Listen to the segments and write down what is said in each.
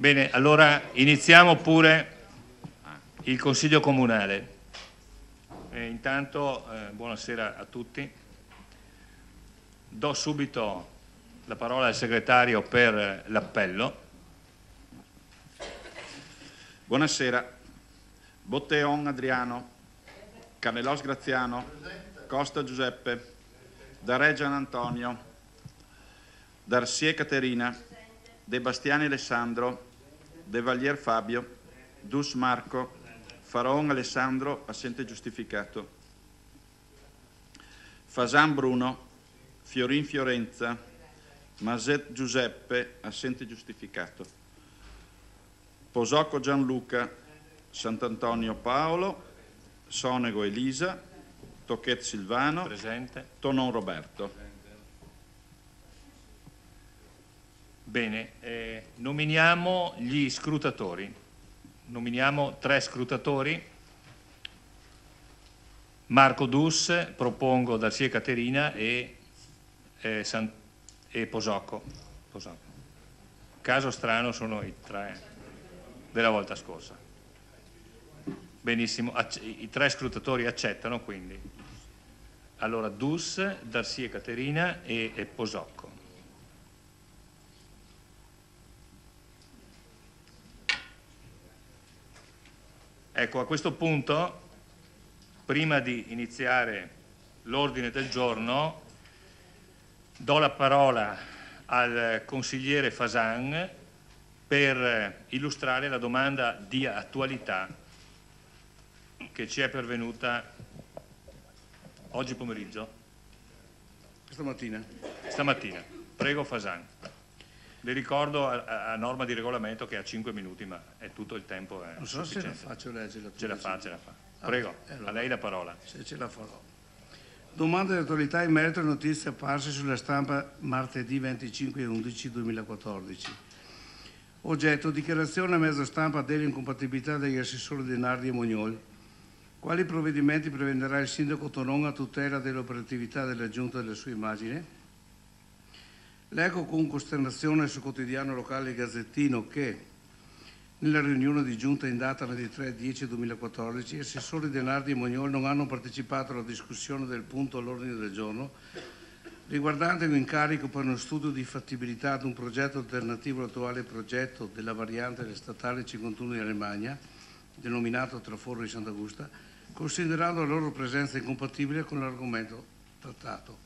Bene, allora iniziamo pure il Consiglio Comunale. Intanto, buonasera a tutti. Do subito la parola al segretario per l'appello. Buonasera. Botteon Adriano, Canelos Graziano, Costa Giuseppe, Dareggian Antonio, Darsie Caterina, De Bastiani Alessandro, De Valier Fabio, Dus Marco, Faraon Alessandro, assente giustificato. Fasan Bruno, Fiorin Fiorenza, Maset Giuseppe, assente giustificato. Posocco Gianluca, Sant'Antonio Paolo, Sonego Elisa, Tocchet Silvano, Presente. Tonon Roberto. Bene, nominiamo gli scrutatori. Nominiamo 3 scrutatori. Marco Dus, propongo Darsie Caterina e Posocco. Caso strano sono i 3 della volta scorsa. Benissimo, i 3 scrutatori accettano quindi. Allora Dus, Darsie Caterina e Posocco. Ecco, a questo punto, prima di iniziare l'ordine del giorno, do la parola al consigliere Fasan per illustrare la domanda di attualità che ci è pervenuta oggi pomeriggio. Stamattina. Prego Fasan. Le ricordo a norma di regolamento che ha 5 minuti, ma è tutto il tempo. Non so se la faccio leggere. Ce la fa. Prego, allora, a lei la parola. Se ce la farò. Domanda di attualità in merito alle notizie apparse sulla stampa martedì 25/11/2014. Oggetto: dichiarazione a mezzo stampa dell'incompatibilità degli assessori Denardi e Mognol. Quali provvedimenti prenderà il sindaco Tonon a tutela dell'operatività della Giunta e della sua immagine? Leggo con costernazione sul quotidiano locale Il Gazzettino che, nella riunione di giunta in data 23/10/2014, gli assessori Denardi e Mognol non hanno partecipato alla discussione del punto all'ordine del giorno riguardante un incarico per uno studio di fattibilità ad un progetto alternativo all'attuale progetto della variante del statale 51 di Alemagna, denominato Traforo di Sant'Augusta, considerando la loro presenza incompatibile con l'argomento trattato.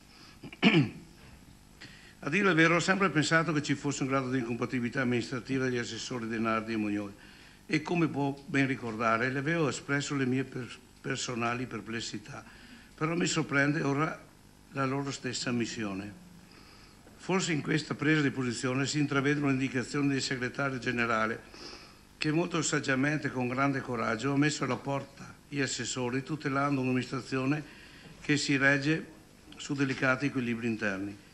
A dire il vero, ho sempre pensato che ci fosse un grado di incompatibilità amministrativa degli assessori Denardi e Mognol e, come può ben ricordare, le avevo espresso le mie personali perplessità, però mi sorprende ora la loro stessa ammissione. Forse in questa presa di posizione si intravedono indicazioni del segretario generale che molto saggiamente e con grande coraggio ha messo alla porta gli assessori tutelando un'amministrazione che si regge su delicati equilibri interni.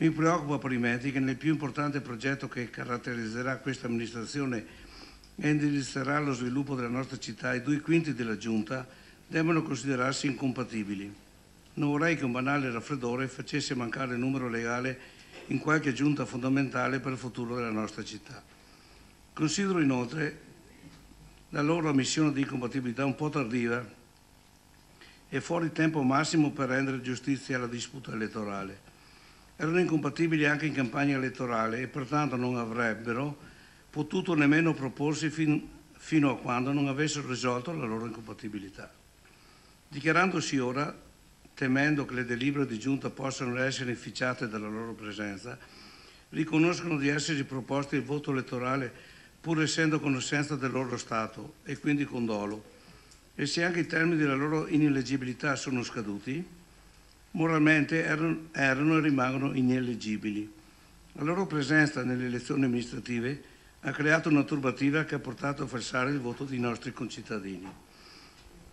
Mi preoccupa parimenti che nel più importante progetto che caratterizzerà questa amministrazione e indirizzerà lo sviluppo della nostra città, i 2/5 della Giunta debbano considerarsi incompatibili. Non vorrei che un banale raffreddore facesse mancare il numero legale in qualche giunta fondamentale per il futuro della nostra città. Considero inoltre la loro ammissione di incompatibilità un po' tardiva e fuori tempo massimo per rendere giustizia alla disputa elettorale. Erano incompatibili anche in campagna elettorale e pertanto non avrebbero potuto nemmeno proporsi fino a quando non avessero risolto la loro incompatibilità. Dichiarandosi ora, temendo che le delibere di giunta possano essere inficiate dalla loro presenza, riconoscono di essersi proposti il voto elettorale pur essendo a conoscenza del loro stato e quindi con dolo. E se anche i termini della loro ineleggibilità sono scaduti, moralmente erano e rimangono ineleggibili. La loro presenza nelle elezioni amministrative ha creato una turbativa che ha portato a falsare il voto dei nostri concittadini.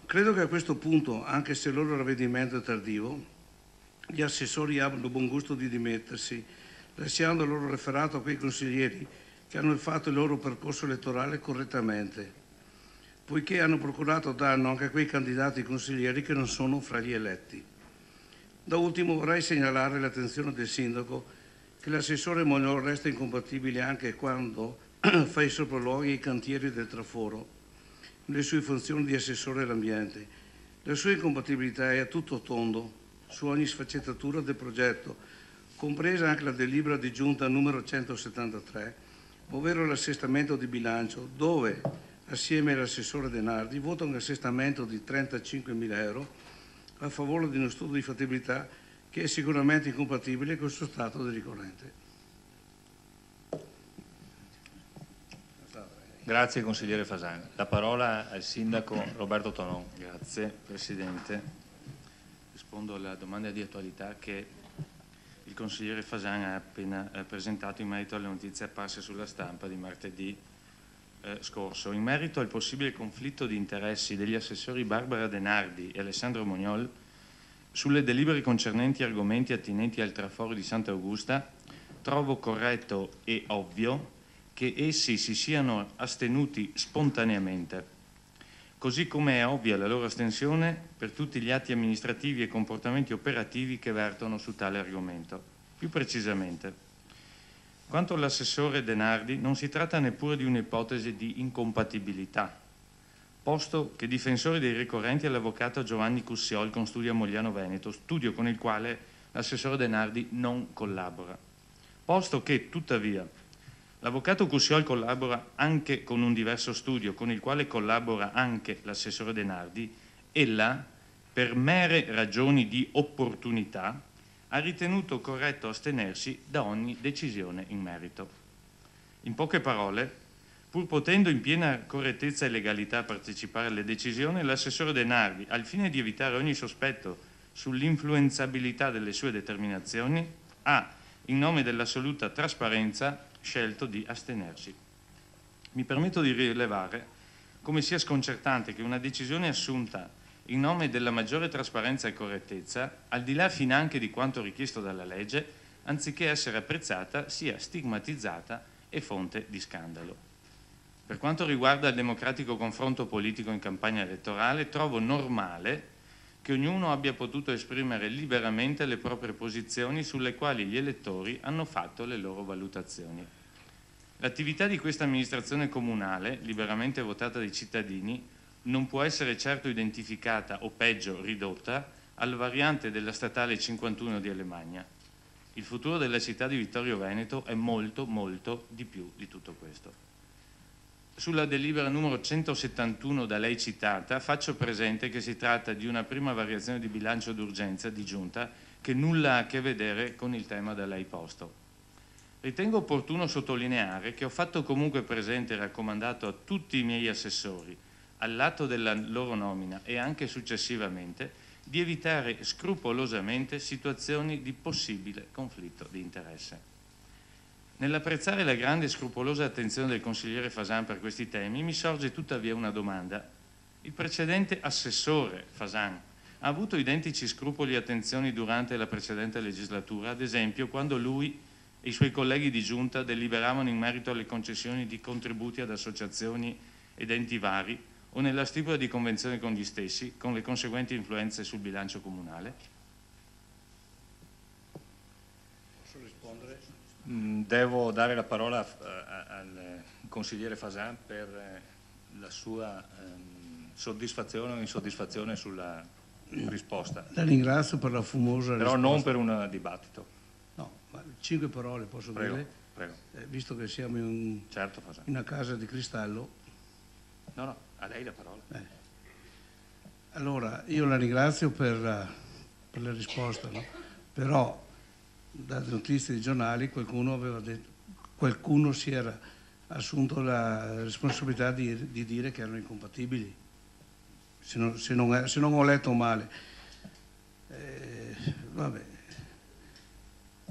Credo che a questo punto, anche se il loro ravvedimento è tardivo, gli assessori abbiano buon gusto di dimettersi, lasciando il loro referato a quei consiglieri che hanno fatto il loro percorso elettorale correttamente, poiché hanno procurato danno anche a quei candidati consiglieri che non sono fra gli eletti. Da ultimo vorrei segnalare l'attenzione del sindaco che l'assessore Mognol resta incompatibile anche quando fa i sopralluoghi ai cantieri del traforo, le sue funzioni di assessore all'ambiente. La sua incompatibilità è a tutto tondo su ogni sfaccettatura del progetto, compresa anche la delibera di giunta numero 173, ovvero l'assestamento di bilancio, dove, assieme all'assessore Denardi, vota un assestamento di 35.000 euro a favore di uno studio di fattibilità che è sicuramente incompatibile con il suo stato di ricorrente. Grazie consigliere Fasan. La parola al sindaco Roberto Tonon. Grazie Presidente. Rispondo alla domanda di attualità che il consigliere Fasan ha appena presentato in merito alle notizie apparse sulla stampa di martedì scorso. In merito al possibile conflitto di interessi degli assessori Barbara Denardi e Alessandro Mognol sulle delibere concernenti argomenti attinenti al traforo di Sant'Augusta, trovo corretto e ovvio che essi si siano astenuti spontaneamente, così come è ovvia la loro astensione per tutti gli atti amministrativi e comportamenti operativi che vertono su tale argomento. Più precisamente, quanto all'assessore Denardi, non si tratta neppure di un'ipotesi di incompatibilità, posto che difensore dei ricorrenti è l'avvocato Giovanni Cussiol con studio a Mogliano Veneto, studio con il quale l'assessore Denardi non collabora. Posto che, tuttavia, l'avvocato Cussiol collabora anche con un diverso studio con il quale collabora anche l'assessore Denardi, ella, per mere ragioni di opportunità, ha ritenuto corretto astenersi da ogni decisione in merito. In poche parole, pur potendo in piena correttezza e legalità partecipare alle decisioni, l'assessore Denardi, al fine di evitare ogni sospetto sull'influenzabilità delle sue determinazioni, ha, in nome dell'assoluta trasparenza, scelto di astenersi. Mi permetto di rilevare come sia sconcertante che una decisione assunta in nome della maggiore trasparenza e correttezza, al di là finanche di quanto richiesto dalla legge, anziché essere apprezzata, sia stigmatizzata e fonte di scandalo. Per quanto riguarda il democratico confronto politico in campagna elettorale, trovo normale che ognuno abbia potuto esprimere liberamente le proprie posizioni sulle quali gli elettori hanno fatto le loro valutazioni. L'attività di questa amministrazione comunale, liberamente votata dai cittadini, non può essere certo identificata o peggio ridotta alla variante della statale 51 di Alemagna. Il futuro della città di Vittorio Veneto è molto, molto di più di tutto questo. Sulla delibera numero 171 da lei citata, faccio presente che si tratta di una prima variazione di bilancio d'urgenza di giunta che nulla ha a che vedere con il tema da lei posto. Ritengo opportuno sottolineare che ho fatto comunque presente e raccomandato a tutti i miei assessori, all'atto della loro nomina e anche successivamente, di evitare scrupolosamente situazioni di possibile conflitto di interesse. Nell'apprezzare la grande e scrupolosa attenzione del consigliere Fasan per questi temi, mi sorge tuttavia una domanda. Il precedente assessore Fasan ha avuto identici scrupoli e attenzioni durante la precedente legislatura, ad esempio quando lui e i suoi colleghi di giunta deliberavano in merito alle concessioni di contributi ad associazioni ed enti vari o nella stipula di convenzioni con gli stessi, con le conseguenti influenze sul bilancio comunale? Posso rispondere? Devo dare la parola al consigliere Fasan per la sua soddisfazione o insoddisfazione sulla risposta. La ringrazio per la fumosa Però risposta. non per un dibattito. No, ma 5 parole posso Prego, dire? prego. Visto che siamo in Certo, Fasan. una casa di cristallo. No, a lei la parola. Allora, io la ringrazio per la risposta, no? Però dalle notizie dei giornali qualcuno si era assunto la responsabilità di dire che erano incompatibili, se non ho letto male. Vabbè.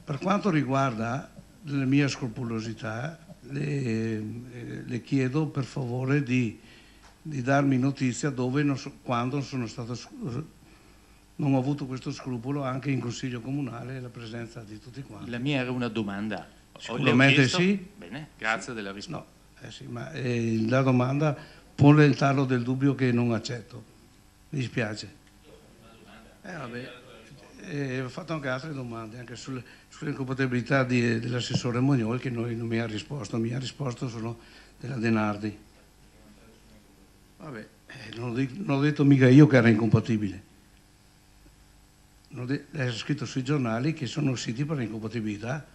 Per quanto riguarda la mia scrupolosità, le chiedo per favore di darmi notizia dove, quando sono stato, non ho avuto questo scrupolo anche in Consiglio Comunale, la presenza di tutti quanti. La mia era una domanda. Sicuramente sì. Bene, grazie della risposta. No, sì, ma la domanda pone il tarlo del dubbio che non accetto. Mi dispiace. Vabbè. ho fatto anche altre domande, anche sull'incompatibilità dell'assessore Mognol, che non mi ha risposto, solo della Denardi. Vabbè, non ho detto mica io che era incompatibile. È scritto sui giornali che sono siti per l'incompatibilità.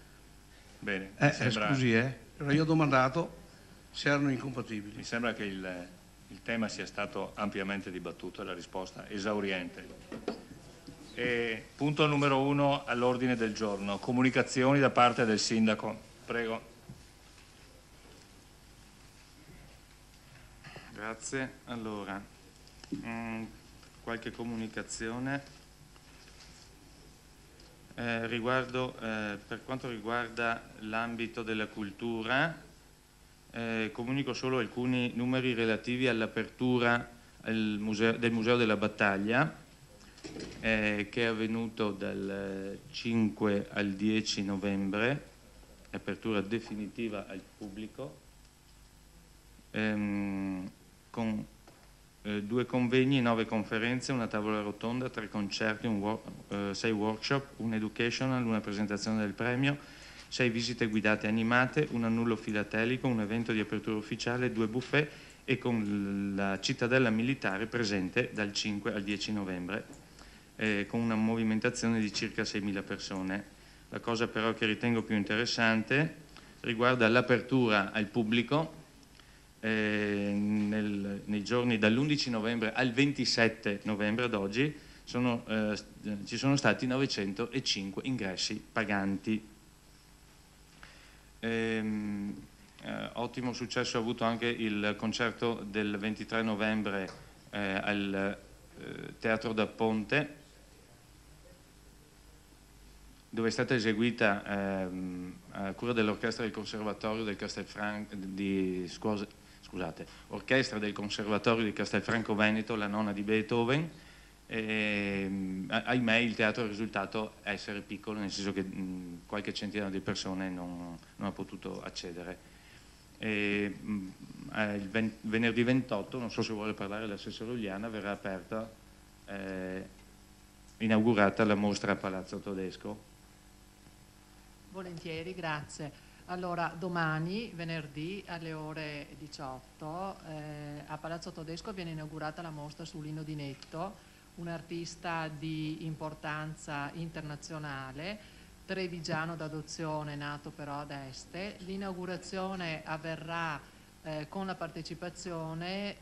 Bene, scusi, però io ho domandato se erano incompatibili. Mi sembra che il tema sia stato ampiamente dibattuto e la risposta esauriente. Punto numero 1 all'ordine del giorno, comunicazioni da parte del sindaco. Prego. Grazie. Allora, qualche comunicazione per quanto riguarda l'ambito della cultura. Comunico solo alcuni numeri relativi all'apertura del Museo della Battaglia, che è avvenuto dal 5 al 10 novembre, apertura definitiva al pubblico, con 2 convegni, 9 conferenze, una tavola rotonda, 3 concerti, 6 workshop, un educational, una presentazione del premio, 6 visite guidate animate, un annullo filatelico, un evento di apertura ufficiale, 2 buffet e con la cittadella militare presente dal 5 al 10 novembre. Con una movimentazione di circa 6.000 persone. La cosa però che ritengo più interessante riguarda l'apertura al pubblico. Nei giorni dall'11 novembre al 27 novembre ad oggi ci sono stati 905 ingressi paganti. Ottimo successo ha avuto anche il concerto del 23 novembre al Teatro da Ponte, dove è stata eseguita a cura dell'orchestra del Conservatorio del Orchestra del Conservatorio di Castelfranco Veneto, la nona di Beethoven. Ahimè il teatro è risultato essere piccolo, nel senso che qualche centinaio di persone non ha potuto accedere. Il venerdì 28, non so se vuole parlare l'assessore Uliana, verrà aperta, inaugurata la mostra a Palazzo Todesco. Volentieri, grazie. Allora, domani, venerdì, alle ore 18, a Palazzo Todesco viene inaugurata la mostra su Lino Di Netto, un artista di importanza internazionale, trevigiano d'adozione, nato però ad Este. L'inaugurazione avverrà con la partecipazione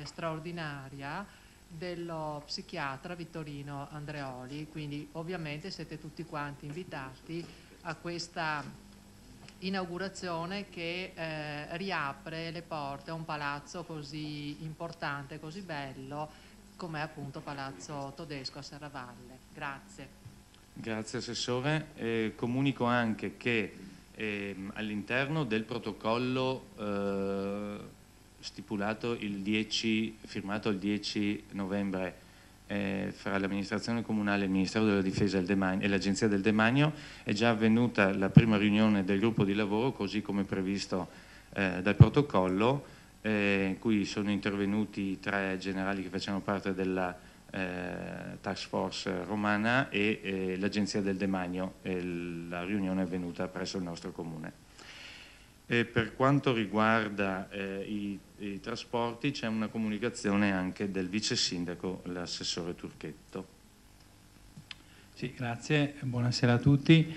straordinaria dello psichiatra Vittorino Andreoli, quindi ovviamente siete tutti quanti invitati a questa inaugurazione che riapre le porte a un palazzo così importante, così bello come appunto Palazzo Todesco a Serravalle. Grazie. Grazie Assessore. Comunico anche che all'interno del protocollo stipulato firmato il 10 novembre fra l'amministrazione comunale, il Ministero della Difesa e l'Agenzia del Demanio, è già avvenuta la prima riunione del gruppo di lavoro, così come previsto dal protocollo, in cui sono intervenuti 3 generali che facevano parte della task force romana e l'Agenzia del Demanio. La riunione è avvenuta presso il nostro comune. Per quanto riguarda i trasporti, c'è una comunicazione anche del vice sindaco, l'assessore Turchetto. Sì, grazie, buonasera a tutti.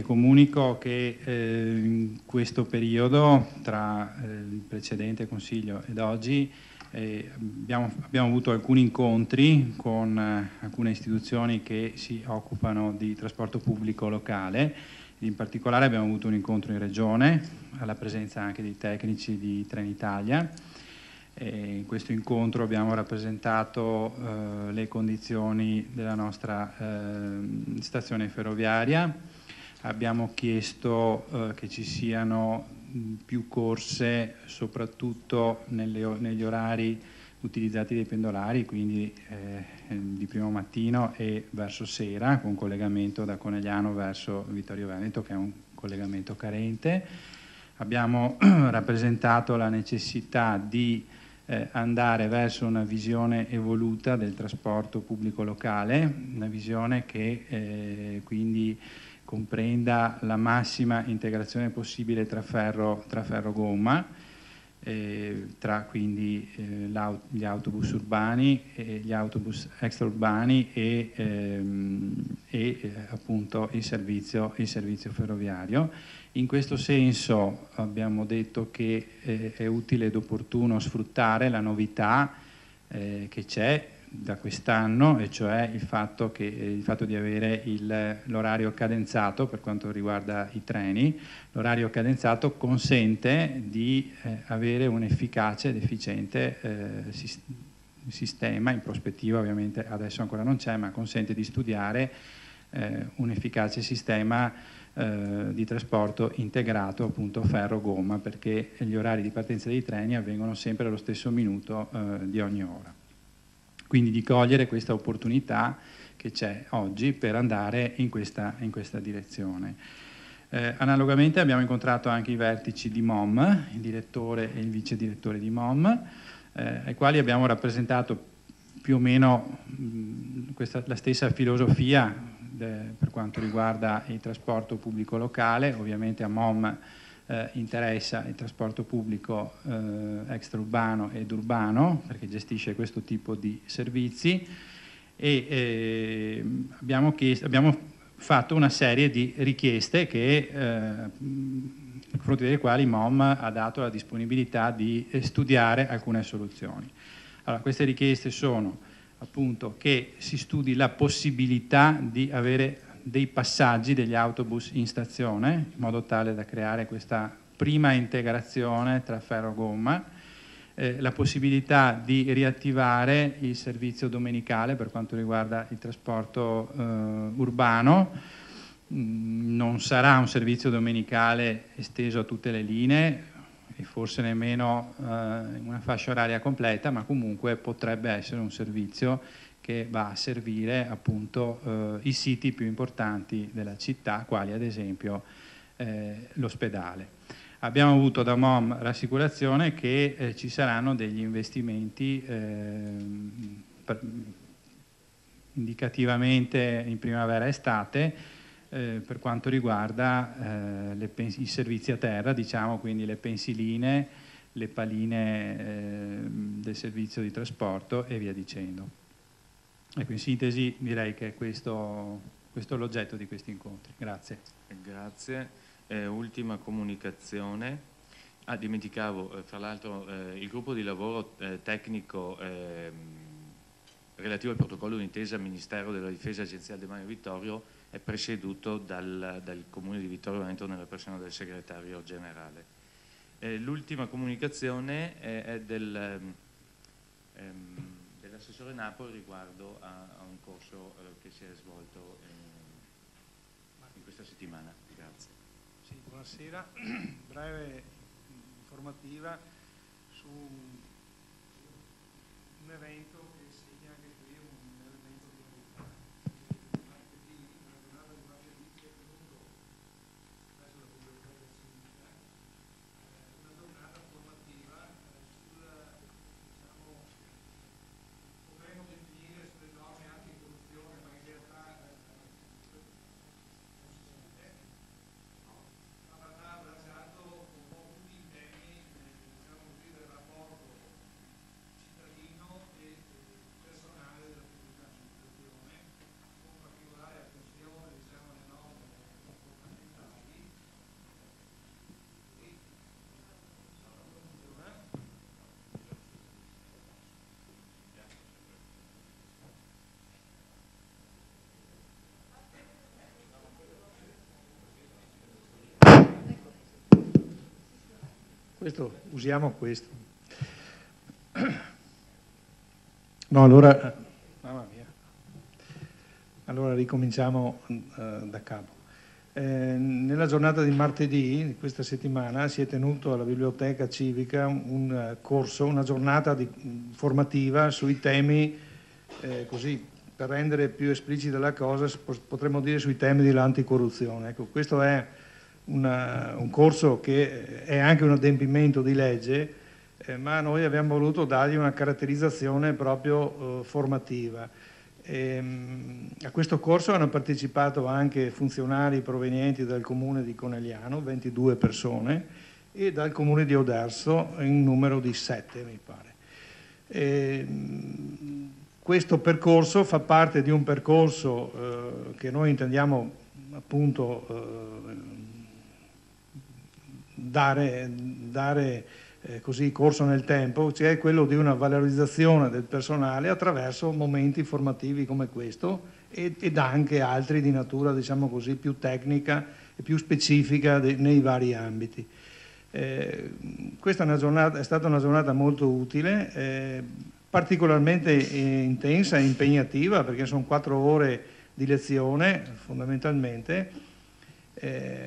Comunico che in questo periodo, tra il precedente Consiglio ed oggi, abbiamo avuto alcuni incontri con alcune istituzioni che si occupano di trasporto pubblico locale. In particolare abbiamo avuto un incontro in Regione, alla presenza anche di tecnici di Trenitalia. In questo incontro abbiamo rappresentato le condizioni della nostra stazione ferroviaria. Abbiamo chiesto che ci siano più corse, soprattutto negli orari utilizzati dai pendolari, quindi di primo mattino e verso sera, con collegamento da Conegliano verso Vittorio Veneto, che è un collegamento carente. Abbiamo rappresentato la necessità di andare verso una visione evoluta del trasporto pubblico locale, una visione che quindi comprenda la massima integrazione possibile tra ferro gomma, tra quindi gli autobus urbani, gli autobus extraurbani e appunto il servizio ferroviario. In questo senso abbiamo detto che è utile ed opportuno sfruttare la novità che c'è da quest'anno, e cioè il fatto di avere l'orario cadenzato per quanto riguarda i treni. L'orario cadenzato consente di avere un efficace ed efficiente sistema, in prospettiva ovviamente adesso ancora non c'è, ma consente di studiare un efficace sistema di trasporto integrato, appunto ferro-gomma, perché gli orari di partenza dei treni avvengono sempre allo stesso minuto di ogni ora. Quindi di cogliere questa opportunità che c'è oggi per andare in questa direzione. Analogamente abbiamo incontrato anche i vertici di MOM, il direttore e il vice direttore di MOM, ai quali abbiamo rappresentato più o meno la stessa filosofia per quanto riguarda il trasporto pubblico locale. Ovviamente a MOM interessa il trasporto pubblico extraurbano ed urbano, perché gestisce questo tipo di servizi, e abbiamo fatto una serie di richieste che a fronte delle quali MOM ha dato la disponibilità di studiare alcune soluzioni. Allora, queste richieste sono appunto che si studi la possibilità di avere dei passaggi degli autobus in stazione, in modo tale da creare questa prima integrazione tra ferro e gomma, la possibilità di riattivare il servizio domenicale per quanto riguarda il trasporto urbano. Non sarà un servizio domenicale esteso a tutte le linee e forse nemmeno in una fascia oraria completa, ma comunque potrebbe essere un servizio che va a servire appunto i siti più importanti della città, quali ad esempio l'ospedale. Abbiamo avuto da MOM rassicurazione che ci saranno degli investimenti indicativamente in primavera-estate per quanto riguarda i servizi a terra, diciamo, quindi le pensiline, le paline del servizio di trasporto e via dicendo. Ecco, in sintesi direi che questo è l'oggetto di questi incontri. Grazie. Grazie. Ultima comunicazione. Dimenticavo, fra l'altro, il gruppo di lavoro tecnico relativo al protocollo d'intesa Ministero della Difesa Agenzia del Demanio Vittorio è presieduto dal Comune di Vittorio Veneto nella persona del segretario generale. L'ultima comunicazione è dell'assessore Napoli riguardo a un corso che si è svolto in questa settimana. Grazie. Sì, buonasera. Breve informativa su un evento che segna anche qui un elemento di novità. Martedì, nella giornata di martedì, si è tenuto presso la biblioteca del Sindaca una giornata formativa potremmo definire sulle norme anticorruzione, ma in realtà ha abbracciato un po' tutti i temi, diciamo così, del rapporto cittadino e personale della pubblica amministrazione, con particolare attenzione, diciamo, alle norme fondamentali. Usiamo questo. No, allora, mamma mia. Allora ricominciamo da capo. Nella giornata di martedì di questa settimana si è tenuto alla Biblioteca Civica un corso, una giornata formativa sui temi, così per rendere più esplicita la cosa, potremmo dire sui temi dell'anticorruzione. Ecco, questo è un corso che è anche un adempimento di legge ma noi abbiamo voluto dargli una caratterizzazione proprio formativa. A questo corso hanno partecipato anche funzionari provenienti dal comune di Conegliano, 22 persone, e dal comune di Oderzo in numero di 7, mi pare. Questo percorso fa parte di un percorso che noi intendiamo appunto dare così corso nel tempo, cioè quello di una valorizzazione del personale attraverso momenti formativi come questo ed anche altri di natura, diciamo così, più tecnica e più specifica nei vari ambiti. Questa è stata una giornata molto utile, particolarmente intensa e impegnativa, perché sono 4 ore di lezione fondamentalmente,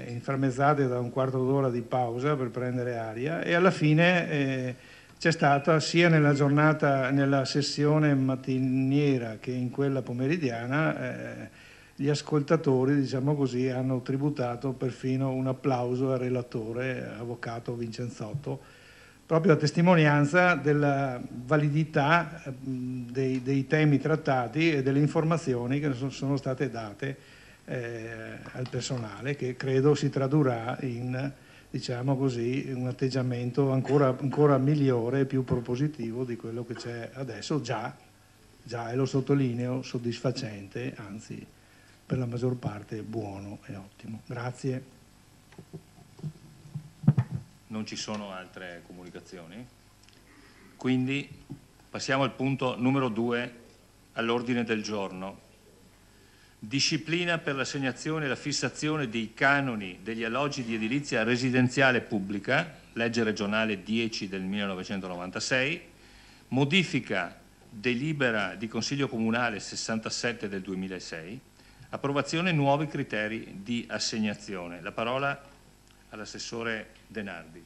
inframmezzate da un quarto d'ora di pausa per prendere aria, e alla fine c'è stata sia nella giornata, nella sessione mattiniera che in quella pomeridiana, gli ascoltatori, diciamo così, hanno tributato perfino un applauso al relatore, avvocato Vincenzotto, proprio a testimonianza della validità dei temi trattati e delle informazioni che sono state date al personale, che credo si tradurrà in, diciamo così, un atteggiamento ancora migliore e più propositivo di quello che c'è adesso, già, e lo sottolineo, soddisfacente, anzi per la maggior parte buono e ottimo. Grazie. Non ci sono altre comunicazioni? Quindi passiamo al punto numero 2 all'ordine del giorno. Disciplina per l'assegnazione e la fissazione dei canoni degli alloggi di edilizia residenziale pubblica, legge regionale 10 del 1996, modifica delibera di Consiglio Comunale 67 del 2006, approvazione nuovi criteri di assegnazione. La parola all'assessore Denardi.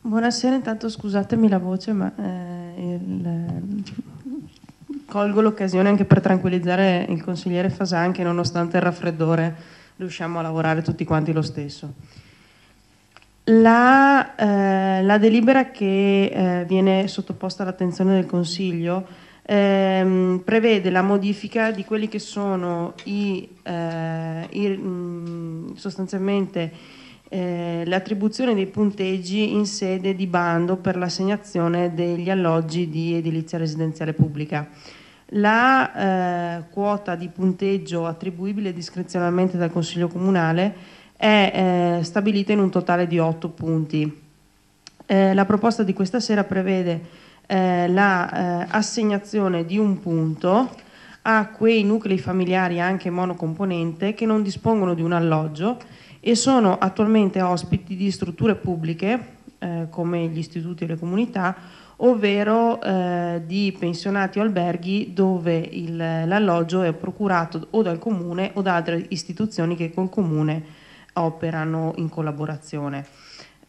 Buonasera, intanto scusatemi la voce, ma colgo l'occasione anche per tranquillizzare il consigliere Fasan che nonostante il raffreddore riusciamo a lavorare tutti quanti lo stesso. La delibera che viene sottoposta all'attenzione del Consiglio prevede la modifica di quelli che sono sostanzialmente l'attribuzione dei punteggi in sede di bando per l'assegnazione degli alloggi di edilizia residenziale pubblica. La quota di punteggio attribuibile discrezionalmente dal Consiglio Comunale è stabilita in un totale di 8 punti. La proposta di questa sera prevede l'assegnazione di un punto a quei nuclei familiari anche monocomponente che non dispongono di un alloggio e sono attualmente ospiti di strutture pubbliche come gli istituti e le comunità, ovvero di pensionati o alberghi dove l'alloggio è procurato o dal comune o da altre istituzioni che col comune operano in collaborazione.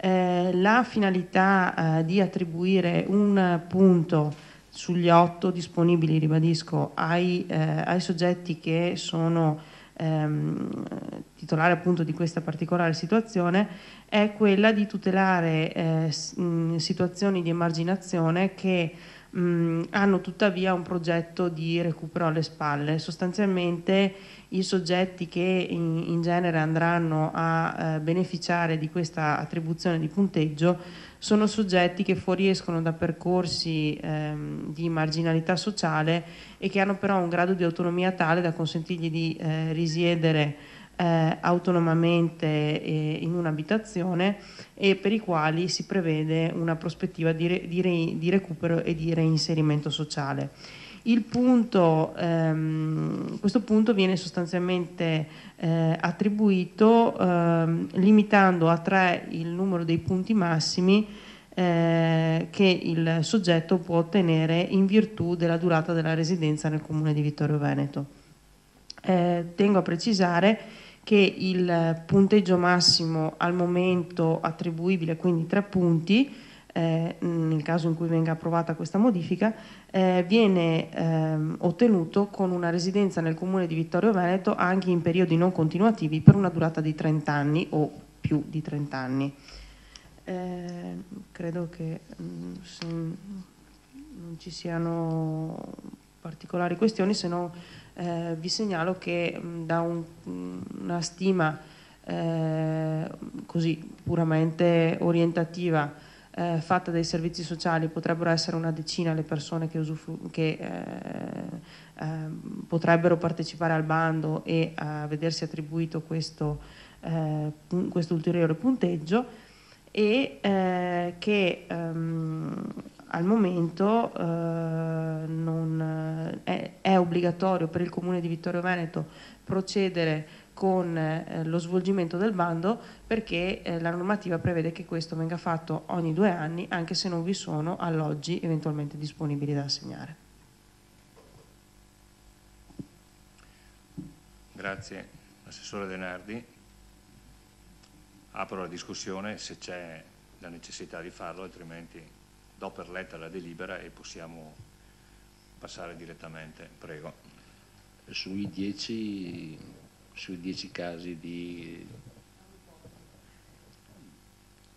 La finalità di attribuire un punto sugli 8 disponibili, ribadisco, ai soggetti che sono titolari appunto di questa particolare situazione è quella di tutelare situazioni di emarginazione che hanno tuttavia un progetto di recupero alle spalle. Sostanzialmente i soggetti che in genere andranno a beneficiare di questa attribuzione di punteggio sono soggetti che fuoriescono da percorsi di marginalità sociale e che hanno però un grado di autonomia tale da consentirgli di risiedere autonomamente in un'abitazione e per i quali si prevede una prospettiva di recupero e di reinserimento sociale. Questo punto viene sostanzialmente attribuito limitando a 3 il numero dei punti massimi che il soggetto può ottenere in virtù della durata della residenza nel comune di Vittorio Veneto. Tengo a precisare che il punteggio massimo al momento attribuibile, quindi 3 punti, nel caso in cui venga approvata questa modifica, viene ottenuto con una residenza nel comune di Vittorio Veneto anche in periodi non continuativi per una durata di 30 anni o più di 30 anni. credo che se non ci siano particolari questioni, se no vi segnalo che da una stima così puramente orientativa fatta dai servizi sociali, potrebbero essere una decina le persone che potrebbero partecipare al bando e vedersi attribuito questo ulteriore punteggio, e che al momento non è obbligatorio per il Comune di Vittorio Veneto procedere con lo svolgimento del bando, perché la normativa prevede che questo venga fatto ogni 2 anni, anche se non vi sono alloggi eventualmente disponibili da assegnare. Grazie, Assessore De Nardi. Apro la discussione se c'è la necessità di farlo, altrimenti do per letta la delibera e possiamo passare direttamente. Prego. Sui 10 casi di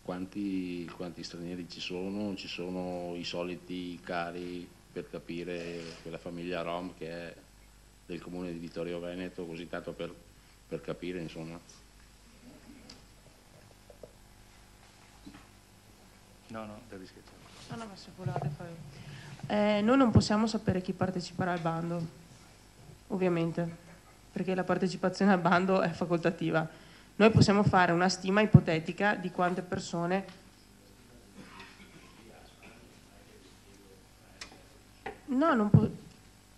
quanti stranieri ci sono i soliti cari, per capire, quella famiglia Rom che è del Comune di Vittorio Veneto, così tanto per capire, insomma. No, devi scherzare. No, ma se volete fare. Noi non possiamo sapere chi parteciperà al bando, ovviamente, perché la partecipazione al bando è facoltativa. Noi possiamo fare una stima ipotetica di quante persone. No,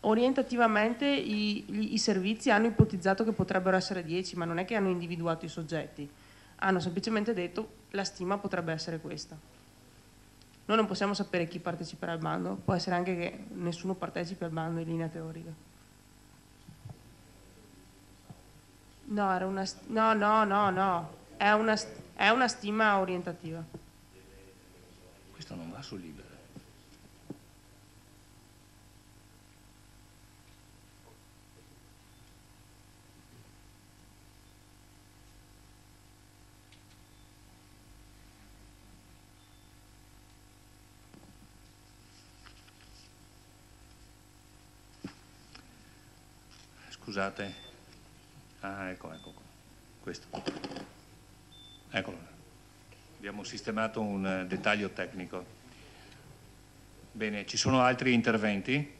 orientativamente i servizi hanno ipotizzato che potrebbero essere 10, ma non è che hanno individuato i soggetti, hanno semplicemente detto la stima potrebbe essere questa. Noi non possiamo sapere chi parteciperà al bando, può essere anche che nessuno partecipi al bando in linea teorica. No, è una stima orientativa. Questo non va sul libero. Scusate, ecco qua, questo, eccolo, abbiamo sistemato un dettaglio tecnico. Bene, ci sono altri interventi?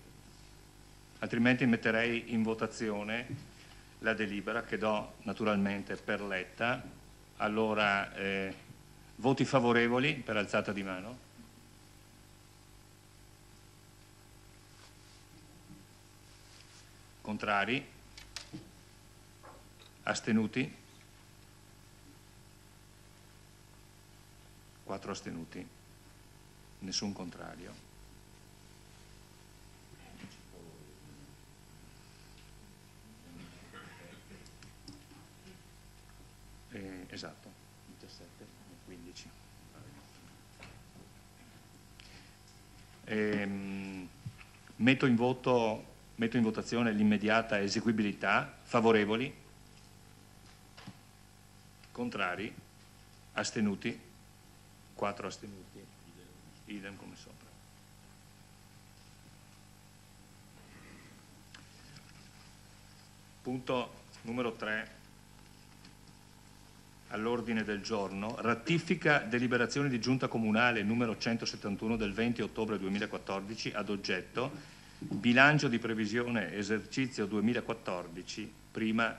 Altrimenti metterei in votazione la delibera che do naturalmente per letta. Allora, voti favorevoli per alzata di mano? Contrari? Astenuti? 4 astenuti, nessun contrario. Esatto, 17 e 15. Metto in votazione l'immediata eseguibilità. Favorevoli? Contrari? Astenuti? 4 astenuti. Idem come sopra. Punto numero 3 all'ordine del giorno. Ratifica deliberazione di Giunta Comunale numero 171 del 20 ottobre 2014 ad oggetto bilancio di previsione esercizio 2014, prima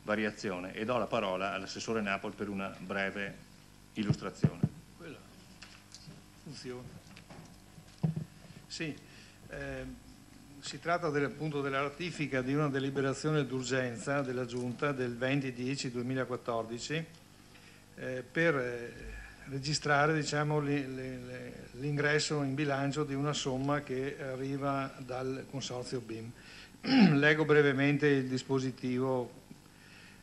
variazione, e do la parola all'assessore Napoli per una breve illustrazione. Quella funziona. Sì, si tratta appunto della ratifica di una deliberazione d'urgenza della Giunta del 20/10/2014 per registrare, diciamo, l'ingresso in bilancio di una somma che arriva dal Consorzio BIM. Leggo brevemente il dispositivo.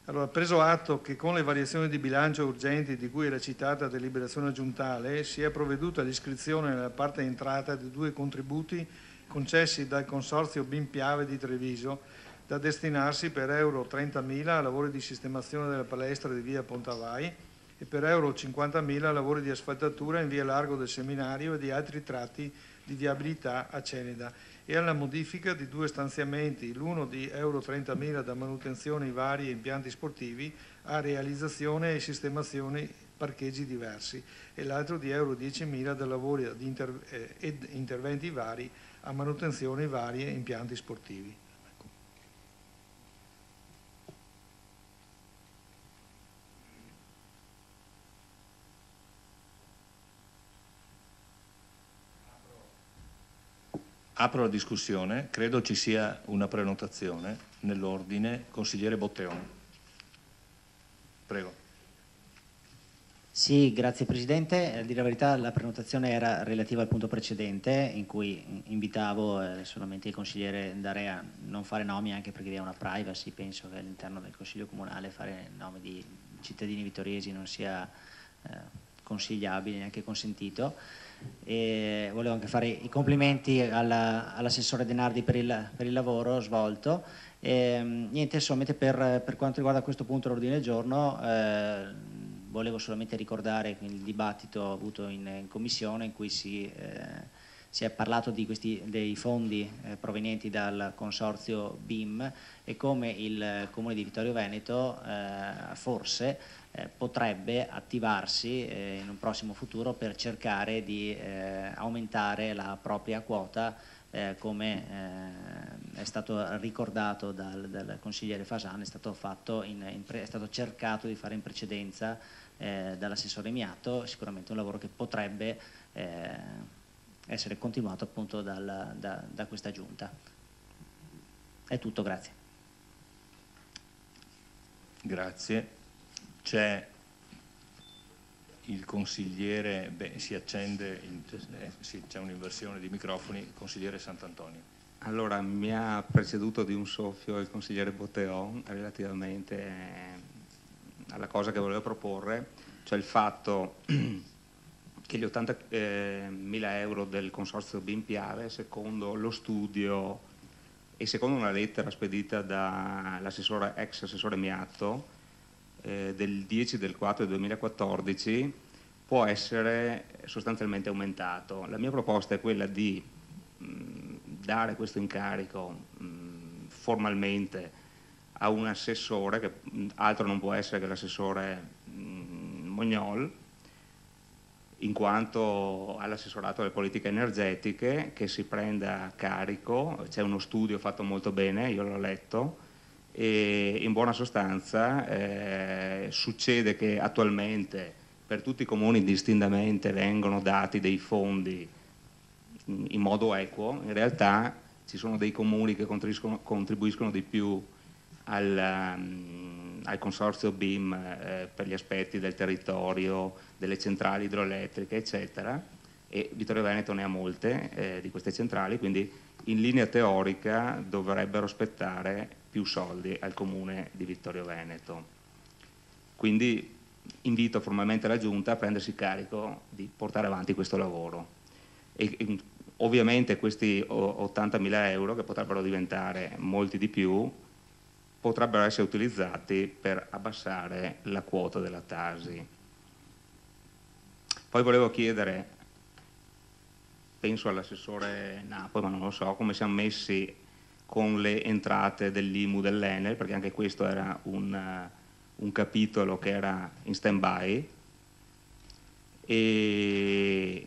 Allora, preso atto che con le variazioni di bilancio urgenti di cui era citata deliberazione giuntale si è provveduto all'iscrizione nella parte entrata di 2 contributi concessi dal Consorzio BIM Piave di Treviso da destinarsi per euro 30.000 a lavori di sistemazione della palestra di via Pontavai e per euro 50.000 lavori di asfaltatura in via Largo del Seminario e di altri tratti di viabilità a Ceneda, e alla modifica di 2 stanziamenti, l'uno di euro 30.000 da manutenzione vari impianti sportivi a realizzazione e sistemazione parcheggi diversi e l'altro di euro 10.000 da lavori ed interventi vari a manutenzione varie impianti sportivi. Apro la discussione, credo ci sia una prenotazione nell'ordine. Consigliere Botteon. Prego. Sì, grazie Presidente. A dire la verità la prenotazione era relativa al punto precedente in cui invitavo solamente il consigliere D'Area a non fare nomi, anche perché vi è una privacy, penso che all'interno del Consiglio Comunale fare nomi di cittadini vittoriesi non sia consigliabile, neanche consentito. E volevo anche fare i complimenti all'assessore De Nardi per il lavoro svolto. Niente, solamente per quanto riguarda questo punto all'ordine del giorno, volevo solamente ricordare il dibattito avuto in commissione in cui si è parlato dei fondi provenienti dal consorzio BIM e come il Comune di Vittorio Veneto forse potrebbe attivarsi in un prossimo futuro per cercare di aumentare la propria quota, come è stato ricordato dal consigliere Fasan, è stato cercato di fare in precedenza dall'assessore Miato, sicuramente un lavoro che potrebbe essere continuato appunto da questa giunta. È tutto, grazie. Grazie. C'è il consigliere, si accende, sì, c'è un'inversione di microfoni, consigliere Sant'Antonio. Allora, mi ha preceduto di un soffio il consigliere Botteon relativamente alla cosa che volevo proporre, cioè il fatto che gli 80.000 euro del consorzio BIM Piave, secondo lo studio e secondo una lettera spedita dall'assessore, ex assessore Miatto, del 10/4/2014, può essere sostanzialmente aumentato. La mia proposta è quella di dare questo incarico formalmente a un assessore, che altro non può essere che l'assessore Mognol, in quanto all'assessorato alle politiche energetiche, che si prenda a carico. C'è uno studio fatto molto bene, io l'ho letto, e in buona sostanza succede che attualmente per tutti i comuni distintamente vengono dati dei fondi in modo equo. In realtà ci sono dei comuni che contribuiscono di più al consorzio BIM per gli aspetti del territorio, delle centrali idroelettriche eccetera, e Vittorio Veneto ne ha molte di queste centrali, quindi in linea teorica dovrebbero spettare più soldi al comune di Vittorio Veneto. Quindi invito formalmente la Giunta a prendersi carico di portare avanti questo lavoro e ovviamente questi 80.000 euro, che potrebbero diventare molti di più, potrebbero essere utilizzati per abbassare la quota della Tasi. Poi volevo chiedere, penso all'assessore Napoli, ma non lo so, come siamo messi con le entrate dell'IMU dell'Enel, perché anche questo era un capitolo che era in stand-by, e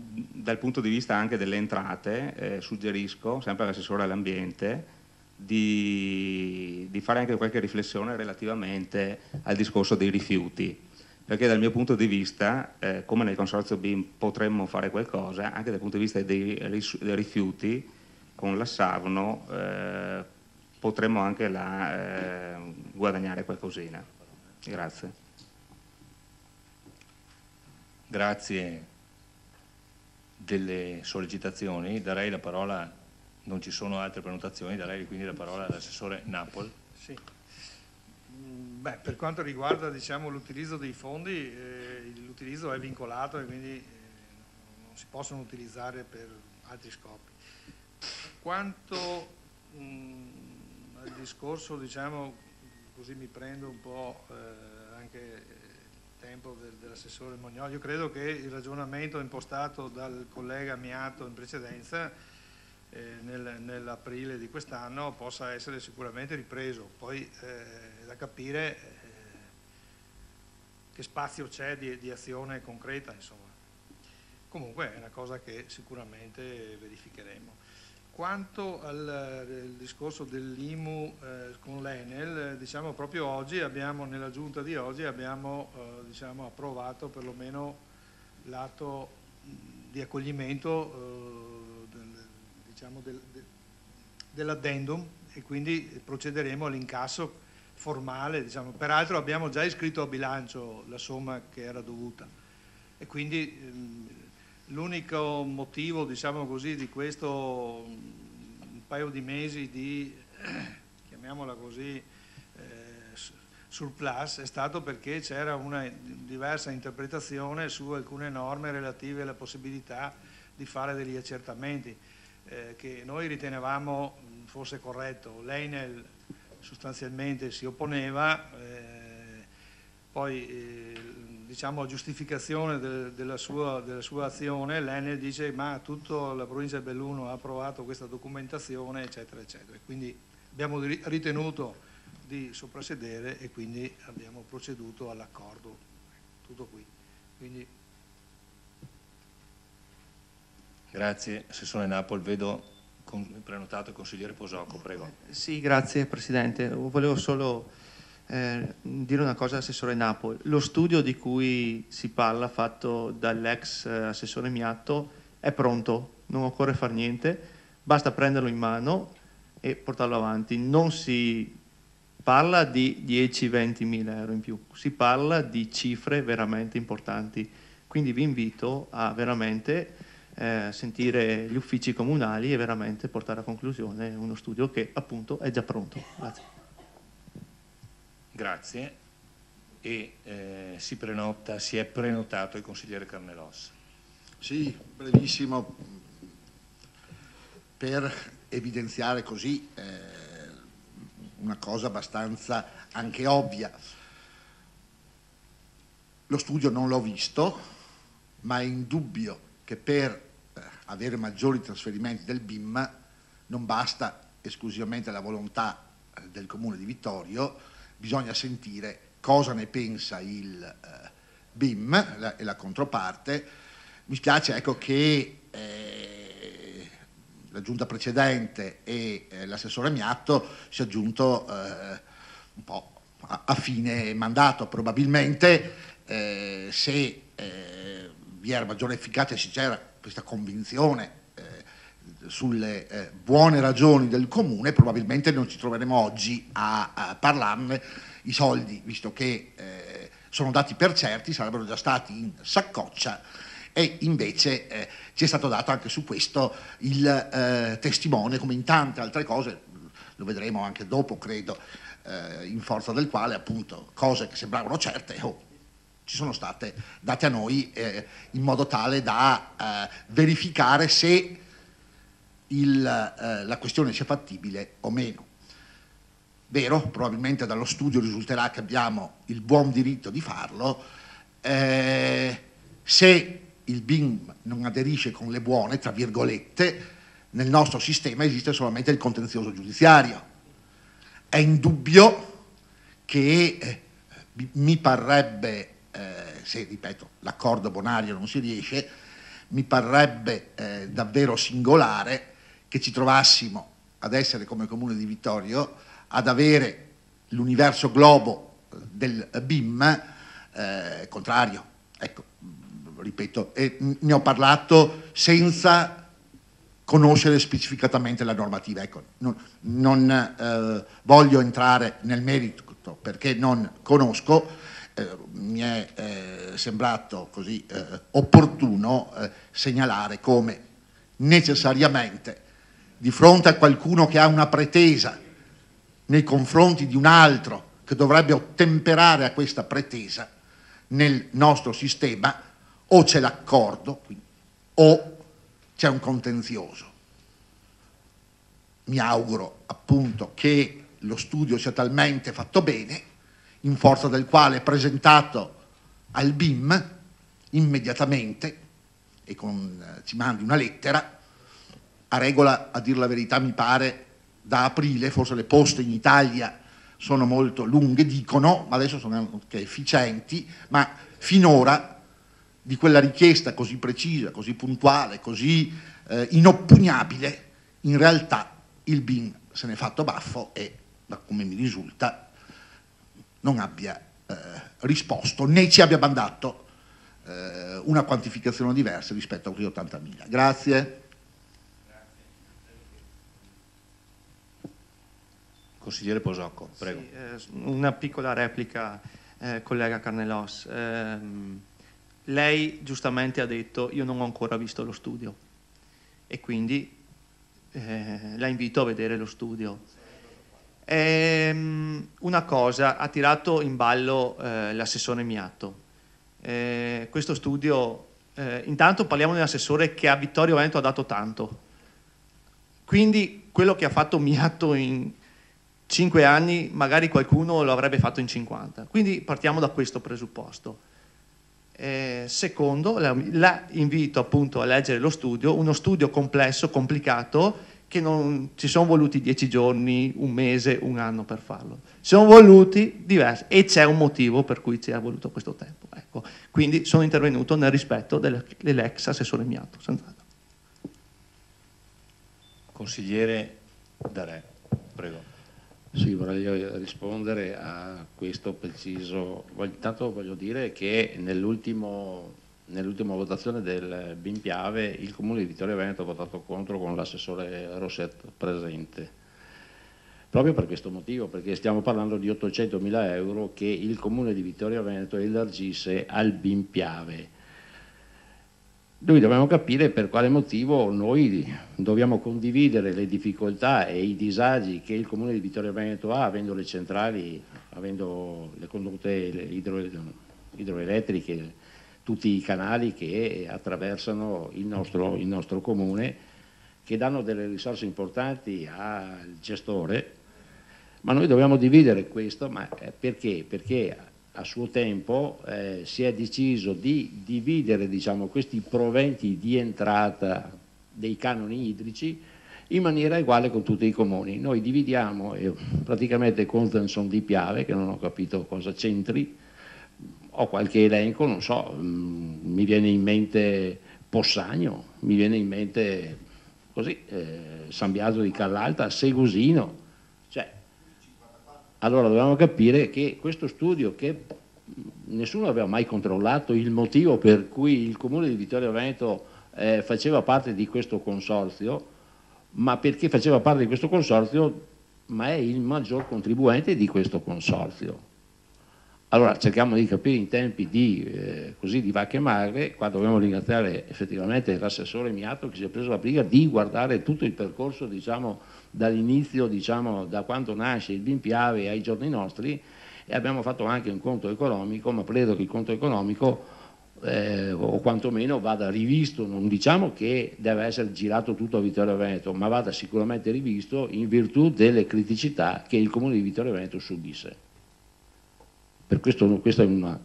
dal punto di vista anche delle entrate suggerisco, sempre all'assessore all'ambiente, di fare anche qualche riflessione relativamente al discorso dei rifiuti, perché dal mio punto di vista, come nel consorzio BIM potremmo fare qualcosa, anche dal punto di vista dei rifiuti, con la Savno potremmo anche là guadagnare qualcosina. Grazie. Grazie delle sollecitazioni. Darei la parola, non ci sono altre prenotazioni, darei quindi la parola all'assessore Napoli. Sì. Per quanto riguarda l'utilizzo dei fondi, l'utilizzo è vincolato e quindi non si possono utilizzare per altri scopi. Quanto al discorso, così mi prendo un po' anche tempo dell'assessore Mognoli. Io credo che il ragionamento impostato dal collega Miato in precedenza nell'aprile di quest'anno possa essere sicuramente ripreso. Poi è da capire che spazio c'è di azione concreta, insomma. Comunque è una cosa che sicuramente verificheremo. Quanto al discorso dell'IMU con l'Enel, diciamo proprio oggi abbiamo, nella giunta di oggi abbiamo diciamo, approvato perlomeno l'atto di accoglimento diciamo, dell'addendum e quindi procederemo all'incasso formale. Diciamo. Peraltro abbiamo già iscritto a bilancio la somma che era dovuta e quindi l'unico motivo, diciamo così, di questo un paio di mesi di, chiamiamola così, surplus è stato perché c'era una diversa interpretazione su alcune norme relative alla possibilità di fare degli accertamenti che noi ritenevamo fosse corretto. L'Enel sostanzialmente si opponeva, poi diciamo a giustificazione della sua azione l'Enel dice ma tutta la provincia di Belluno ha approvato questa documentazione eccetera eccetera, e quindi abbiamo ritenuto di soprassedere e quindi abbiamo proceduto all'accordo, tutto qui. Quindi... Grazie, Assessore Napoli, vedo prenotato il consigliere Posocco, prego. Sì, grazie Presidente, volevo solo dire una cosa all'assessore Napoli. Lo studio di cui si parla, fatto dall'ex assessore Miatto, è pronto, non occorre fare niente, basta prenderlo in mano e portarlo avanti. Non si parla di 10-20 mila euro in più, si parla di cifre veramente importanti, quindi vi invito a veramente sentire gli uffici comunali e veramente portare a conclusione uno studio che appunto è già pronto. Grazie. Grazie. E si è prenotato il consigliere Carnelossa. Sì, brevissimo, per evidenziare così una cosa abbastanza anche ovvia. Lo studio non l'ho visto, ma è indubbio che per avere maggiori trasferimenti del BIM non basta esclusivamente la volontà del Comune di Vittorio, bisogna sentire cosa ne pensa il BIM e la controparte. Mi spiace ecco, che la giunta precedente e l'assessore Miatto sia aggiunto un po' a fine mandato. Probabilmente se vi era maggiore efficacia e se c'era questa convinzione sulle buone ragioni del Comune, probabilmente non ci troveremo oggi a parlarne. I soldi, visto che sono dati per certi, sarebbero già stati in saccoccia e invece ci è stato dato anche su questo il testimone, come in tante altre cose, lo vedremo anche dopo credo, in forza del quale appunto cose che sembravano certe ci sono state date a noi in modo tale da verificare se la questione sia fattibile o meno. Vero, probabilmente dallo studio risulterà che abbiamo il buon diritto di farlo, se il BIM non aderisce con le buone, tra virgolette, nel nostro sistema esiste solamente il contenzioso giudiziario. È indubbio che mi parrebbe, se ripeto l'accordo bonario non si riesce, mi parrebbe davvero singolare che ci trovassimo ad essere come Comune di Vittorio ad avere l'universo globo del BIM contrario. Ecco, ripeto, ne ho parlato senza conoscere specificatamente la normativa. Ecco, non voglio entrare nel merito perché non conosco, mi è sembrato così opportuno segnalare come necessariamente di fronte a qualcuno che ha una pretesa nei confronti di un altro che dovrebbe ottemperare a questa pretesa, nel nostro sistema o c'è l'accordo o c'è un contenzioso. Mi auguro appunto che lo studio sia talmente fatto bene, in forza del quale, presentato al BIM immediatamente e ci mandi una lettera. A regola, a dir la verità, mi pare da aprile, forse le poste in Italia sono molto lunghe, dicono, ma adesso sono anche efficienti, ma finora di quella richiesta così precisa, così puntuale, così inoppugnabile, in realtà il BIM se n'è fatto baffo e, da come mi risulta, non abbia risposto né ci abbia mandato una quantificazione diversa rispetto a quei 80.000. Grazie. Consigliere Posocco, prego. Sì, una piccola replica, collega Carnelos. Lei giustamente ha detto io non ho ancora visto lo studio e quindi la invito a vedere lo studio. Una cosa, ha tirato in ballo l'assessore Miatto. Questo studio, intanto parliamo di un assessore che a Vittorio Veneto ha dato tanto, quindi quello che ha fatto Miatto in 5 anni magari qualcuno lo avrebbe fatto in 50, quindi partiamo da questo presupposto. Secondo, la invito appunto a leggere lo studio, uno studio complesso, complicato, che non ci sono voluti 10 giorni, un mese, un anno per farlo, sono voluti diversi e c'è un motivo per cui ci è voluto questo tempo, ecco. Quindi sono intervenuto nel rispetto dell'ex assessore Miatto, senz'altro. Consigliere Darè, prego. Sì, vorrei rispondere a questo preciso. Intanto voglio dire che nell'ultima votazione del BIM Piave il Comune di Vittorio Veneto ha votato contro con l'assessore Rossetto presente. Proprio per questo motivo, perché stiamo parlando di 800.000 euro che il Comune di Vittorio Veneto elargisse al BIM Piave. Noi dobbiamo capire per quale motivo noi dobbiamo condividere le difficoltà e i disagi che il Comune di Vittorio Veneto ha, avendo le centrali, avendo le condotte idroelettriche, tutti i canali che attraversano il nostro comune, che danno delle risorse importanti al gestore, ma noi dobbiamo dividere questo, ma perché? Perché a suo tempo si è deciso di dividere, diciamo, questi proventi di entrata dei canoni idrici in maniera uguale con tutti i comuni. Noi dividiamo praticamente Contenson di Piave, che non ho capito cosa c'entri, ho qualche elenco, non so, mi viene in mente Possagno, mi viene in mente così, San Biagio di Callalta, Segusino. Allora dobbiamo capire che questo studio, che nessuno aveva mai controllato il motivo per cui il Comune di Vittorio Veneto faceva parte di questo consorzio, ma perché faceva parte di questo consorzio, ma è il maggior contribuente di questo consorzio. Allora cerchiamo di capire in tempi di vacche magre. Qua dobbiamo ringraziare effettivamente l'assessore Miatto, che si è preso la briga di guardare tutto il percorso, diciamo, dall'inizio, diciamo, da quando nasce il BIM Piave ai giorni nostri, e abbiamo fatto anche un conto economico, ma credo che il conto economico o quantomeno vada rivisto, non diciamo che deve essere girato tutto a Vittorio Veneto, ma vada sicuramente rivisto in virtù delle criticità che il Comune di Vittorio Veneto subisse. Per questo è un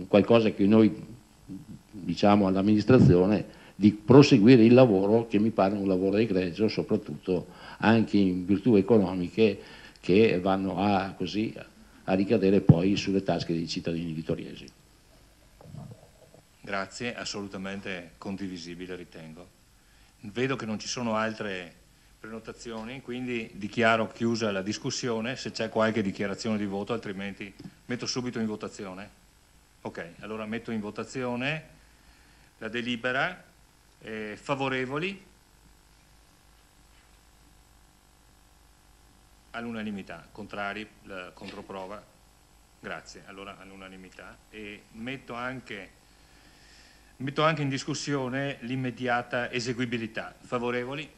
qualcosa che noi diciamo all'amministrazione, di proseguire il lavoro, che mi pare un lavoro egregio, soprattutto anche in virtù economiche che vanno a ricadere poi sulle tasche dei cittadini vittoriesi. Grazie, assolutamente condivisibile, ritengo. Vedo che non ci sono altre prenotazioni, quindi dichiaro chiusa la discussione. Se c'è qualche dichiarazione di voto, altrimenti metto subito in votazione. Ok, allora metto in votazione la delibera. Favorevoli? All'unanimità. Contrari? La controprova? Grazie, allora all'unanimità. E metto anche in discussione l'immediata eseguibilità. Favorevoli?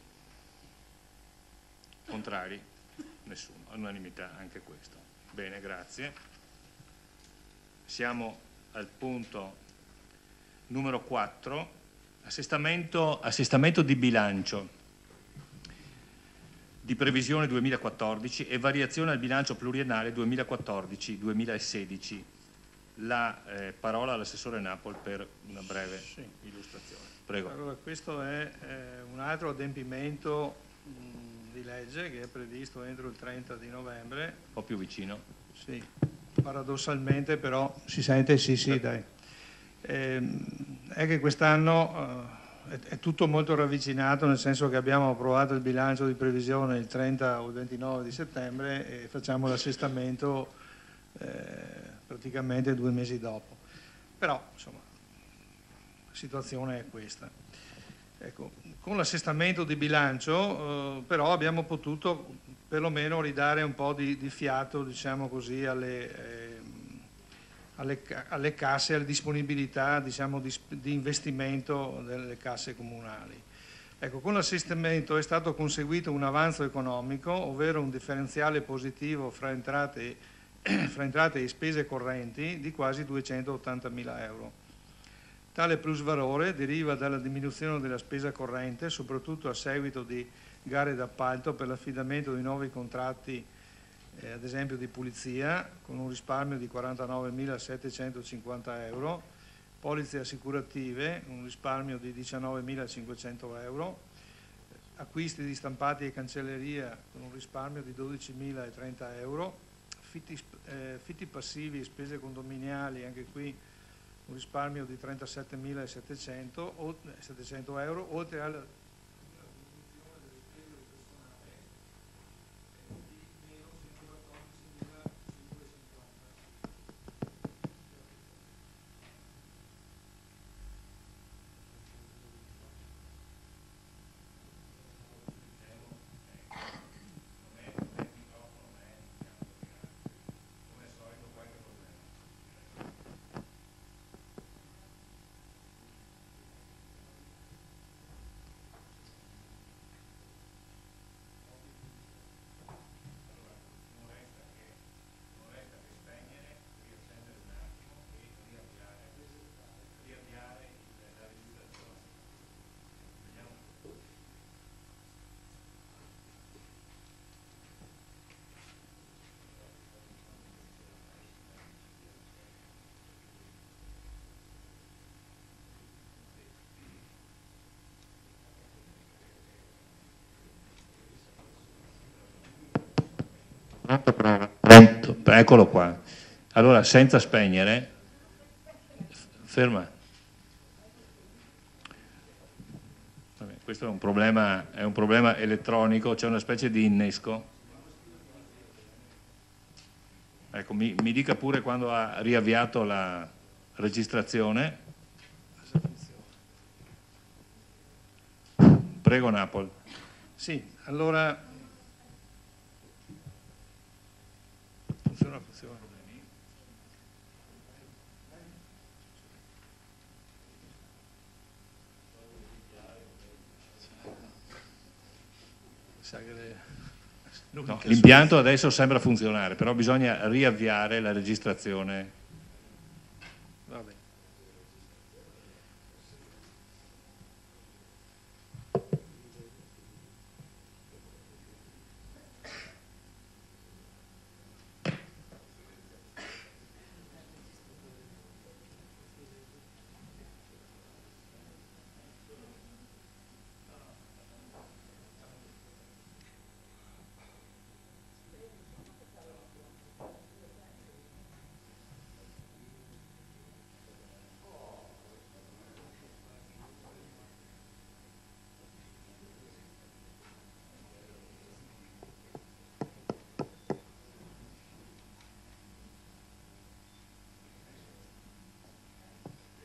Contrari? Nessuno. All'unanimità anche questo. Bene, grazie. Siamo al punto numero 4. Assestamento di bilancio di previsione 2014 e variazione al bilancio pluriennale 2014-2016. la parola all'assessore Napoli per una breve illustrazione. Prego. Allora, questo è un altro adempimento di legge che è previsto entro il 30 di novembre. Un po' più vicino. Sì, paradossalmente però si sente, sì, dai. È che quest'anno è tutto molto ravvicinato, nel senso che abbiamo approvato il bilancio di previsione il 30 o il 29 di settembre e facciamo l'assestamento praticamente 2 mesi dopo. Però, insomma, la situazione è questa. Ecco, con l'assestamento di bilancio però abbiamo potuto perlomeno ridare un po' di fiato, diciamo così, alle casse, alle disponibilità, diciamo, di investimento delle casse comunali. Ecco, con l'assestamento è stato conseguito un avanzo economico, ovvero un differenziale positivo fra entrate e spese correnti di quasi 280.000 euro. Tale plusvalore deriva dalla diminuzione della spesa corrente, soprattutto a seguito di gare d'appalto per l'affidamento di nuovi contratti, ad esempio di pulizia, con un risparmio di 49.750 euro, polizze assicurative, un risparmio di 19.500 euro, acquisti di stampati e cancelleria con un risparmio di 12.030 euro, fitti passivi e spese condominiali, anche qui un risparmio di 37.700 euro, oltre alla Pronto, eccolo qua. Allora, senza spegnere, ferma. Vabbè, questo è un problema elettronico, c'è una specie di innesco. Ecco, mi dica pure quando ha riavviato la registrazione. Prego, Napoli. Sì, allora funziona. No, l'impianto adesso sembra funzionare, però bisogna riavviare la registrazione. Va bene.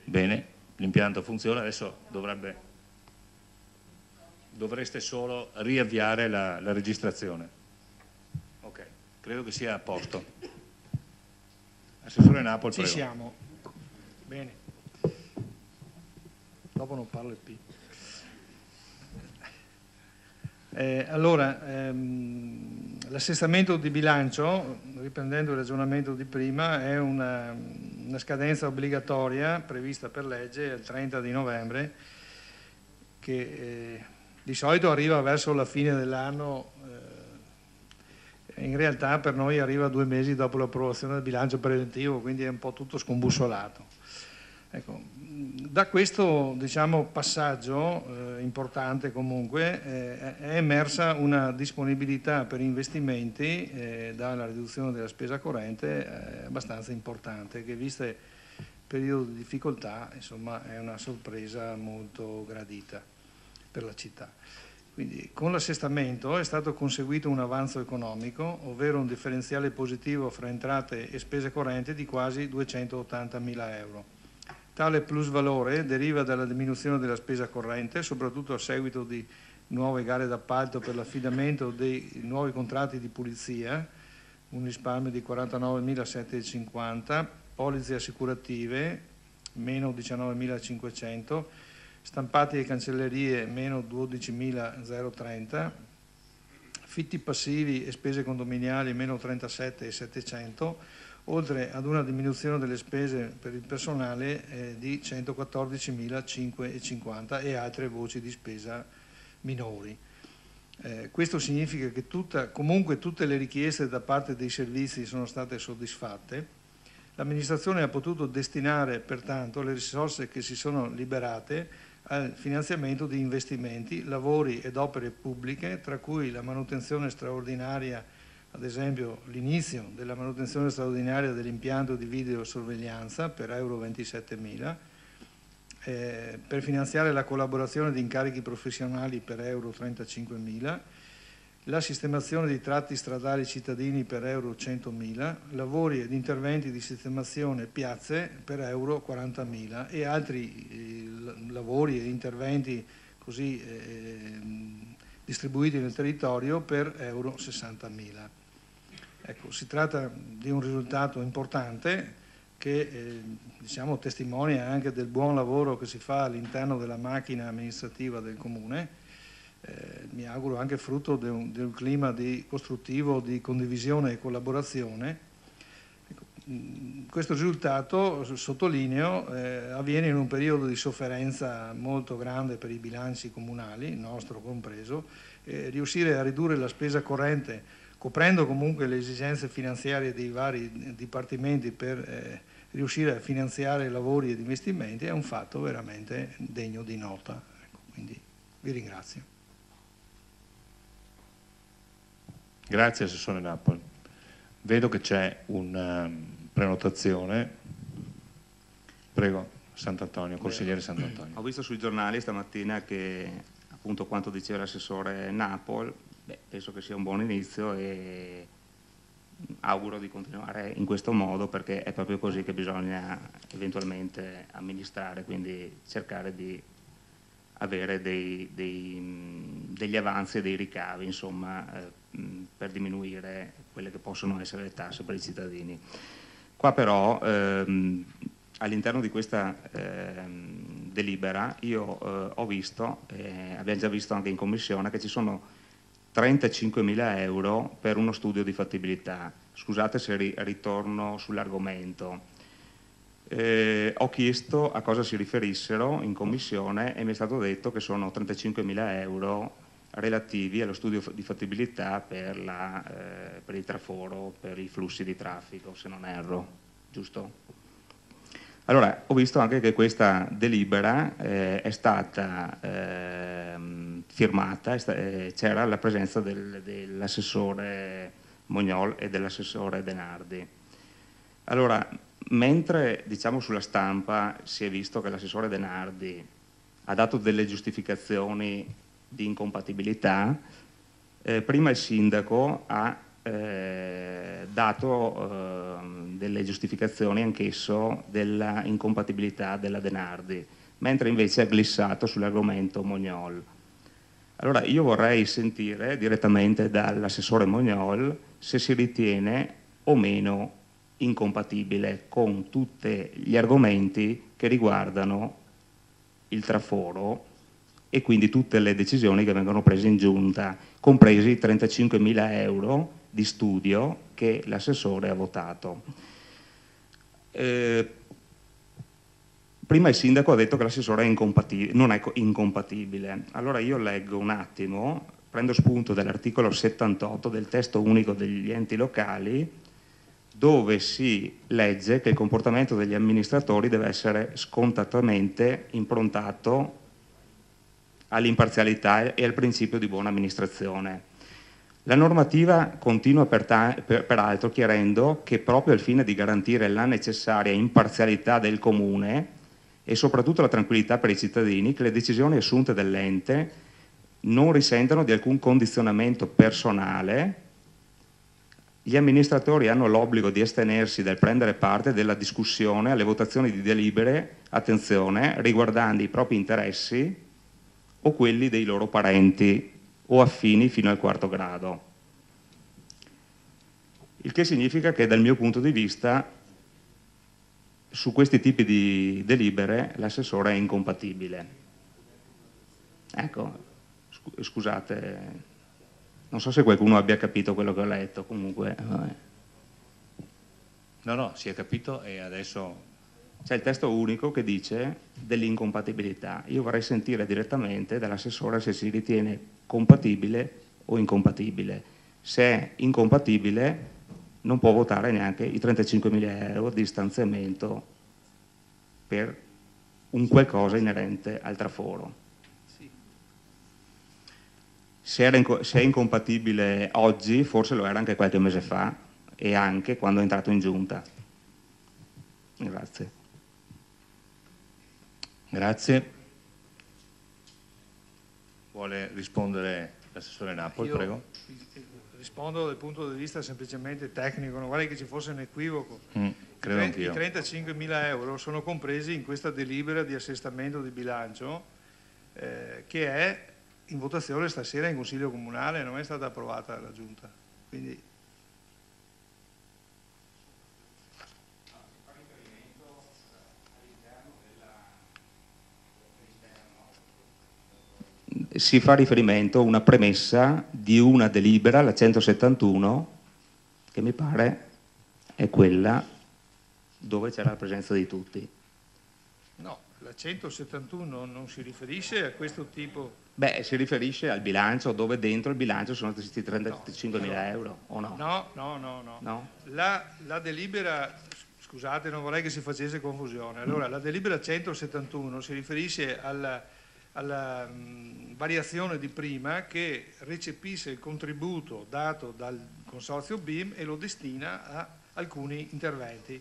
Bene, l'impianto funziona, adesso dovreste solo riavviare la registrazione. Ok, credo che sia a posto. Assessore Napoli, Ci prego. siamo. Bene. Dopo non parlo il P. Allora, l'assestamento di bilancio, riprendendo il ragionamento di prima, è una scadenza obbligatoria prevista per legge il 30 di novembre, che di solito arriva verso la fine dell'anno in realtà per noi arriva 2 mesi dopo l'approvazione del bilancio preventivo, quindi è un po' tutto scombussolato. Ecco, da questo diciamo, passaggio importante comunque è emersa una disponibilità per investimenti dalla riduzione della spesa corrente abbastanza importante, che viste il periodo di difficoltà insomma, è una sorpresa molto gradita per la città. Quindi con l'assestamento è stato conseguito un avanzo economico, ovvero un differenziale positivo fra entrate e spese correnti di quasi 280.000 euro. Tale plusvalore deriva dalla diminuzione della spesa corrente, soprattutto a seguito di nuove gare d'appalto per l'affidamento dei nuovi contratti di pulizia, un risparmio di 49.750, polizze assicurative, meno 19.500, stampati e cancellerie, meno 12.030, affitti passivi e spese condominiali, meno 37.700, oltre ad una diminuzione delle spese per il personale di 114.550 e altre voci di spesa minori. Questo significa che comunque tutte le richieste da parte dei servizi sono state soddisfatte. L'amministrazione ha potuto destinare pertanto le risorse che si sono liberate al finanziamento di investimenti, lavori ed opere pubbliche, tra cui la manutenzione straordinaria, ad esempio l'inizio della manutenzione straordinaria dell'impianto di videosorveglianza per euro 27.000, per finanziare la collaborazione di incarichi professionali per euro 35.000, la sistemazione di tratti stradali cittadini per euro 100.000, lavori ed interventi di sistemazione piazze per euro 40.000 e altri lavori e interventi così distribuiti nel territorio per euro 60.000. Ecco, si tratta di un risultato importante che diciamo, testimonia anche del buon lavoro che si fa all'interno della macchina amministrativa del Comune, mi auguro anche frutto di un clima costruttivo di condivisione e collaborazione. Ecco, questo risultato, sottolineo, avviene in un periodo di sofferenza molto grande per i bilanci comunali, il nostro compreso, riuscire a ridurre la spesa corrente coprendo comunque le esigenze finanziarie dei vari dipartimenti per riuscire a finanziare lavori ed investimenti è un fatto veramente degno di nota. Ecco, quindi vi ringrazio. Grazie Assessore Napoli. Vedo che c'è una prenotazione. Prego, Sant'Antonio, consigliere Sant'Antonio. Ho visto sui giornali stamattina che appunto quanto diceva l'assessore Napoli, penso che sia un buon inizio e auguro di continuare in questo modo perché è proprio così che bisogna eventualmente amministrare, quindi cercare di avere degli avanzi e dei ricavi, insomma, per diminuire quelle che possono essere le tasse per i cittadini. Qua però all'interno di questa delibera io ho visto, abbiamo già visto anche in commissione, che ci sono 35.000 euro per uno studio di fattibilità. Scusate se ritorno sull'argomento. Ho chiesto a cosa si riferissero in commissione e mi è stato detto che sono 35.000 euro relativi allo studio di fattibilità per il traforo, per i flussi di traffico, se non erro, giusto? Allora, ho visto anche che questa delibera è stata firmata, c'era la presenza dell'assessore Mognol e dell'assessore Denardi. Allora, mentre diciamo sulla stampa si è visto che l'assessore Denardi ha dato delle giustificazioni di incompatibilità, prima il sindaco ha dato delle giustificazioni anch'esso della incompatibilità della Denardi, mentre invece ha glissato sull'argomento Mognol. Allora io vorrei sentire direttamente dall'assessore Mognol se si ritiene o meno incompatibile con tutti gli argomenti che riguardano il traforo e quindi tutte le decisioni che vengono prese in giunta, compresi i 35.000 euro di studio che l'assessore ha votato. Prima il sindaco ha detto che l'assessore non è incompatibile. Allora io leggo un attimo prendo spunto dall'articolo 78 del testo unico degli enti locali, dove si legge che il comportamento degli amministratori deve essere scontatamente improntato all'imparzialità e al principio di buona amministrazione. La normativa continua peraltro chiarendo che proprio al fine di garantire la necessaria imparzialità del comune e soprattutto la tranquillità per i cittadini, che le decisioni assunte dall'ente non risentano di alcun condizionamento personale. Gli amministratori hanno l'obbligo di astenersi dal prendere parte della discussione alle votazioni di delibere, attenzione, riguardanti i propri interessi o quelli dei loro parenti o affini fino al 4° grado. Il che significa che dal mio punto di vista su questi tipi di delibere l'assessore è incompatibile. Ecco, scusate, non so se qualcuno abbia capito quello che ho letto, comunque. Vabbè. No, si è capito e adesso... C'è il testo unico che dice dell'incompatibilità. Io vorrei sentire direttamente dall'assessore se si ritiene compatibile o incompatibile. Se è incompatibile non può votare neanche i 35.000 euro di stanziamento per un qualcosa inerente al traforo. Sì. Se è incompatibile oggi, forse lo era anche qualche mese fa e anche quando è entrato in giunta. Grazie. Grazie. Vuole rispondere l'assessore Napoli, prego? Rispondo dal punto di vista semplicemente tecnico, non vorrei che ci fosse un equivoco. Credo I anch'io. 35.000 euro sono compresi in questa delibera di assestamento di bilancio che è in votazione stasera in Consiglio Comunale, non è stata approvata dalla Giunta. Quindi si fa riferimento a una premessa di una delibera, la 171, che mi pare è quella dove c'era la presenza di tutti. no, la 171 non si riferisce a questo tipo... Beh, si riferisce al bilancio, dove dentro il bilancio sono questi 35.000 euro, o no? No. La delibera, scusate, non vorrei che si facesse confusione. Allora, la delibera 171 si riferisce alla variazione di prima che recepisce il contributo dato dal consorzio BIM e lo destina a alcuni interventi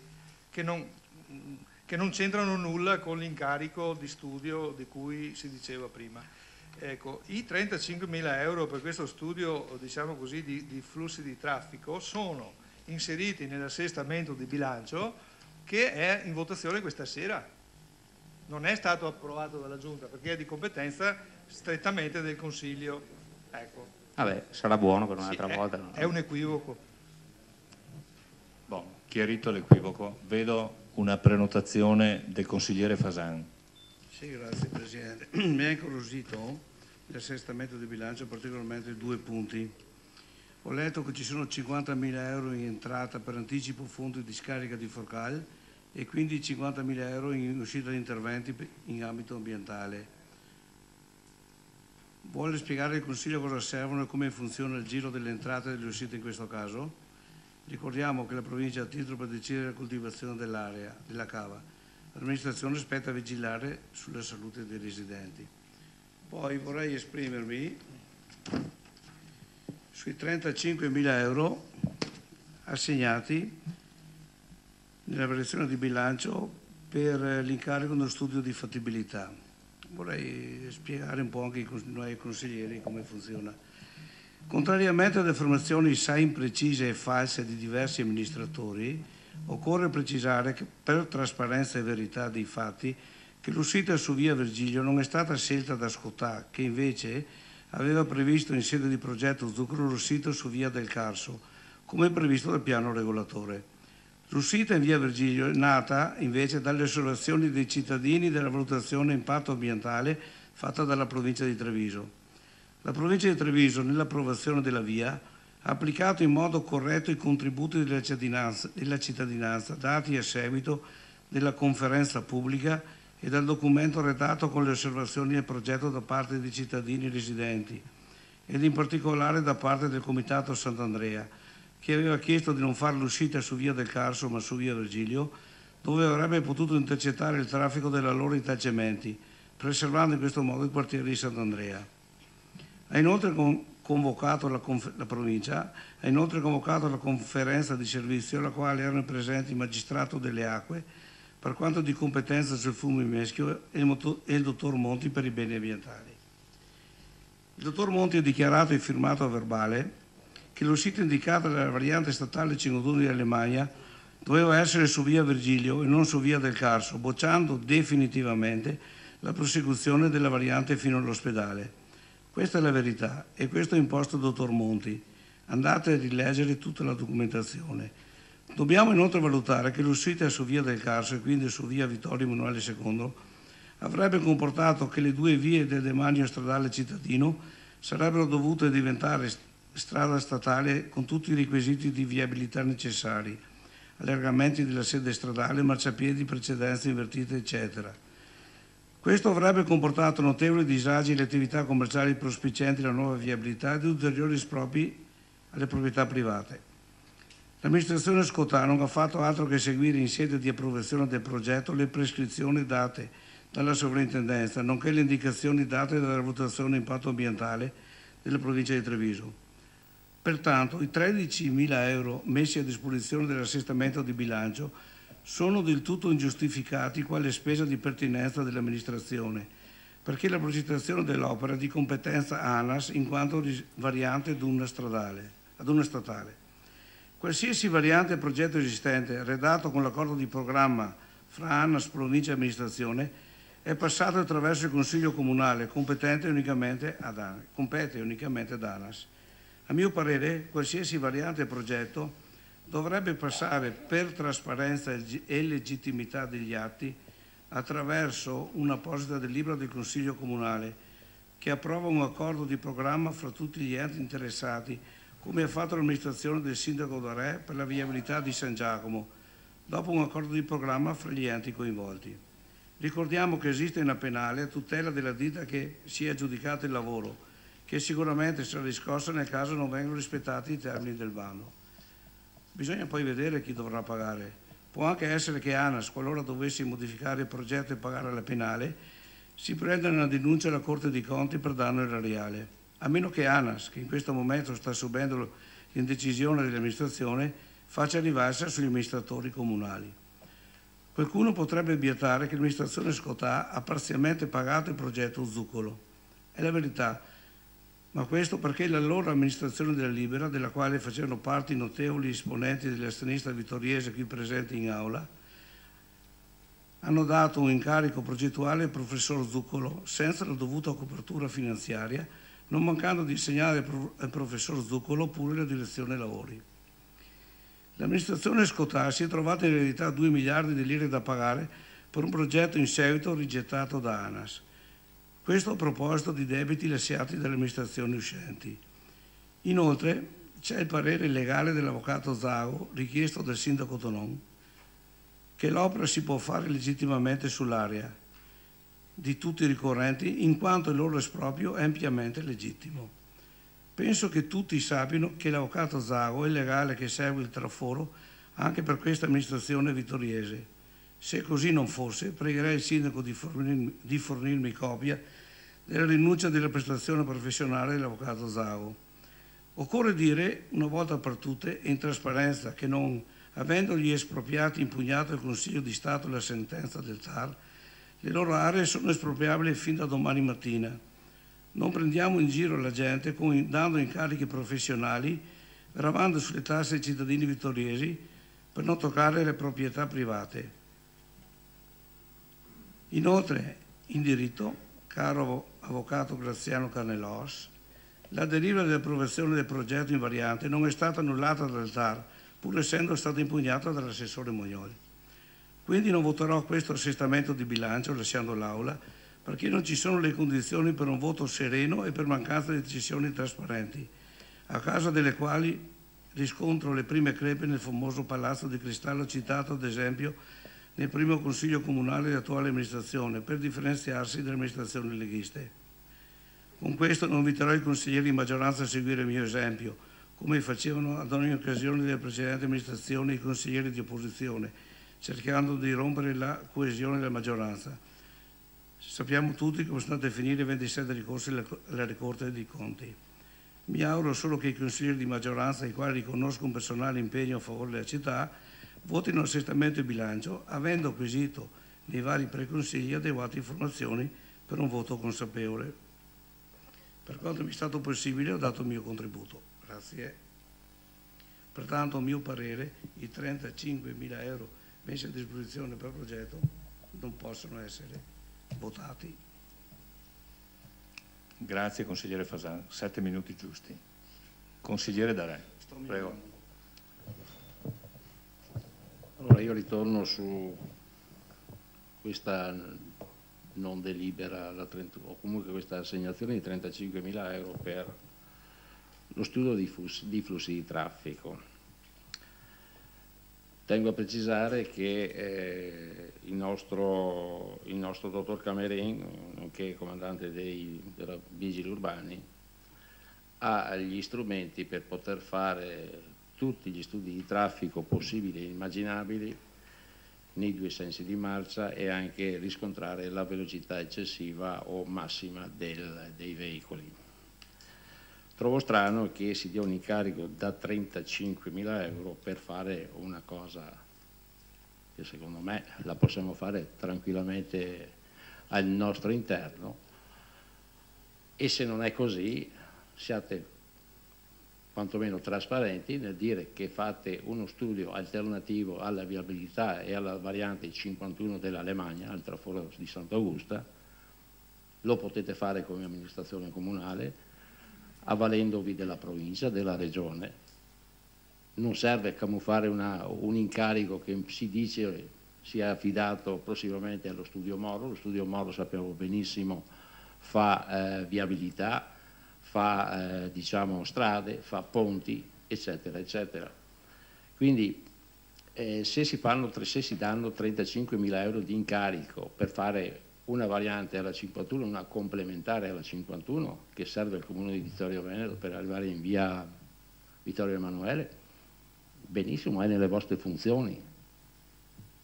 che non c'entrano nulla con l'incarico di studio di cui si diceva prima. Ecco, i 35.000 euro per questo studio, diciamo così, di flussi di traffico sono inseriti nell'assestamento di bilancio che è in votazione questa sera. Non è stato approvato dalla Giunta perché è di competenza strettamente del Consiglio. Ecco. Vabbè, sarà buono per un'altra volta. È un equivoco. Chiarito l'equivoco, vedo una prenotazione del consigliere Fasan. Sì, grazie Presidente. Mi ha incuriosito l'assestamento di bilancio, particolarmente 2 punti. Ho letto che ci sono 50.000 euro in entrata per anticipo fondo di scarica di Forcal e quindi 50.000 euro in uscita di interventi in ambito ambientale. Vuole spiegare il Consiglio cosa servono e come funziona il giro delle entrate e delle uscite in questo caso? Ricordiamo che la provincia ha titolo per decidere la coltivazione dell'area, della cava. L'amministrazione spetta a vigilare sulla salute dei residenti. Poi vorrei esprimermi sui 35.000 euro assegnati nella variazione di bilancio per l'incarico dello studio di fattibilità. Vorrei spiegare un po' anche ai consiglieri come funziona. Contrariamente alle affermazioni assai imprecise e false di diversi amministratori, occorre precisare che per trasparenza e verità dei fatti che l'uscita su via Virgilio non è stata scelta da Scotà, che invece aveva previsto in sede di progetto Zucchero l'uscita su via del Carso, come previsto dal piano regolatore. L'uscita in via Virgilio è nata invece dalle osservazioni dei cittadini della valutazione impatto ambientale fatta dalla provincia di Treviso. La provincia di Treviso, nell'approvazione della via, ha applicato in modo corretto i contributi della cittadinanza dati a seguito della conferenza pubblica e dal documento redatto con le osservazioni del progetto da parte dei cittadini residenti ed in particolare da parte del Comitato Sant'Andrea, che aveva chiesto di non fare l'uscita su via del Carso ma su via Virgilio, dove avrebbe potuto intercettare il traffico della loro intacciamenti, preservando in questo modo il quartiere di Sant'Andrea. Ha inoltre convocato la provincia, ha inoltre convocato la conferenza di servizio alla quale erano presenti il magistrato delle acque per quanto di competenza sul fiume Meschio e il dottor Monti per i beni ambientali. Il dottor Monti ha dichiarato e firmato a verbale che l'uscita indicata dalla variante statale 51 di Alemagna doveva essere su via Virgilio e non su via del Carso, bocciando definitivamente la prosecuzione della variante fino all'ospedale. Questa è la verità e questo è imposto al dottor Monti. Andate a rileggere tutta la documentazione. Dobbiamo inoltre valutare che l'uscita su via del Carso e quindi su via Vittorio Emanuele II avrebbe comportato che le due vie del demanio stradale cittadino sarebbero dovute diventare strada statale con tutti i requisiti di viabilità necessari, allargamenti della sede stradale, marciapiedi, precedenze invertite, eccetera. Questo avrebbe comportato notevoli disagi alle attività commerciali prospicienti la nuova viabilità ed ulteriori espropri alle proprietà private. L'amministrazione Scotà non ha fatto altro che seguire in sede di approvazione del progetto le prescrizioni date dalla sovrintendenza, nonché le indicazioni date dalla valutazione impatto ambientale della provincia di Treviso. Pertanto i 13.000 euro messi a disposizione dell'assestamento di bilancio sono del tutto ingiustificati quale spesa di pertinenza dell'amministrazione, perché la progettazione dell'opera è di competenza ANAS in quanto variante ad una statale. Qualsiasi variante e progetto esistente, redatto con l'accordo di programma fra ANAS, provincia e amministrazione, è passato attraverso il Consiglio Comunale, compete unicamente ad ANAS. A mio parere, qualsiasi variante e progetto dovrebbe passare per trasparenza e legittimità degli atti attraverso un'apposita delibera del Consiglio Comunale che approva un accordo di programma fra tutti gli enti interessati, come ha fatto l'amministrazione del Sindaco D'Arè per la viabilità di San Giacomo, dopo un accordo di programma fra gli enti coinvolti. Ricordiamo che esiste una penale a tutela della ditta che si è aggiudicata il lavoro, che sicuramente sarà riscossa nel caso non vengano rispettati i termini del bando. Bisogna poi vedere chi dovrà pagare. Può anche essere che ANAS, qualora dovesse modificare il progetto e pagare la penale, si prenda una denuncia alla Corte dei Conti per danno erariale. A meno che ANAS, che in questo momento sta subendo l'indecisione dell'amministrazione, faccia rivalsa sugli amministratori comunali. Qualcuno potrebbe obiettare che l'amministrazione Scotà ha parzialmente pagato il progetto Zuccolo. È la verità, ma questo perché l'allora amministrazione della Libera, della quale facevano parte i notevoli esponenti della sinistra vittoriese qui presenti in aula, hanno dato un incarico progettuale al professor Zuccolo senza la dovuta copertura finanziaria, non mancando di insegnare al professor Zuccolo pure la direzione lavori. L'amministrazione Scotà si è trovata in realtà 2 miliardi di lire da pagare per un progetto in seguito rigettato da ANAS. Questo a proposito di debiti lasciati dalle amministrazioni uscenti. Inoltre c'è il parere legale dell'avvocato Zago, richiesto dal sindaco Tonon, che l'opera si può fare legittimamente sull'area di tutti i ricorrenti in quanto il loro esproprio è ampiamente legittimo. Penso che tutti sappiano che l'avvocato Zago è il legale che segue il traforo anche per questa amministrazione vittoriese. Se così non fosse, pregherei il sindaco di fornirmi copia della rinuncia della prestazione professionale dell'avvocato Zago. Occorre dire, una volta per tutte, in trasparenza, che non avendo gli espropriati impugnato al Consiglio di Stato la sentenza del TAR, le loro aree sono espropriabili fin da domani mattina. Non prendiamo in giro la gente dando incarichi professionali, gravando sulle tasse ai cittadini vittoriesi per non toccare le proprietà private. Inoltre, in diritto, caro avvocato Graziano Carnelos, la delibera dell'approvazione del progetto in variante non è stata annullata dal TAR, pur essendo stata impugnata dall'assessore Mognoli. Quindi non voterò questo assestamento di bilancio lasciando l'Aula, perché non ci sono le condizioni per un voto sereno e per mancanza di decisioni trasparenti, a causa delle quali riscontro le prime crepe nel famoso palazzo di cristallo citato ad esempio nel primo consiglio comunale dell'attuale amministrazione, per differenziarsi dalle amministrazioni leghiste. Con questo non inviterò i consiglieri di maggioranza a seguire il mio esempio, come facevano ad ogni occasione delle precedenti amministrazioni i consiglieri di opposizione, cercando di rompere la coesione della maggioranza. Sappiamo tutti come sono andati a finire i 27 ricorsi alla Corte dei Conti. Mi auguro solo che i consiglieri di maggioranza, ai quali riconosco un personale impegno a favore della città, votino l'assestamento e bilancio, avendo acquisito nei vari preconsigli adeguate informazioni per un voto consapevole. Per quanto mi è stato possibile ho dato il mio contributo. Grazie. Pertanto, a mio parere, i 35.000 euro messi a disposizione per progetto non possono essere votati. Grazie consigliere Fasan, 7 minuti giusti. Consigliere Darè, prego. Allora io ritorno su questa non delibera, o comunque questa assegnazione di 35.000 euro per lo studio di flussi di traffico. Tengo a precisare che il nostro dottor Camerin, nonché comandante della Vigili Urbani, ha gli strumenti per poter fare tutti gli studi di traffico possibili e immaginabili nei due sensi di marcia e anche riscontrare la velocità eccessiva o massima dei veicoli. Trovo strano che si dia un incarico da 35.000 euro per fare una cosa che secondo me la possiamo fare tranquillamente al nostro interno, e se non è così siate quantomeno trasparenti nel dire che fate uno studio alternativo alla viabilità e alla variante 51 dell'Alemagna, al traforo di Sant'Augusta. Lo potete fare come amministrazione comunale, avvalendovi della provincia, della regione. Non serve camuffare un incarico che si dice sia affidato prossimamente allo studio Moro. Lo studio Moro, sappiamo benissimo, fa viabilità, fa diciamo strade, fa ponti, eccetera, eccetera. Quindi se si danno 35.000 euro di incarico per fare una variante alla 51, una complementare alla 51 che serve al comune di Vittorio Veneto per arrivare in via Vittorio Emanuele, benissimo, è nelle vostre funzioni,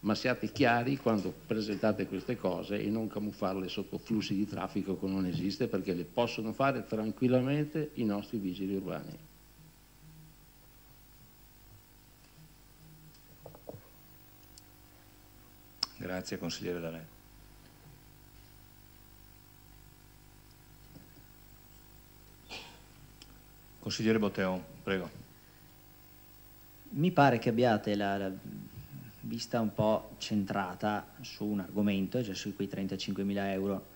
ma siate chiari quando presentate queste cose e non camuffarle sotto flussi di traffico che non esiste, perché le possono fare tranquillamente i nostri vigili urbani. Grazie consigliere Darè. Consigliere Botteon, prego. Mi pare che abbiate la vista un po' centrata su un argomento, cioè su quei 35.000 euro,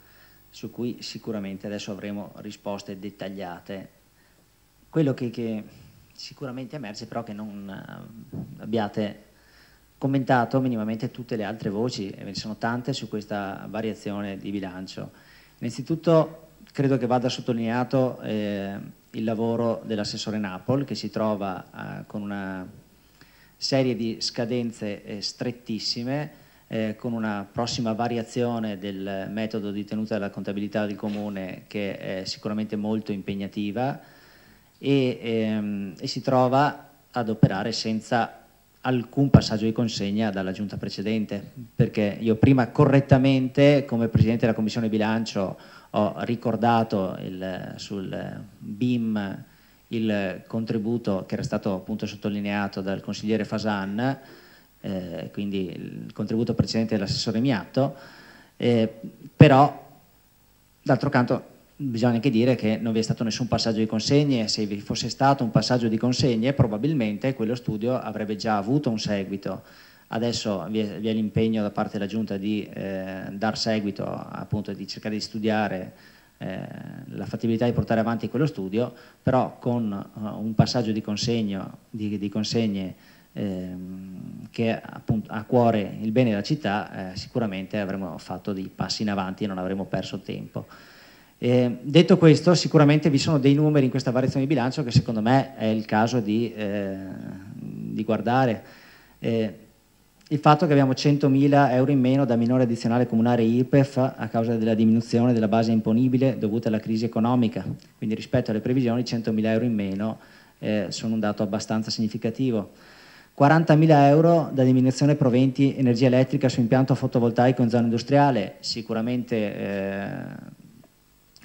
su cui sicuramente adesso avremo risposte dettagliate. Quello che sicuramente emerge però è che non abbiate commentato minimamente tutte le altre voci, e ve ne sono tante su questa variazione di bilancio. Innanzitutto credo che vada sottolineato il lavoro dell'assessore Napoli, che si trova con una serie di scadenze strettissime, con una prossima variazione del metodo di tenuta della contabilità del Comune che è sicuramente molto impegnativa, e si trova ad operare senza alcun passaggio di consegna dalla giunta precedente, perché io prima correttamente come Presidente della Commissione Bilancio ho ricordato sul BIM il contributo che era stato appunto sottolineato dal consigliere Fasan, quindi il contributo precedente dell'assessore Miatto, però d'altro canto bisogna anche dire che non vi è stato nessun passaggio di consegne. Se vi fosse stato un passaggio di consegne probabilmente quello studio avrebbe già avuto un seguito. Adesso vi è l'impegno da parte della Giunta di dar seguito, appunto di cercare di studiare la fattibilità di portare avanti quello studio, però con un passaggio di consegne che appunto ha a cuore il bene della città, sicuramente avremo fatto dei passi in avanti e non avremo perso tempo. Detto questo, sicuramente vi sono dei numeri in questa variazione di bilancio che secondo me è il caso di guardare. il fatto che abbiamo 100.000 euro in meno da minore addizionale comunale IRPEF a causa della diminuzione della base imponibile dovuta alla crisi economica, quindi rispetto alle previsioni 100.000 euro in meno sono un dato abbastanza significativo. 40.000 euro da diminuzione proventi energia elettrica su impianto fotovoltaico in zona industriale, sicuramente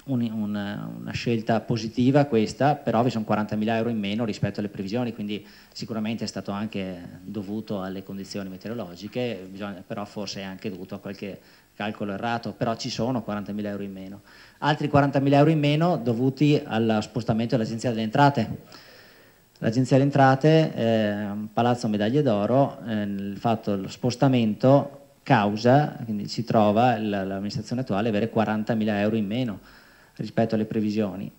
una scelta positiva questa, però vi sono 40.000 euro in meno rispetto alle previsioni, quindi sicuramente è stato anche dovuto alle condizioni meteorologiche, però forse è anche dovuto a qualche calcolo errato, però ci sono 40.000 euro in meno. Altri 40.000 euro in meno dovuti allo spostamento dell'Agenzia delle Entrate. L'Agenzia delle Entrate, Palazzo Medaglie d'Oro, lo spostamento causa, quindi si trova l'amministrazione attuale avere 40.000 euro in meno rispetto alle previsioni.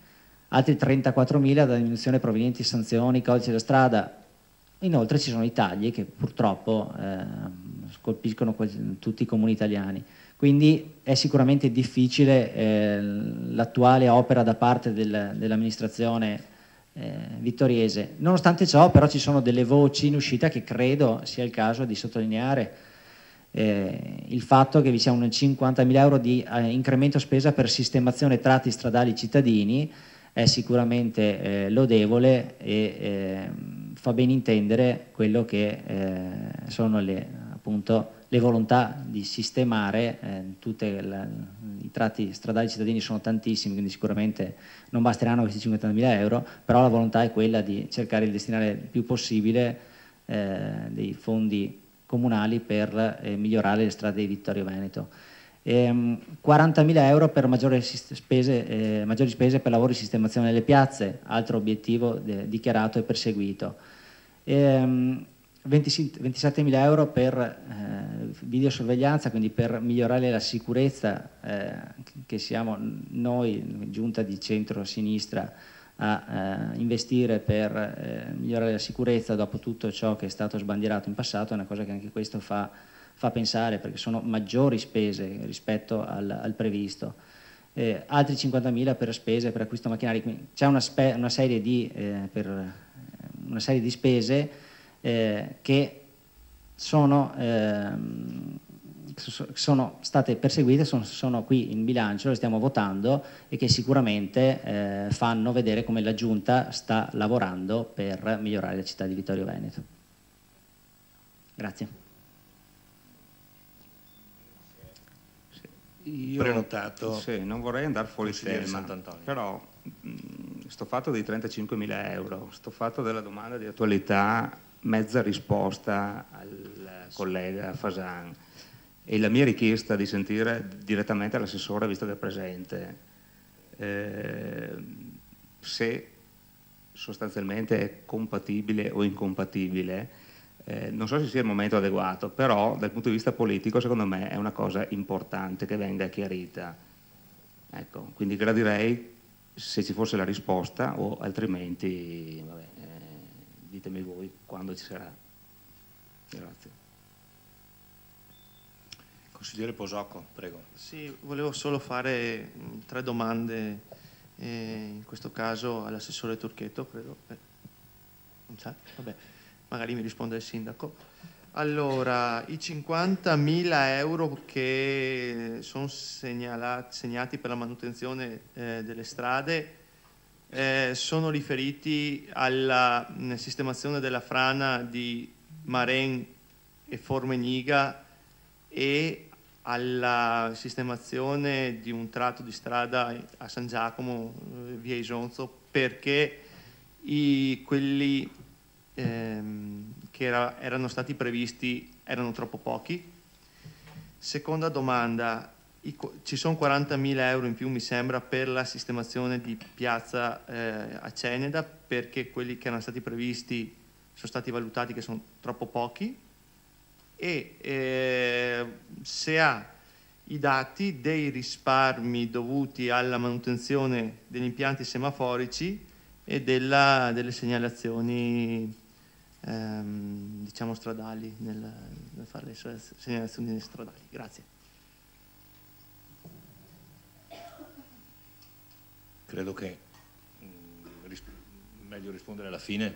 Altri 34.000 da diminuzione provenienti sanzioni, codice della strada. Inoltre ci sono i tagli che purtroppo colpiscono tutti i comuni italiani. Quindi è sicuramente difficile l'attuale opera da parte dell'amministrazione vittoriese. Nonostante ciò però ci sono delle voci in uscita che credo sia il caso di sottolineare. Il fatto che vi sia un 50.000 euro di incremento spesa per sistemazione tratti stradali cittadini è sicuramente lodevole e fa ben intendere quello che sono le volontà di sistemare i tratti stradali cittadini. Sono tantissimi, quindi sicuramente non basteranno questi 50.000 euro, però la volontà è quella di cercare di destinare il più possibile dei fondi comunali per migliorare le strade di Vittorio Veneto. 40.000 euro per maggiori spese per lavori di sistemazione delle piazze, altro obiettivo dichiarato e perseguito. 27.000 euro per videosorveglianza, quindi per migliorare la sicurezza, che siamo noi, giunta di centro-sinistra, a investire per migliorare la sicurezza dopo tutto ciò che è stato sbandierato in passato. È una cosa che anche questo fa pensare, perché sono maggiori spese rispetto al previsto. Altri 50.000 per spese per acquisto macchinari. C'è una serie di spese che sono state perseguite, sono qui in bilancio, le stiamo votando e che sicuramente fanno vedere come la Giunta sta lavorando per migliorare la città di Vittorio Veneto. Grazie. Prenotato. Sì, non vorrei andare fuori tema, però sto fatto dei 35.000 euro, sto fatto della domanda di attualità, mezza risposta al collega Fasan, e la mia richiesta di sentire direttamente l'assessore, visto che è presente, se sostanzialmente è compatibile o incompatibile. Non so se sia il momento adeguato, però dal punto di vista politico secondo me è una cosa importante che venga chiarita. Ecco, quindi gradirei se ci fosse la risposta, o altrimenti vabbè, ditemi voi quando ci sarà. Grazie. Consigliere Posocco, prego. Sì, volevo solo fare 3 domande, in questo caso all'assessore Turchetto, credo. Non c'è? Vabbè, magari mi risponde il sindaco. Allora, i 50.000 euro che sono segnati per la manutenzione delle strade sono riferiti alla sistemazione della frana di Maren e Formeniga e alla sistemazione di un tratto di strada a San Giacomo, via Isonzo, perché quelli che erano stati previsti erano troppo pochi. Seconda domanda, ci sono 40.000 euro in più, mi sembra, per la sistemazione di piazza a Ceneda, perché quelli che erano stati previsti sono stati valutati che sono troppo pochi, e se ha i dati dei risparmi dovuti alla manutenzione degli impianti semaforici e delle segnalazioni diciamo stradali, nel fare le segnalazioni stradali. Grazie. Credo che meglio rispondere alla fine.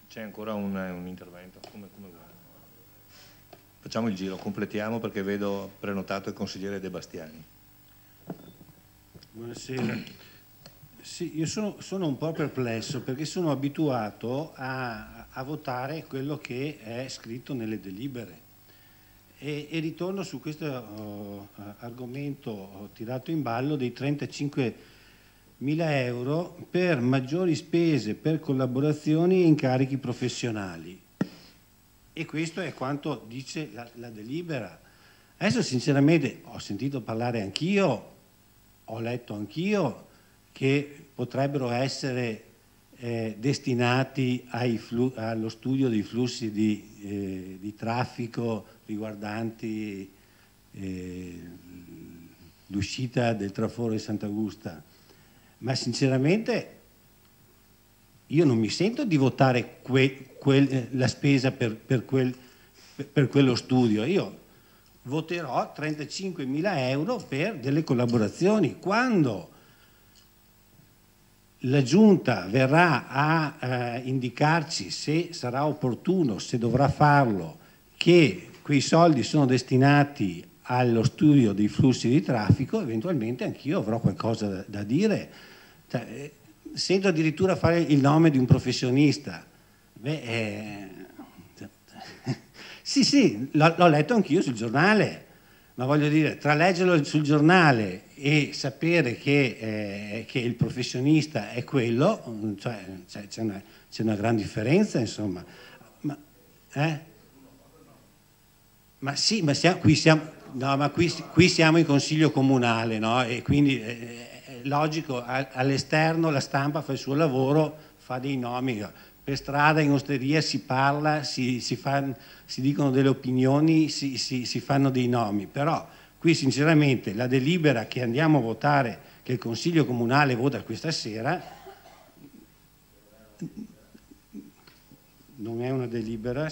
C'è ancora un intervento? Come vuoi? facciamo il giro, completiamo perché vedo prenotato il consigliere De Bastiani. Buonasera. Sì, io sono un po' perplesso perché sono abituato a votare quello che è scritto nelle delibere e ritorno su questo argomento tirato in ballo dei 35.000 euro per maggiori spese per collaborazioni e incarichi professionali, e questo è quanto dice la delibera. Adesso sinceramente ho sentito parlare anch'io, ho letto anch'io che potrebbero essere destinati allo studio dei flussi di traffico riguardanti l'uscita del traforo di Sant'Augusta, ma sinceramente io non mi sento di votare la spesa per quello studio. Io voterò 35.000 euro per delle collaborazioni. Quando la Giunta verrà a indicarci, se sarà opportuno, se dovrà farlo, che quei soldi sono destinati allo studio dei flussi di traffico, eventualmente anch'io avrò qualcosa da dire. Cioè, sento addirittura fare il nome di un professionista. Sì, l'ho letto anch'io sul giornale, ma voglio dire, tra leggerlo sul giornale e sapere che il professionista è quello, cioè, c'è una gran differenza, insomma. Ma sì, qui siamo in consiglio comunale, no? E quindi è logico, all'esterno la stampa fa il suo lavoro, fa dei nomi, per strada in osteria si parla, si dicono delle opinioni, si fanno dei nomi, però qui sinceramente la delibera che andiamo a votare, che il Consiglio Comunale vota questa sera, non è una delibera,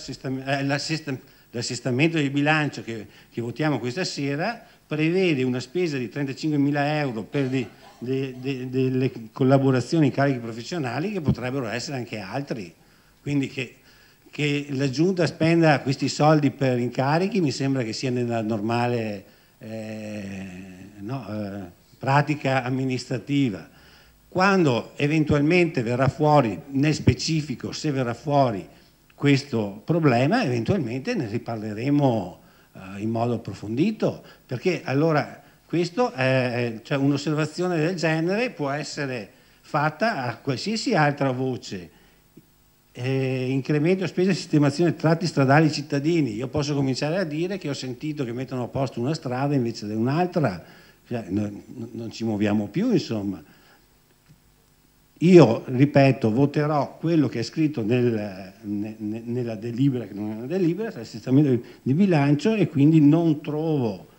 l'assestamento di bilancio che votiamo questa sera prevede una spesa di 35.000 euro per delle collaborazioni in carichi professionali che potrebbero essere anche altri, quindi che la Giunta spenda questi soldi per incarichi mi sembra che sia nella normale pratica amministrativa. Quando eventualmente verrà fuori, nel specifico, se verrà fuori questo problema, eventualmente ne riparleremo in modo approfondito, perché allora cioè un'osservazione del genere può essere fatta a qualsiasi altra voce. Incremento spese e sistemazione tratti stradali cittadini. Io posso cominciare a dire che ho sentito che mettono a posto una strada invece di un'altra, cioè, non ci muoviamo più, insomma. Io, ripeto, voterò quello che è scritto nella delibera, che non è una delibera, l'assestamento di bilancio, e quindi non trovo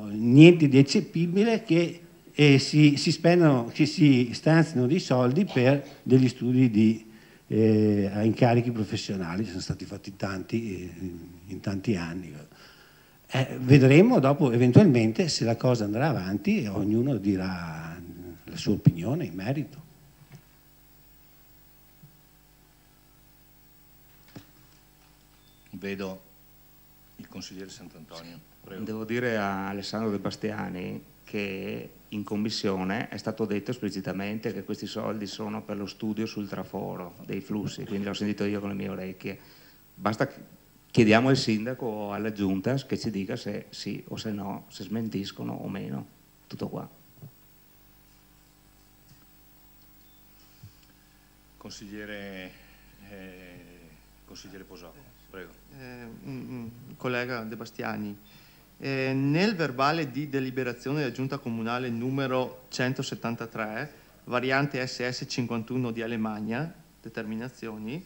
niente di eccepibile che si stanzino dei soldi per degli studi a incarichi professionali. Sono stati fatti tanti in tanti anni. Vedremo dopo eventualmente se la cosa andrà avanti e ognuno dirà la sua opinione in merito. Vedo il consigliere Sant'Antonio. Prego. Devo dire a Alessandro De Bastiani che in commissione è stato detto esplicitamente che questi soldi sono per lo studio sul traforo dei flussi, quindi l'ho sentito io con le mie orecchie. Basta, chiediamo al sindaco o alla giunta che ci dica se sì o se no, se smentiscono o meno. Tutto qua. Consigliere Posocco, prego. Collega De Bastiani, nel verbale di deliberazione della Giunta Comunale numero 173, variante SS 51 di Alemagna, determinazioni,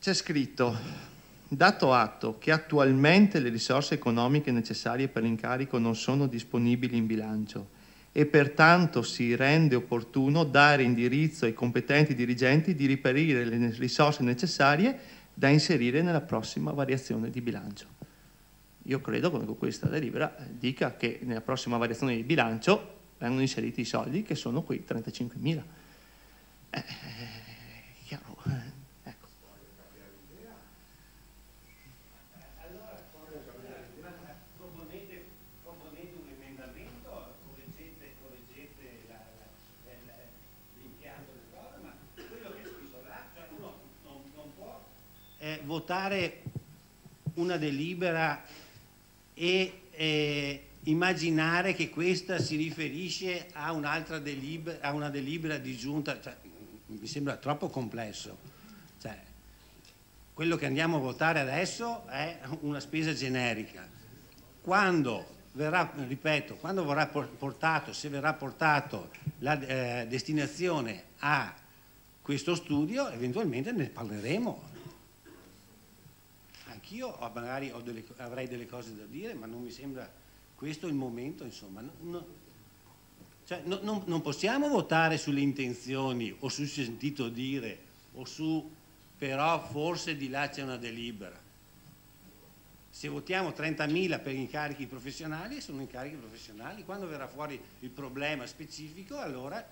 c'è scritto: dato atto che attualmente le risorse economiche necessarie per l'incarico non sono disponibili in bilancio e pertanto si rende opportuno dare indirizzo ai competenti dirigenti di reperire le risorse necessarie da inserire nella prossima variazione di bilancio. Io credo che questa delibera dica che nella prossima variazione di bilancio vengono inseriti i soldi che sono quei 35.000. Chiaro? Ecco. votare una delibera e immaginare che questa si riferisce a un'altra delibera, a una delibera di giunta, cioè, mi sembra troppo complesso. Cioè, quello che andiamo a votare adesso è una spesa generica. Quando verrà, ripeto, quando verrà portato, se verrà portato la destinazione a questo studio, eventualmente ne parleremo. Anch'io magari avrei delle cose da dire, ma non mi sembra questo il momento, insomma. Non possiamo votare sulle intenzioni o sul sentito dire o su però forse di là c'è una delibera. Se votiamo 30.000 per incarichi professionali, sono incarichi professionali. Quando verrà fuori il problema specifico, allora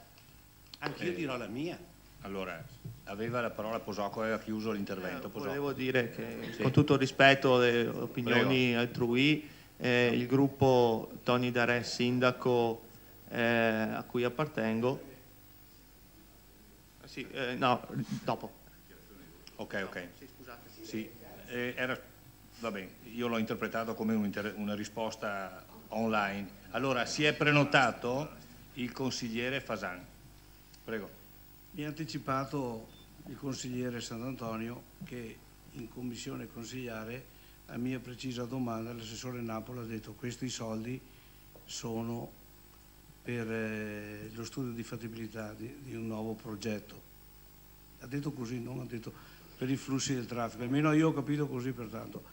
anch'io dirò la mia. Allora, aveva la parola Posocco, aveva chiuso l'intervento. Volevo dire che, con tutto il rispetto delle opinioni altrui, il gruppo Tony Darè, sindaco a cui appartengo, no, dopo. Ok. Sì, scusate. Sì, va bene, io l'ho interpretato come una risposta online. Allora, si è prenotato il consigliere Fasan. Prego. Mi ha anticipato il consigliere Sant'Antonio che in commissione consigliare a mia precisa domanda l'assessore Napoli ha detto questi soldi sono per lo studio di fattibilità di un nuovo progetto. Ha detto così, non ha detto per i flussi del traffico, almeno io ho capito così pertanto.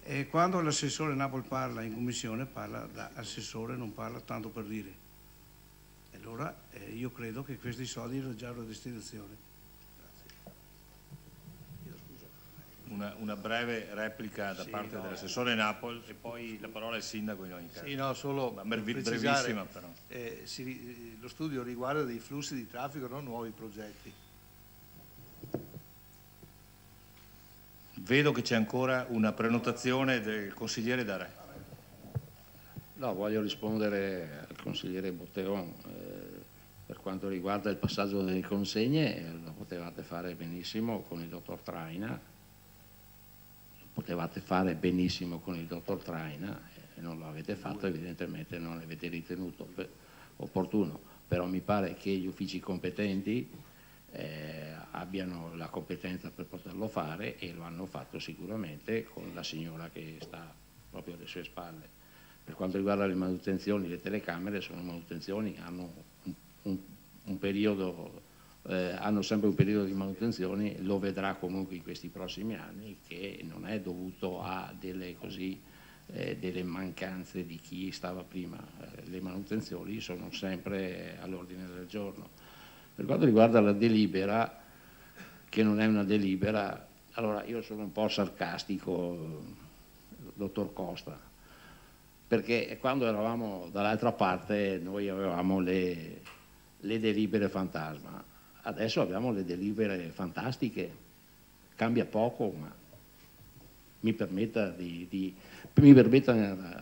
E quando l'assessore Napoli parla in commissione parla da assessore, non parla tanto per dire. Allora io credo che questi soldi erano già una destinazione. Una breve replica da parte dell'assessore Napoli e poi la parola al sindaco in ogni caso. Sì, no, solo brevissima però. Lo studio riguarda dei flussi di traffico, non nuovi progetti. Vedo che c'è ancora una prenotazione del consigliere Darè. No, voglio rispondere al consigliere Bottegon. Per quanto riguarda il passaggio delle consegne, lo potevate fare benissimo con il dottor Traina, e non lo avete fatto, evidentemente non l'avete ritenuto opportuno, però mi pare che gli uffici competenti abbiano la competenza per poterlo fare e lo hanno fatto sicuramente con la signora che sta proprio alle sue spalle. Per quanto riguarda le manutenzioni, le telecamere sono manutenzioni, hanno un periodo, hanno sempre un periodo di manutenzione, lo vedrà comunque in questi prossimi anni, che non è dovuto a delle mancanze di chi stava prima. Le manutenzioni sono sempre all'ordine del giorno. Per quanto riguarda la delibera, che non è una delibera, allora io sono un po' sarcastico, dottor Costa, perché quando eravamo dall'altra parte noi avevamo le delibere fantasma, adesso abbiamo le delibere fantastiche, cambia poco, ma mi permetta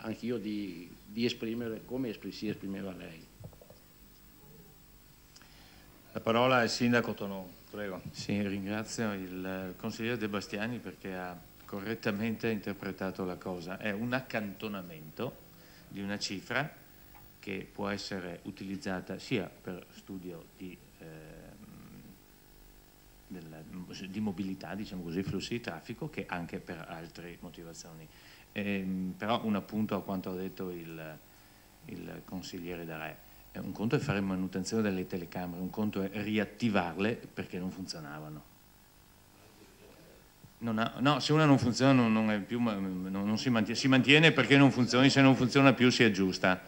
anch'io di esprimere come si esprimeva lei. La parola al sindaco Tonon, prego. Sì, ringrazio il consigliere De Bastiani perché ha correttamente interpretato la cosa. È un accantonamento di una cifra che può essere utilizzata sia per studio di mobilità, diciamo così, flussi di traffico, che anche per altre motivazioni. Però un appunto a quanto ha detto il consigliere Darè. Un conto è fare manutenzione delle telecamere, un conto è riattivarle perché non funzionavano. No, se una non funziona non è più, non si mantiene perché non funzioni, se non funziona più si aggiusta.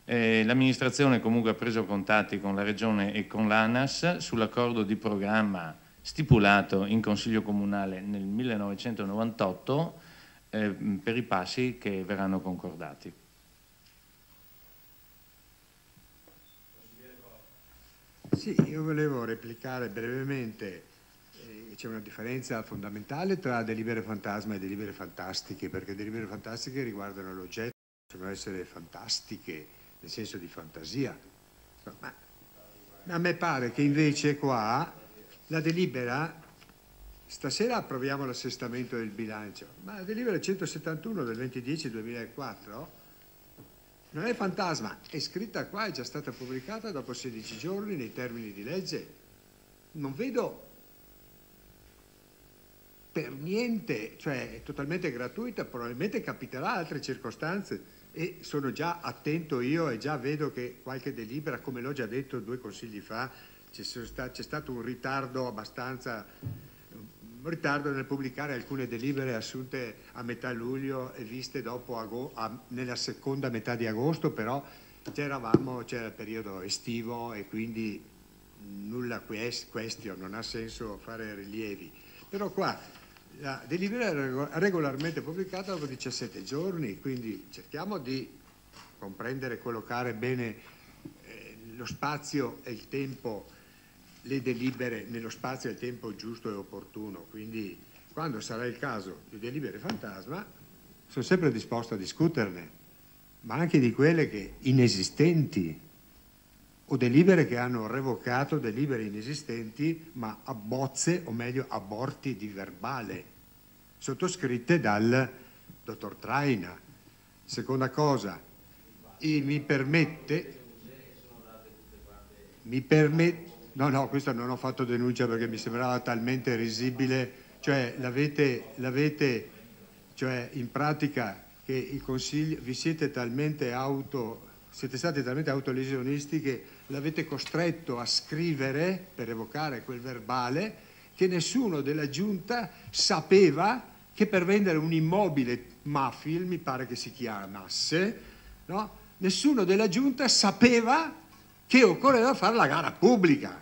L'amministrazione comunque ha preso contatti con la Regione e con l'ANAS sull'accordo di programma stipulato in Consiglio Comunale nel 1998 per i passi che verranno concordati. Sì, io volevo replicare brevemente. C'è una differenza fondamentale tra delibere fantasma e delibere fantastiche, perché delibere fantastiche riguardano l'oggetto, possono essere fantastiche nel senso di fantasia, ma a me pare che invece qua la delibera stasera approviamo l'assestamento del bilancio, ma la delibera 171 del 2010-2004 non è fantasma, è scritta qua, è già stata pubblicata dopo 16 giorni nei termini di legge. Non vedo per niente, cioè è totalmente gratuita, probabilmente capiterà altre circostanze e sono già attento io e già vedo che qualche delibera, come l'ho già detto 2 consigli fa, c'è stato un ritardo nel pubblicare alcune delibere assunte a metà luglio e viste dopo nella seconda metà di agosto, però c'era il periodo estivo e quindi nulla question, non ha senso fare rilievi. Però qua la delibera è regolarmente pubblicata dopo 17 giorni, quindi cerchiamo di comprendere e collocare bene lo spazio e il tempo, le delibere nello spazio e il tempo giusto e opportuno. Quindi quando sarà il caso di delibere fantasma sono sempre disposto a discuterne, ma anche di quelle che inesistenti o delibere che hanno revocato delibere inesistenti ma a bozze o meglio aborti di verbale sottoscritte dal dottor Traina. Seconda cosa, mi permette no, questo non ho fatto denuncia perché mi sembrava talmente risibile, cioè cioè in pratica che il Consiglio siete stati talmente autolesionisti che l'avete costretto a scrivere per evocare quel verbale che nessuno della Giunta sapeva che per vendere un immobile Mafil, mi pare che si chiamasse, no? Nessuno della Giunta sapeva che occorreva fare la gara pubblica.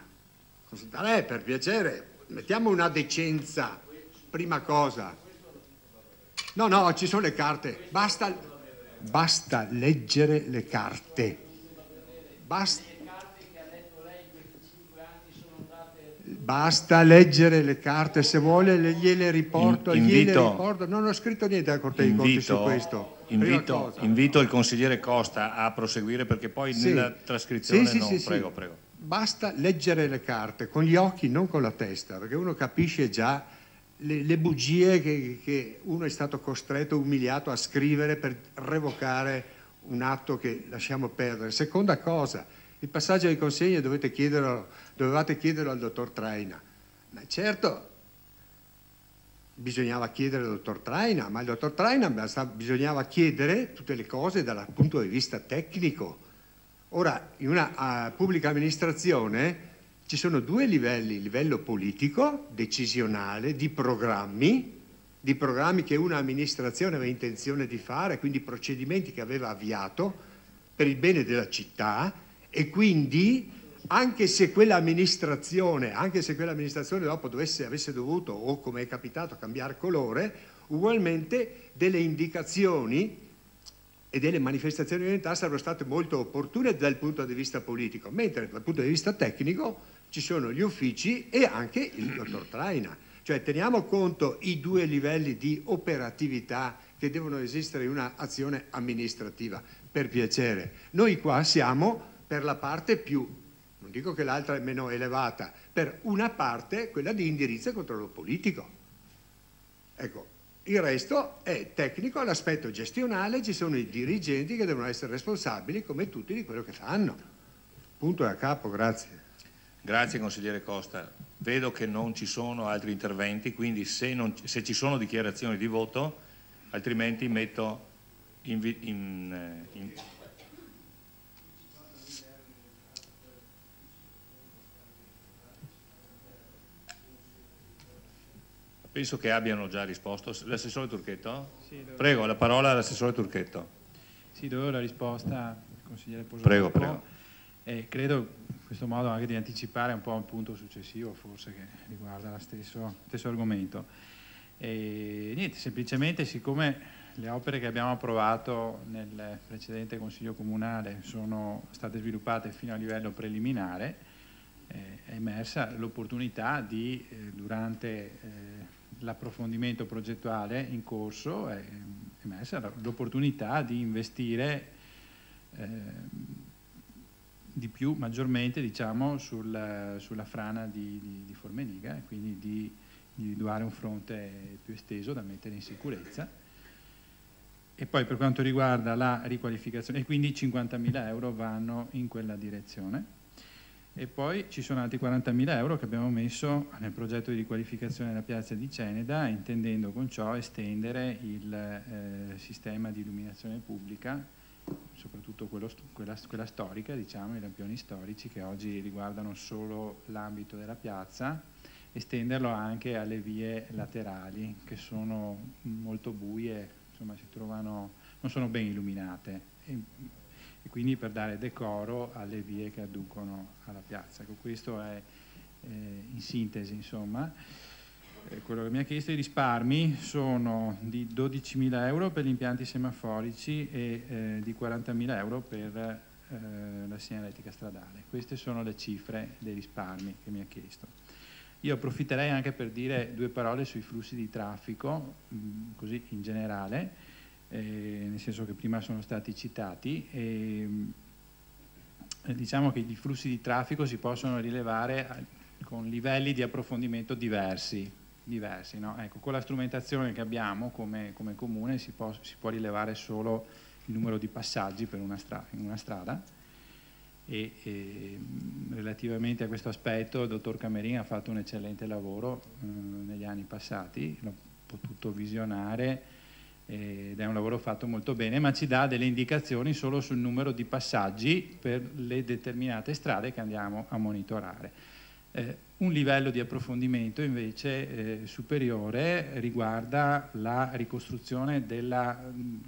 Per piacere, mettiamo una decenza, prima cosa. No, ci sono le carte, basta leggere le carte. Basta leggere le carte, se vuole gliele riporto. Non ho scritto niente alla Corte dei Conti su questo. Invito il consigliere Costa a proseguire perché poi nella trascrizione prego. Basta leggere le carte con gli occhi, non con la testa, perché uno capisce già le bugie che uno è stato costretto, umiliato a scrivere per revocare un atto che lasciamo perdere. Seconda cosa, il passaggio di consegna dovevate chiederlo al dottor Traina. Ma certo, bisognava chiedere al dottor Traina, ma il dottor Traina bisognava chiedere tutte le cose dal punto di vista tecnico. Ora, in una pubblica amministrazione ci sono 2 livelli, il livello politico, decisionale, di programmi che una amministrazione aveva intenzione di fare, quindi procedimenti che aveva avviato per il bene della città, e quindi anche se quell'amministrazione dopo avesse dovuto, o come è capitato, cambiare colore, ugualmente delle indicazioni e delle manifestazioni di unità sarebbero state molto opportune dal punto di vista politico, mentre dal punto di vista tecnico ci sono gli uffici e anche il dottor Traina. Cioè teniamo conto i 2 livelli di operatività che devono esistere in un'azione amministrativa, per piacere. Noi qua siamo per la parte più, non dico che l'altra è meno elevata, per una parte, quella di indirizzo e controllo politico. Ecco, il resto è tecnico, l'aspetto gestionale, ci sono i dirigenti che devono essere responsabili come tutti di quello che fanno. Punto e a capo, grazie. Grazie consigliere Costa. Vedo che non ci sono altri interventi, quindi se ci sono dichiarazioni di voto, altrimenti metto Penso che abbiano già risposto. L'assessore Turchetto? Sì, prego, la parola all'assessore Turchetto. Sì, dovevo la risposta al consigliere Posoloppo. Prego. Credo in questo modo anche di anticipare un po' un punto successivo, forse, che riguarda lo stesso argomento. Niente, semplicemente, siccome le opere che abbiamo approvato nel precedente Consiglio Comunale sono state sviluppate fino a livello preliminare, è emersa l'opportunità di, durante l'approfondimento progettuale in corso, è emersa l'opportunità di investire di più, maggiormente, diciamo, sulla frana di Formeniga, e quindi di individuare un fronte più esteso da mettere in sicurezza. E poi per quanto riguarda la riqualificazione, e quindi 50.000 euro vanno in quella direzione. E poi ci sono altri 40.000 euro che abbiamo messo nel progetto di riqualificazione della piazza di Ceneda, intendendo con ciò estendere il sistema di illuminazione pubblica, soprattutto quella storica, diciamo, i lampioni storici che oggi riguardano solo l'ambito della piazza, estenderlo anche alle vie laterali che sono molto buie, insomma si trovano, non sono ben illuminate. E quindi per dare decoro alle vie che adducono alla piazza. Questo è in sintesi, insomma. Quello che mi ha chiesto i risparmi sono di 12.000 euro per gli impianti semaforici e di 40.000 euro per la segnaletica stradale. Queste sono le cifre dei risparmi che mi ha chiesto. Io approfitterei anche per dire due parole sui flussi di traffico, così in generale, nel senso che prima sono stati citati. Diciamo che i flussi di traffico si possono rilevare con livelli di approfondimento diversi, no? Ecco, con la strumentazione che abbiamo come comune si può rilevare solo il numero di passaggi per in una strada e relativamente a questo aspetto il dottor Camerin ha fatto un eccellente lavoro negli anni passati, l'ho potuto visionare ed è un lavoro fatto molto bene, ma ci dà delle indicazioni solo sul numero di passaggi per le determinate strade che andiamo a monitorare. Un livello di approfondimento invece superiore riguarda la ricostruzione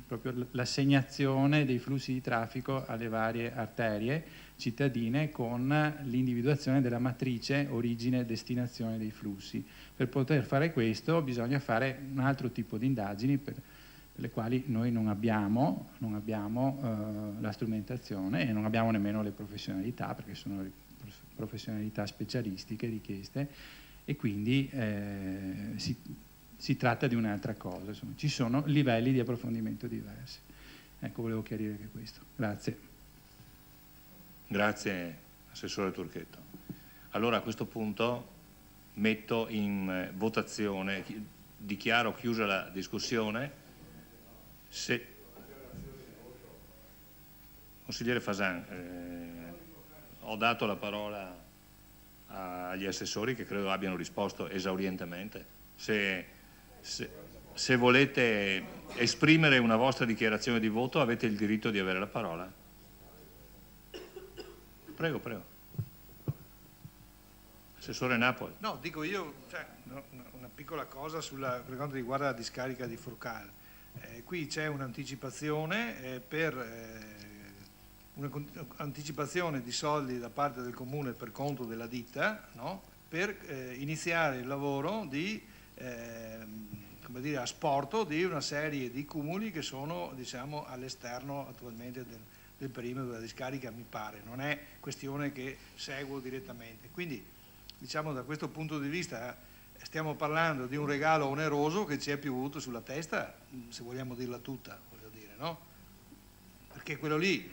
proprio l'assegnazione dei flussi di traffico alle varie arterie cittadine con l'individuazione della matrice origine-destinazione dei flussi. Per poter fare questo bisogna fare un altro tipo di indagini per le quali noi non abbiamo la strumentazione e non abbiamo nemmeno le professionalità, perché sono professionalità specialistiche richieste e quindi si tratta di un'altra cosa. Insomma, ci sono livelli di approfondimento diversi. Ecco, volevo chiarire anche questo. Grazie. Grazie, Assessore Turchetto. Allora a questo punto metto in votazione, dichiaro chiusa la discussione. Consigliere Fasan, ho dato la parola agli assessori che credo abbiano risposto esaurientemente. Se volete esprimere una vostra dichiarazione di voto avete il diritto di avere la parola. Prego, prego. Assessore Napoli. No, dico io, una piccola cosa per quanto riguarda la discarica di Forcale. Qui c'è un'anticipazione un'anticipazione di soldi da parte del Comune per conto della ditta, no? Per iniziare il lavoro di asporto di una serie di cumuli che sono, diciamo, all'esterno attualmente del perimetro della discarica, mi pare. Non è questione che seguo direttamente. Quindi, diciamo, da questo punto di vista stiamo parlando di un regalo oneroso che ci è piovuto sulla testa, se vogliamo dirla tutta, voglio dire, no? Perché quello lì,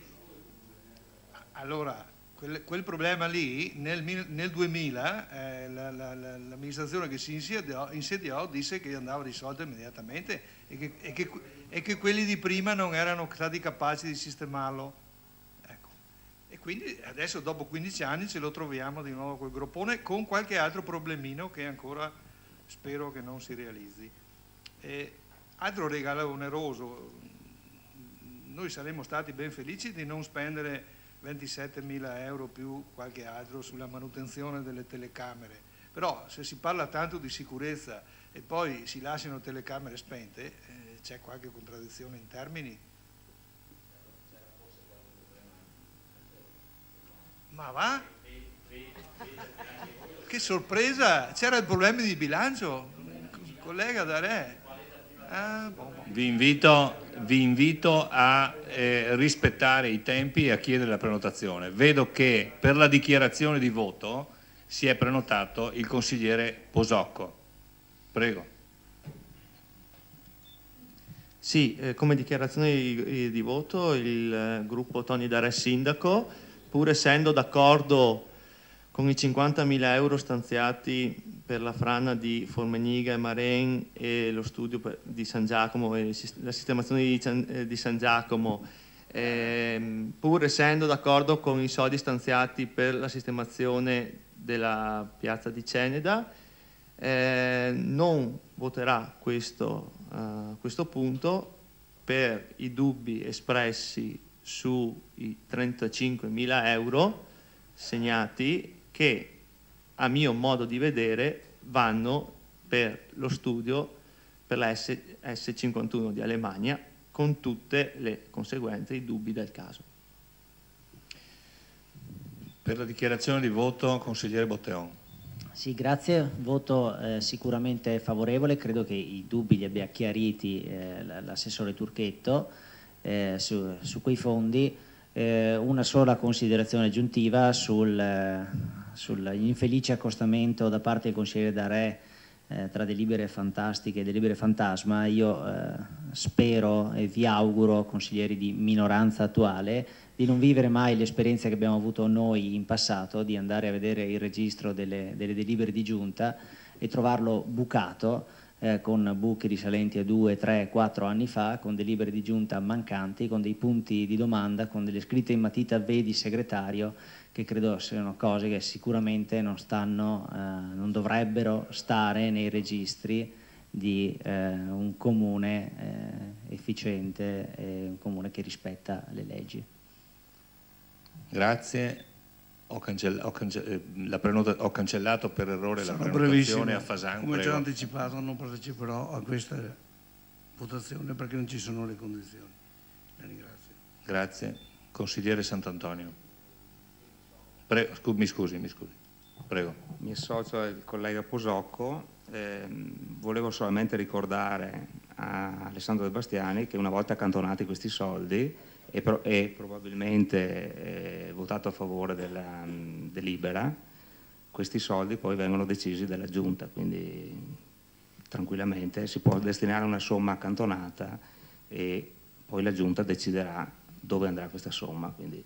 allora, quel problema lì, nel 2000, l'amministrazione che si insediò disse che andava risolto immediatamente e che quelli di prima non erano stati capaci di sistemarlo. Ecco. E quindi adesso dopo 15 anni ce lo troviamo di nuovo quel groppone con qualche altro problemino che ancora spero che non si realizzi. Altro regalo oneroso, noi saremmo stati ben felici di non spendere 27.000 euro più qualche altro sulla manutenzione delle telecamere, però se si parla tanto di sicurezza e poi si lasciano telecamere spente, c'è qualche contraddizione in termini. Ma va? Che sorpresa! C'era il problema di bilancio, collega Darè. Vi invito a rispettare i tempi e a chiedere la prenotazione. Vedo che per la dichiarazione di voto si è prenotato il consigliere Posocco. Prego. Sì, come dichiarazione di voto il gruppo Tony Darè Sindaco, pur essendo d'accordo con i 50.000 euro stanziati per la frana di Formeniga e Maren e lo studio di San Giacomo e la sistemazione di San Giacomo, pur essendo d'accordo con i soldi stanziati per la sistemazione della piazza di Ceneda, non voterà questo punto per i dubbi espressi sui 35.000 euro segnati che, a mio modo di vedere, vanno per lo studio per la S51 di Alemagna, con tutte le conseguenze e i dubbi del caso. Per la dichiarazione di voto, consigliere Botteon. Sì, grazie. Voto sicuramente favorevole. Credo che i dubbi li abbia chiariti l'assessore Turchetto su quei fondi. Una sola considerazione aggiuntiva sull'infelice accostamento da parte del consigliere D'Arè tra delibere fantastiche e delibere fantasma. Io spero e vi auguro, consiglieri di minoranza attuale, di non vivere mai l'esperienza che abbiamo avuto noi in passato, di andare a vedere il registro delle delibere di giunta e trovarlo bucato, con buchi risalenti a 2, 3, 4 anni fa, con delibere di giunta mancanti, con dei punti di domanda, con delle scritte in matita vedi segretario, che credo siano cose che sicuramente non dovrebbero stare nei registri di un comune efficiente e un comune che rispetta le leggi. Grazie. Ho cancellato per errore la Sarò prenotazione a Fasan. Come già anticipato, non parteciperò a questa votazione perché non ci sono le condizioni. La ringrazio. Grazie. Consigliere Sant'Antonio. Mi scusi. Prego. Mi associo al collega Posocco. Volevo solamente ricordare a Alessandro De Bastiani che una volta accantonati questi soldi e probabilmente votato a favore della delibera, questi soldi poi vengono decisi dalla Giunta, quindi tranquillamente si può destinare una somma accantonata e poi la Giunta deciderà dove andrà questa somma, quindi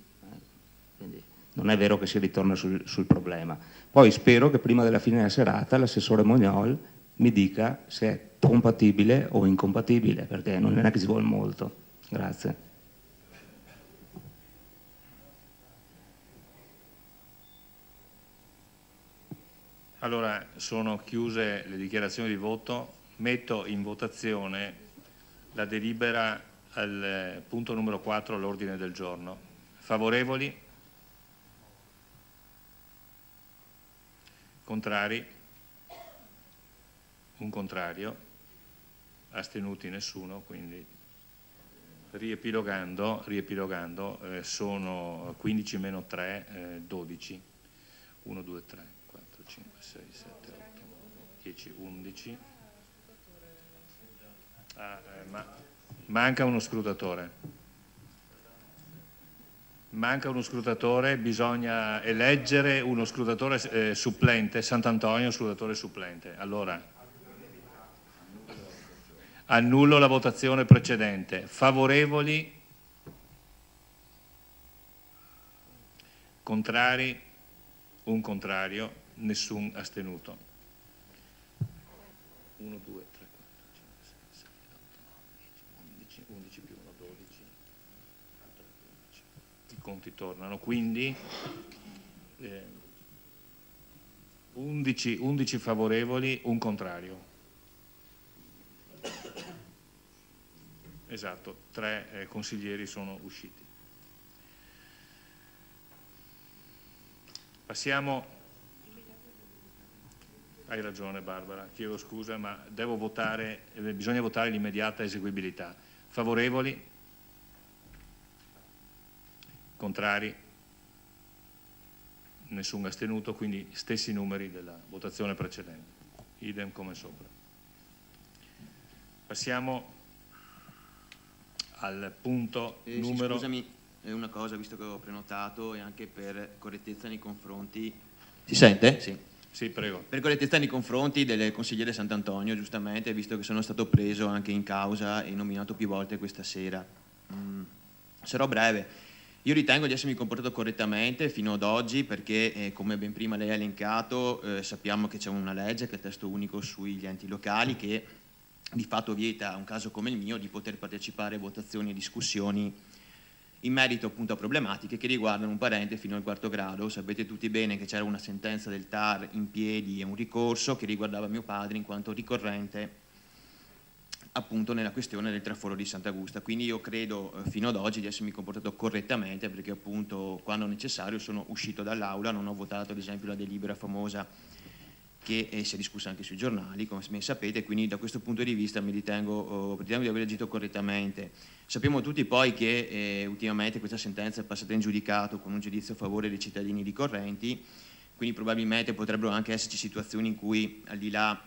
non è vero che si ritorna sul problema. Poi spero che prima della fine della serata l'assessore Mognol mi dica se è compatibile o incompatibile, perché non è che ci vuole molto. Grazie. Allora, sono chiuse le dichiarazioni di voto. Metto in votazione la delibera al punto numero 4 all'ordine del giorno. Favorevoli? Contrari? Un contrario? Astenuti nessuno, quindi riepilogando sono 15 meno 3, 12. 1, 2, 3, 4, 5, 6, 7, 8, 10, 11. Manca uno scrutatore. Bisogna eleggere uno scrutatore supplente, Sant'Antonio, scrutatore supplente. Allora, annullo la votazione precedente. Favorevoli? Contrari? Un contrario, nessun astenuto. 1, 2, 3, 4, 5, 6, 7, 8, 9, 10, 11 più 1, 12. I conti tornano, quindi 11 favorevoli, un contrario. Esatto, 3 consiglieri sono usciti. Passiamo, hai ragione Barbara, chiedo scusa, ma bisogna votare l'immediata eseguibilità. Favorevoli? Contrari? Nessun astenuto, quindi stessi numeri della votazione precedente, idem come sopra. Passiamo al punto numero... Scusami. Una cosa, visto che ho prenotato, e anche per correttezza nei confronti... Si sente? Sì. Sì, prego. Per correttezza nei confronti del consigliere Sant'Antonio, giustamente, visto che sono stato preso anche in causa e nominato più volte questa sera. Sarò breve. Io ritengo di essermi comportato correttamente fino ad oggi perché, come ben prima lei ha elencato, sappiamo che c'è una legge, che è il testo unico sugli enti locali, che di fatto vieta a un caso come il mio di poter partecipare a votazioni e discussioni in merito appunto a problematiche che riguardano un parente fino al 4º grado. Sapete tutti bene che c'era una sentenza del TAR in piedi e un ricorso che riguardava mio padre in quanto ricorrente appunto nella questione del traforo di Sant'Augusta. Quindi io credo fino ad oggi di essermi comportato correttamente, perché appunto quando necessario sono uscito dall'aula, non ho votato ad esempio la delibera famosa che si è discussa anche sui giornali, come ben sapete, quindi da questo punto di vista mi ritengo di aver agito correttamente. Sappiamo tutti poi che ultimamente questa sentenza è passata in giudicato con un giudizio a favore dei cittadini ricorrenti, quindi probabilmente potrebbero anche esserci situazioni in cui al di là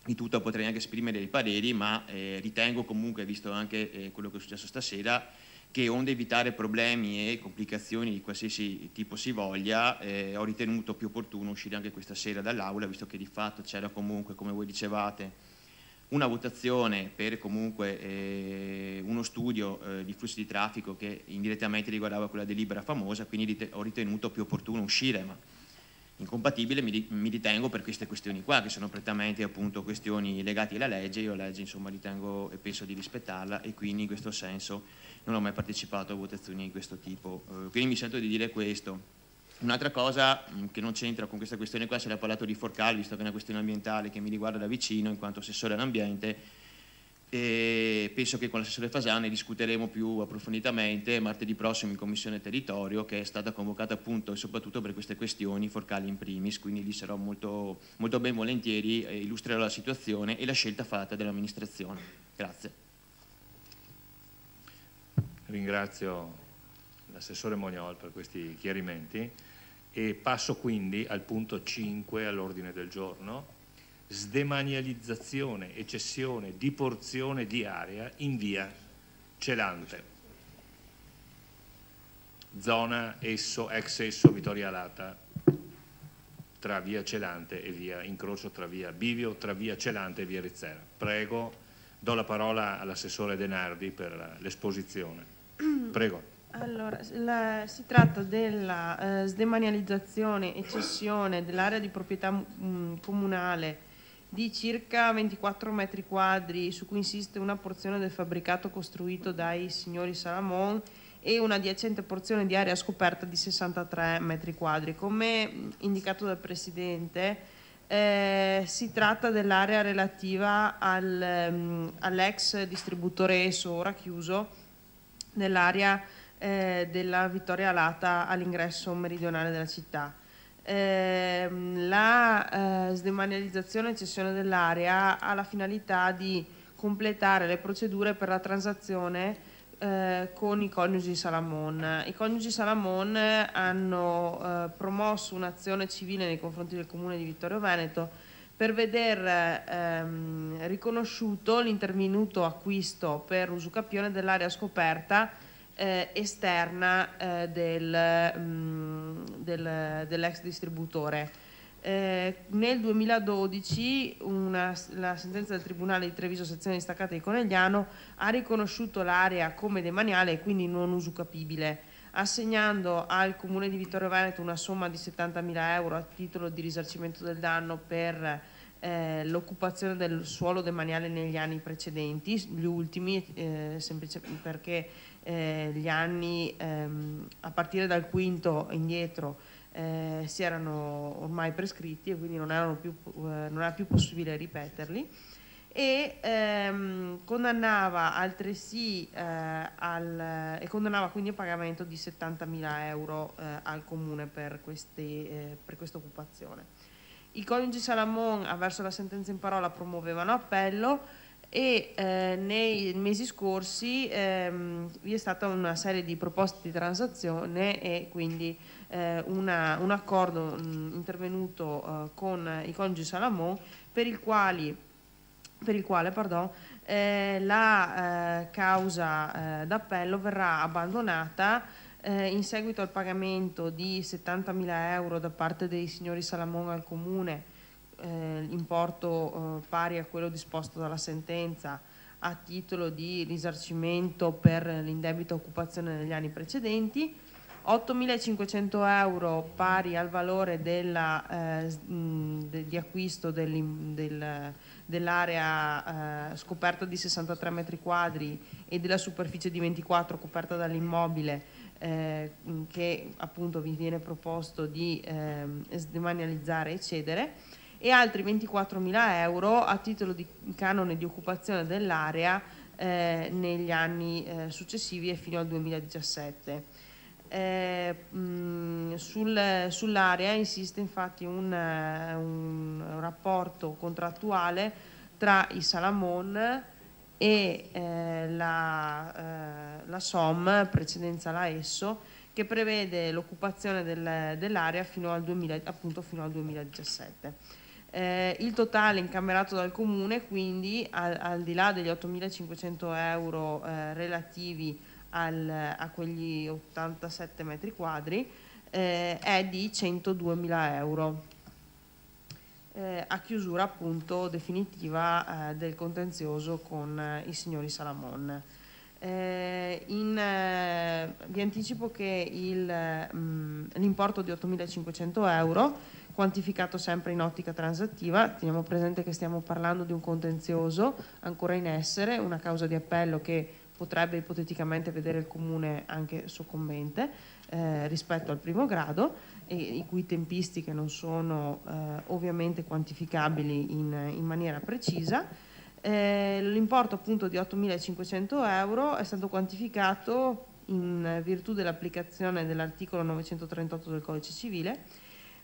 di tutto potrei anche esprimere dei pareri, ma ritengo comunque, visto anche quello che è successo stasera, che onde evitare problemi e complicazioni di qualsiasi tipo si voglia, ho ritenuto più opportuno uscire anche questa sera dall'aula, visto che di fatto c'era comunque, come voi dicevate, una votazione per comunque uno studio di flussi di traffico che indirettamente riguardava quella delibera famosa, quindi ho ritenuto più opportuno uscire, ma incompatibile mi ritengo per queste questioni qua, che sono prettamente appunto questioni legate alla legge. Io la legge insomma ritengo e penso di rispettarla, e quindi in questo senso non ho mai partecipato a votazioni di questo tipo, quindi mi sento di dire questo. Un'altra cosa che non c'entra con questa questione qua, se l'ha parlato di Forcal, visto che è una questione ambientale che mi riguarda da vicino in quanto assessore all'ambiente, e penso che con l'assessore Fasan ne discuteremo più approfonditamente martedì prossimo in Commissione Territorio, che è stata convocata appunto e soprattutto per queste questioni, Forcali in primis, quindi lì sarò molto, molto ben volentieri, illustrerò la situazione e la scelta fatta dall'amministrazione. Grazie. Ringrazio l'assessore Mognol per questi chiarimenti e passo quindi al punto 5 all'ordine del giorno: sdemanializzazione e cessione di porzione di area in via Celante, zona ex Esso Vittoria Alata, tra via Celante e via incrocio tra via Bivio, tra via Celante e via Rizzera. Prego, do la parola all'assessore Denardi per l'esposizione. Prego. Allora, si tratta della sdemanializzazione e cessione dell'area di proprietà comunale di circa 24 metri quadri, su cui insiste una porzione del fabbricato costruito dai signori Salamon e una adiacente porzione di area scoperta di 63 metri quadri. Come indicato dal Presidente, si tratta dell'area relativa all'ex distributore Esso, ora chiuso, nell'area della Vittoria Alata all'ingresso meridionale della città. La sdemanializzazione e cessione dell'area ha la finalità di completare le procedure per la transazione con i coniugi Salamon. I coniugi Salamon hanno promosso un'azione civile nei confronti del Comune di Vittorio Veneto per veder riconosciuto l'intervenuto acquisto per usucapione dell'area scoperta esterna dell'ex distributore. Nel 2012 la sentenza del Tribunale di Treviso sezione distaccata di Conegliano ha riconosciuto l'area come demaniale e quindi non usucapibile, assegnando al Comune di Vittorio Veneto una somma di 70.000 euro a titolo di risarcimento del danno per l'occupazione del suolo demaniale negli anni precedenti, gli ultimi semplicemente perché gli anni a partire dal quinto indietro si erano ormai prescritti e quindi non era più possibile ripeterli, e condannava altresì e condannava quindi il pagamento di 70.000 euro al Comune per questa occupazione. I coniugi Salamon, avverso la sentenza in parola, promuovevano appello e nei mesi scorsi vi è stata una serie di proposte di transazione e quindi un accordo intervenuto con i coniugi Salamon per il quale la causa d'appello verrà abbandonata in seguito al pagamento di 70.000 euro da parte dei signori Salamon al Comune, importo pari a quello disposto dalla sentenza a titolo di risarcimento per l'indebita occupazione negli anni precedenti, 8.500 euro pari al valore di acquisto dell'area scoperta di 63 metri quadri e della superficie di 24 coperta dall'immobile, che appunto vi viene proposto di sdemanializzare e cedere, e altri 24.000 euro a titolo di canone di occupazione dell'area negli anni successivi e fino al 2017. Sull'area insiste infatti un rapporto contrattuale tra i Salamon e la SOM, precedenza la ESSO, che prevede l'occupazione dell'area fino al 2017. Il totale incamerato dal Comune, quindi, al di là degli 8.500 euro relativi a quegli 87 metri quadri, è di 102.000 euro, a chiusura appunto definitiva del contenzioso con i signori Salamon. Vi anticipo che l'importo di 8.500 euro, quantificato sempre in ottica transattiva, teniamo presente che stiamo parlando di un contenzioso ancora in essere, una causa di appello che potrebbe ipoteticamente vedere il Comune anche soccombente rispetto al primo grado, e i cui tempistiche non sono ovviamente quantificabili in maniera precisa. L'importo appunto di 8.500 euro è stato quantificato in virtù dell'applicazione dell'articolo 938 del Codice Civile,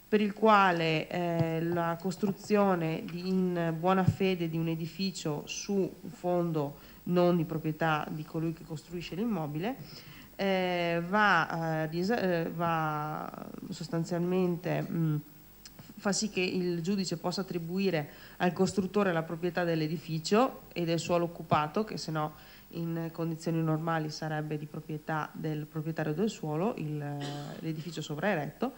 per il quale la costruzione in buona fede di un edificio su un fondo non di proprietà di colui che costruisce l'immobile va sostanzialmente fa sì che il giudice possa attribuire al costruttore la proprietà dell'edificio e del suolo occupato, che se no in condizioni normali sarebbe di proprietà del proprietario del suolo, l'edificio sovraeretto,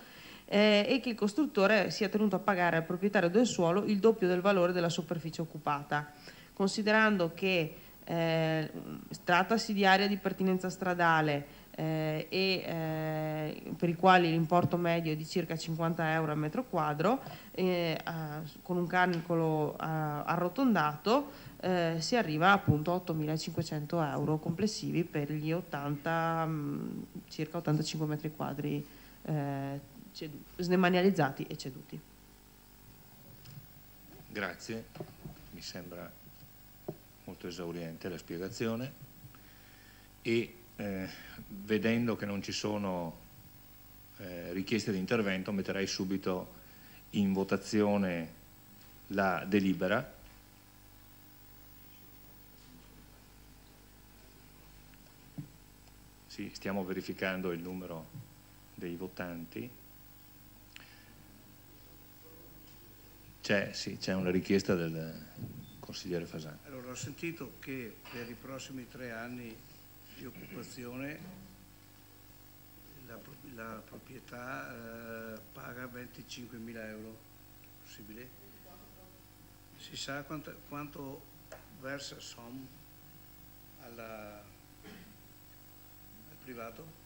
e che il costruttore sia tenuto a pagare al proprietario del suolo il doppio del valore della superficie occupata, considerando che trattasi di area di pertinenza stradale per i quali l'importo medio è di circa 50 euro al metro quadro, con un calcolo arrotondato si arriva appunto a 8.500 euro complessivi per gli circa 85 metri quadri sdemanializzati e ceduti. Grazie, mi sembra molto esauriente la spiegazione, e vedendo che non ci sono richieste di intervento, metterei subito in votazione la delibera. Sì, stiamo verificando il numero dei votanti. C'è una richiesta del consigliere Fasani. Allora, ho sentito che per i prossimi 3 anni di occupazione la proprietà paga 25.000 euro. Possibile? Si sa quanto versa SOM al privato?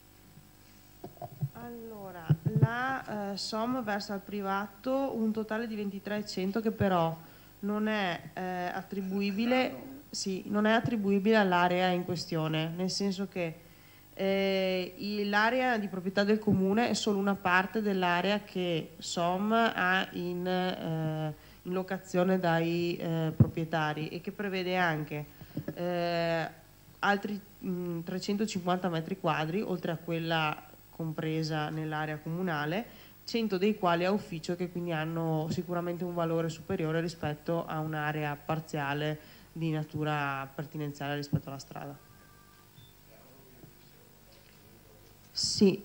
Allora, la SOM versa al privato un totale di 23.100 che però non è attribuibile, sì, non è attribuibile all'area in questione, nel senso che l'area di proprietà del Comune è solo una parte dell'area che SOM ha in locazione dai proprietari, e che prevede anche altri 350 metri quadri, oltre a quella compresa nell'area comunale, 100 dei quali a ufficio, che quindi hanno sicuramente un valore superiore rispetto a un'area parziale di natura pertinenziale rispetto alla strada. Sì,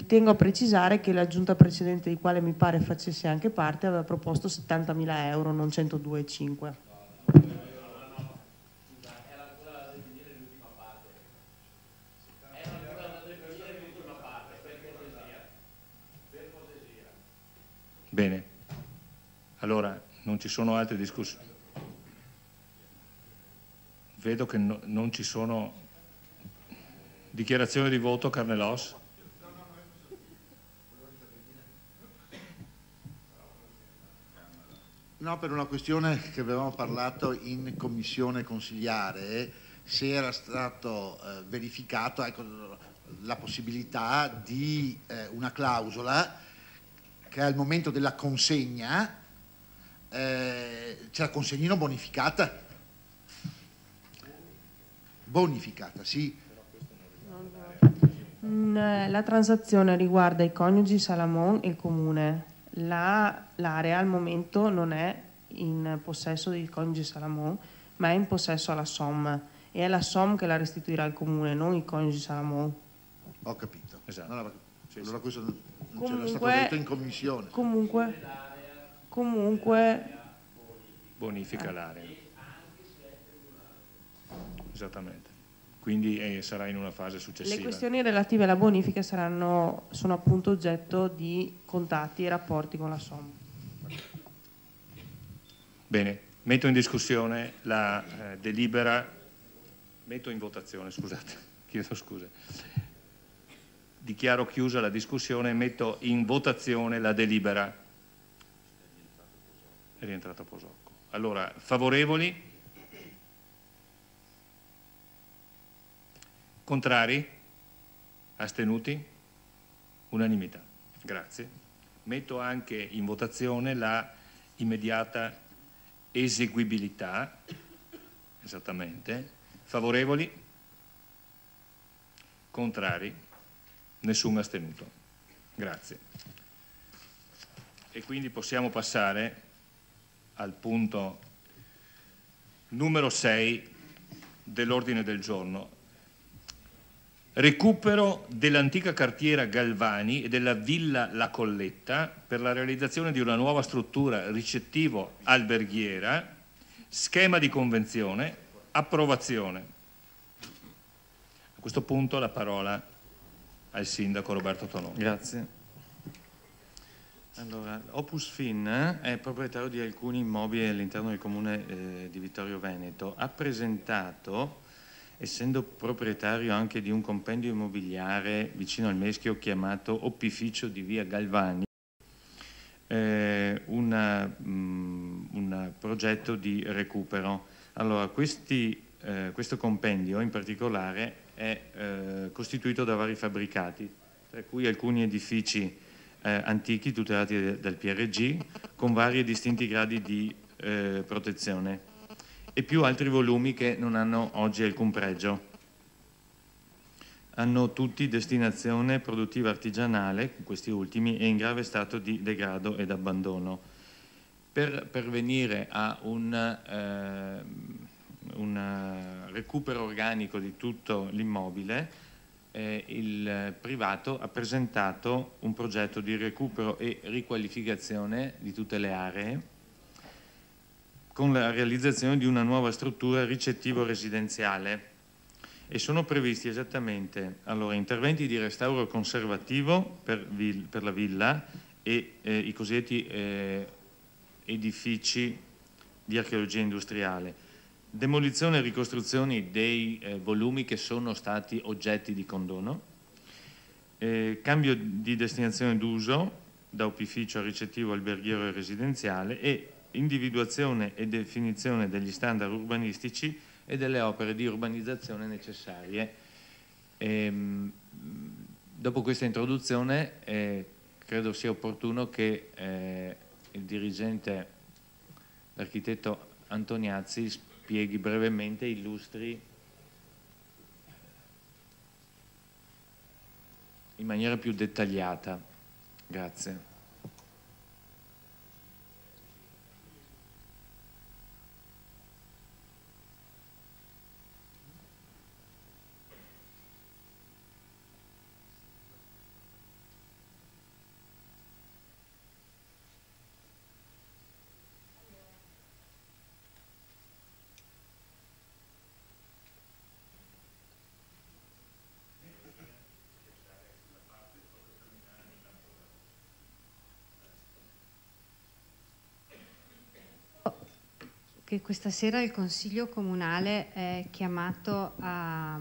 tengo a precisare che la giunta precedente, di quale mi pare facesse anche parte, aveva proposto 70.000 euro, non 102,5. Bene, allora non ci sono altre discussioni. Vedo che non ci sono dichiarazioni di voto. Carnelos? No, per una questione che avevamo parlato in commissione consigliare, se era stato verificato, ecco, la possibilità di una clausola che al momento della consegna ce la consegnino bonificata. Bonificata, sì. La transazione riguarda i coniugi Salamon e il comune. L'area al momento non è in possesso dei coniugi Salamon, ma è in possesso alla SOM, e è la SOM che la restituirà al comune, non i coniugi Salamon. Ho capito. Esatto. Allora questo non c'era stato detto in commissione. Comunque Bonifica l'area. Esattamente. Quindi sarà in una fase successiva. le questioni relative alla bonifica sono appunto oggetto di contatti e rapporti con la SOM. Bene, metto in discussione la delibera, metto in votazione, scusate, chiedo scusa. Dichiaro chiusa la discussione e metto in votazione la delibera. È rientrato Posocco. Allora, favorevoli? Contrari? Astenuti? Unanimità. Grazie. Metto anche in votazione la immediata eseguibilità. Esattamente. Favorevoli? Contrari? Nessun astenuto. Grazie. E quindi possiamo passare al punto numero 6 dell'ordine del giorno. Recupero dell'antica cartiera Galvani e della Villa La Colletta per la realizzazione di una nuova struttura ricettivo-alberghiera, schema di convenzione, approvazione. A questo punto la parola al sindaco Roberto Tononi. Grazie. Allora, Opus Fin è proprietario di alcuni immobili all'interno del comune di Vittorio Veneto. Ha presentato, essendo proprietario anche di un compendio immobiliare vicino al Meschio chiamato Opificio di via Galvani, un progetto di recupero. Allora, questo compendio in particolare è costituito da vari fabbricati, tra cui alcuni edifici antichi tutelati dal PRG con vari e distinti gradi di protezione, e più altri volumi che non hanno oggi alcun pregio. Hanno tutti destinazione produttiva artigianale, questi ultimi, e in grave stato di degrado ed abbandono. Per pervenire a un recupero organico di tutto l'immobile, il privato ha presentato un progetto di recupero e riqualificazione di tutte le aree, con la realizzazione di una nuova struttura ricettivo-residenziale, e sono previsti esattamente interventi di restauro conservativo per la villa e i cosiddetti edifici di archeologia industriale, demolizione e ricostruzioni dei volumi che sono stati oggetti di condono, cambio di destinazione d'uso da opificio a ricettivo, alberghiero e residenziale, e individuazione e definizione degli standard urbanistici e delle opere di urbanizzazione necessarie. Dopo questa introduzione credo sia opportuno che il dirigente, l'architetto Antoniazzi, spieghi brevemente, illustri in maniera più dettagliata. Grazie. Che questa sera il Consiglio Comunale è chiamato a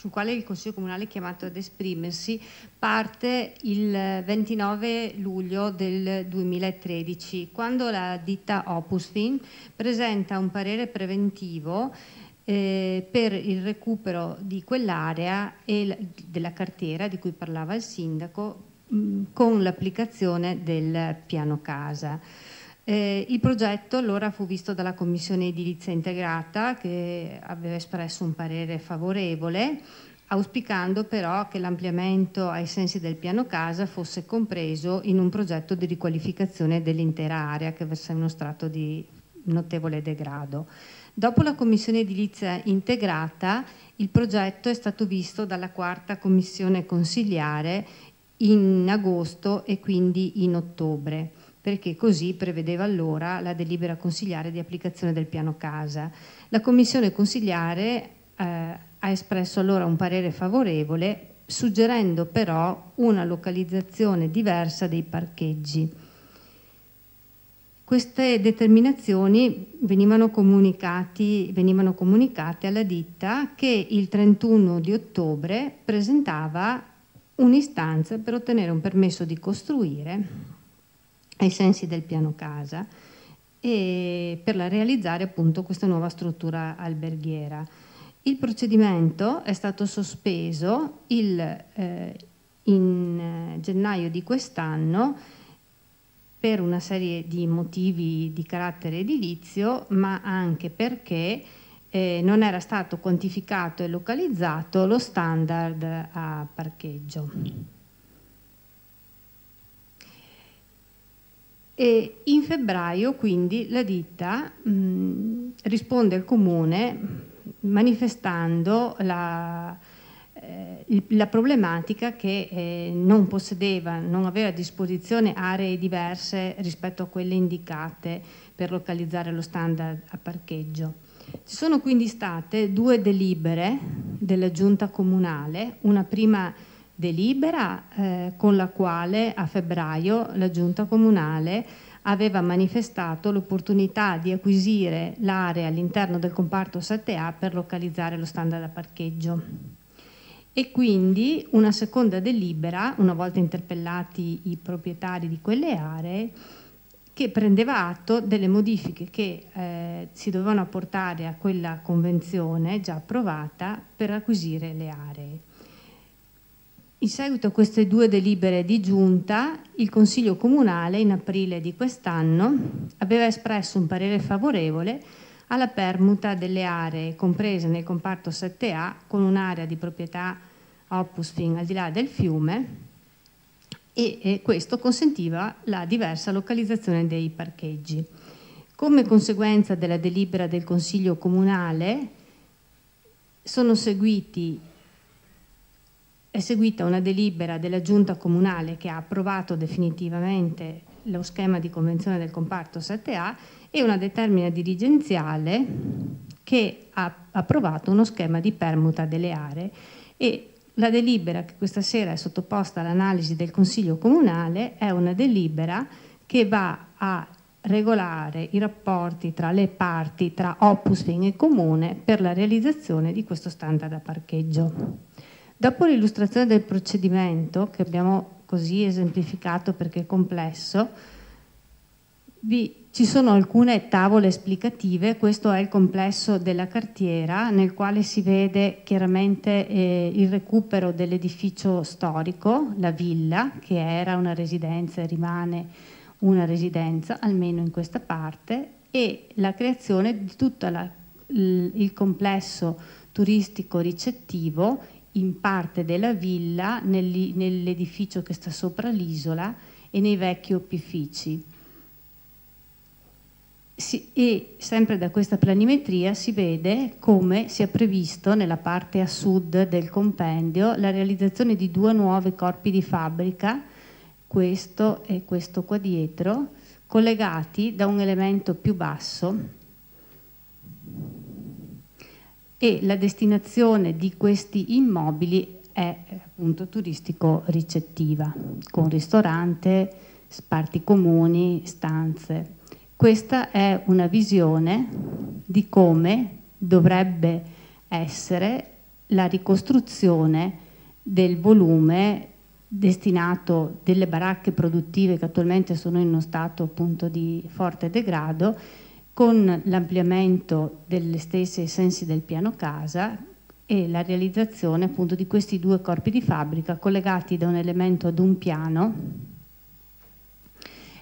sul quale il Consiglio Comunale è chiamato ad esprimersi parte il 29 luglio del 2013, quando la ditta Opusfin presenta un parere preventivo per il recupero di quell'area e della cartiera di cui parlava il Sindaco con l'applicazione del piano casa. Il progetto allora fu visto dalla Commissione Edilizia Integrata, che aveva espresso un parere favorevole, auspicando però che l'ampliamento ai sensi del piano casa fosse compreso in un progetto di riqualificazione dell'intera area che versa in uno stato di notevole degrado. Dopo la Commissione Edilizia Integrata, il progetto è stato visto dalla quarta Commissione Consiliare in agosto e quindi in ottobre, perché così prevedeva allora la delibera consiliare di applicazione del piano casa. La Commissione Consiliare ha espresso allora un parere favorevole, suggerendo però una localizzazione diversa dei parcheggi. Queste determinazioni venivano comunicate alla ditta che il 31 di ottobre presentava un'istanza per ottenere un permesso di costruire ai sensi del piano casa e per realizzare appunto questa nuova struttura alberghiera. Il procedimento è stato sospeso in gennaio di quest'anno per una serie di motivi di carattere edilizio, ma anche perché non era stato quantificato e localizzato lo standard a parcheggio. E in febbraio quindi la ditta risponde al Comune manifestando la problematica che non aveva a disposizione aree diverse rispetto a quelle indicate per localizzare lo standard a parcheggio. Ci sono quindi state due delibere della Giunta Comunale, una prima delibera con la quale a febbraio la Giunta Comunale aveva manifestato l'opportunità di acquisire l'area all'interno del comparto 7A per localizzare lo standard a parcheggio. E quindi una seconda delibera, una volta interpellati i proprietari di quelle aree, che prendeva atto delle modifiche che si dovevano apportare a quella convenzione già approvata per acquisire le aree. In seguito a queste due delibere di giunta, il Consiglio Comunale in aprile di quest'anno aveva espresso un parere favorevole alla permuta delle aree comprese nel comparto 7A con un'area di proprietà Opusfin al di là del fiume e questo consentiva la diversa localizzazione dei parcheggi. Come conseguenza della delibera del Consiglio Comunale è seguita una delibera della Giunta Comunale che ha approvato definitivamente lo schema di convenzione del comparto 7A e una determina dirigenziale che ha approvato uno schema di permuta delle aree e la delibera che questa sera è sottoposta all'analisi del Consiglio Comunale è una delibera che va a regolare i rapporti tra le parti, tra Opusfin e Comune per la realizzazione di questo standard a parcheggio. Dopo l'illustrazione del procedimento, che abbiamo così esemplificato perché è complesso, ci sono alcune tavole esplicative. Questo è il complesso della cartiera nel quale si vede chiaramente il recupero dell'edificio storico, la villa, che era una residenza e rimane una residenza, almeno in questa parte, e la creazione di tutto il complesso turistico ricettivo in parte della villa, nell'edificio che sta sopra l'isola e nei vecchi opifici. E sempre da questa planimetria si vede come sia previsto nella parte a sud del compendio la realizzazione di due nuovi corpi di fabbrica, questo e questo qua dietro, collegati da un elemento più basso, e la destinazione di questi immobili è appunto turistico-ricettiva, con ristorante, parti comuni, stanze. Questa è una visione di come dovrebbe essere la ricostruzione del volume destinato delle baracche produttive che attualmente sono in uno stato appunto di forte degrado, con l'ampliamento delle stesse ai sensi del piano casa e la realizzazione appunto di questi due corpi di fabbrica collegati da un elemento ad un piano.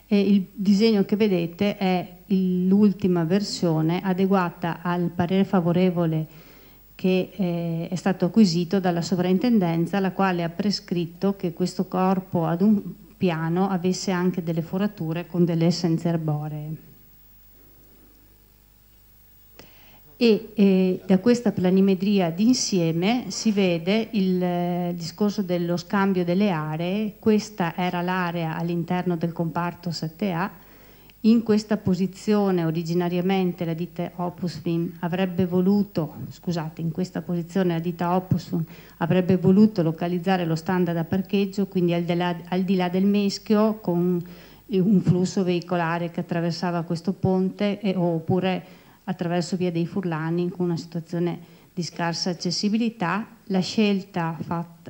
E il disegno che vedete è l'ultima versione adeguata al parere favorevole che è stato acquisito dalla sovrintendenza, la quale ha prescritto che questo corpo ad un piano avesse anche delle forature con delle essenze arboree. E da questa planimetria d'insieme si vede il discorso dello scambio delle aree. Questa era l'area all'interno del comparto 7A. In questa posizione originariamente la ditta Opusfin avrebbe voluto, in questa posizione la ditta Opusfin avrebbe voluto localizzare lo standard a parcheggio, quindi al di là del Meschio, con un flusso veicolare che attraversava questo ponte, oppure attraverso via dei Furlani, con una situazione di scarsa accessibilità. La scelta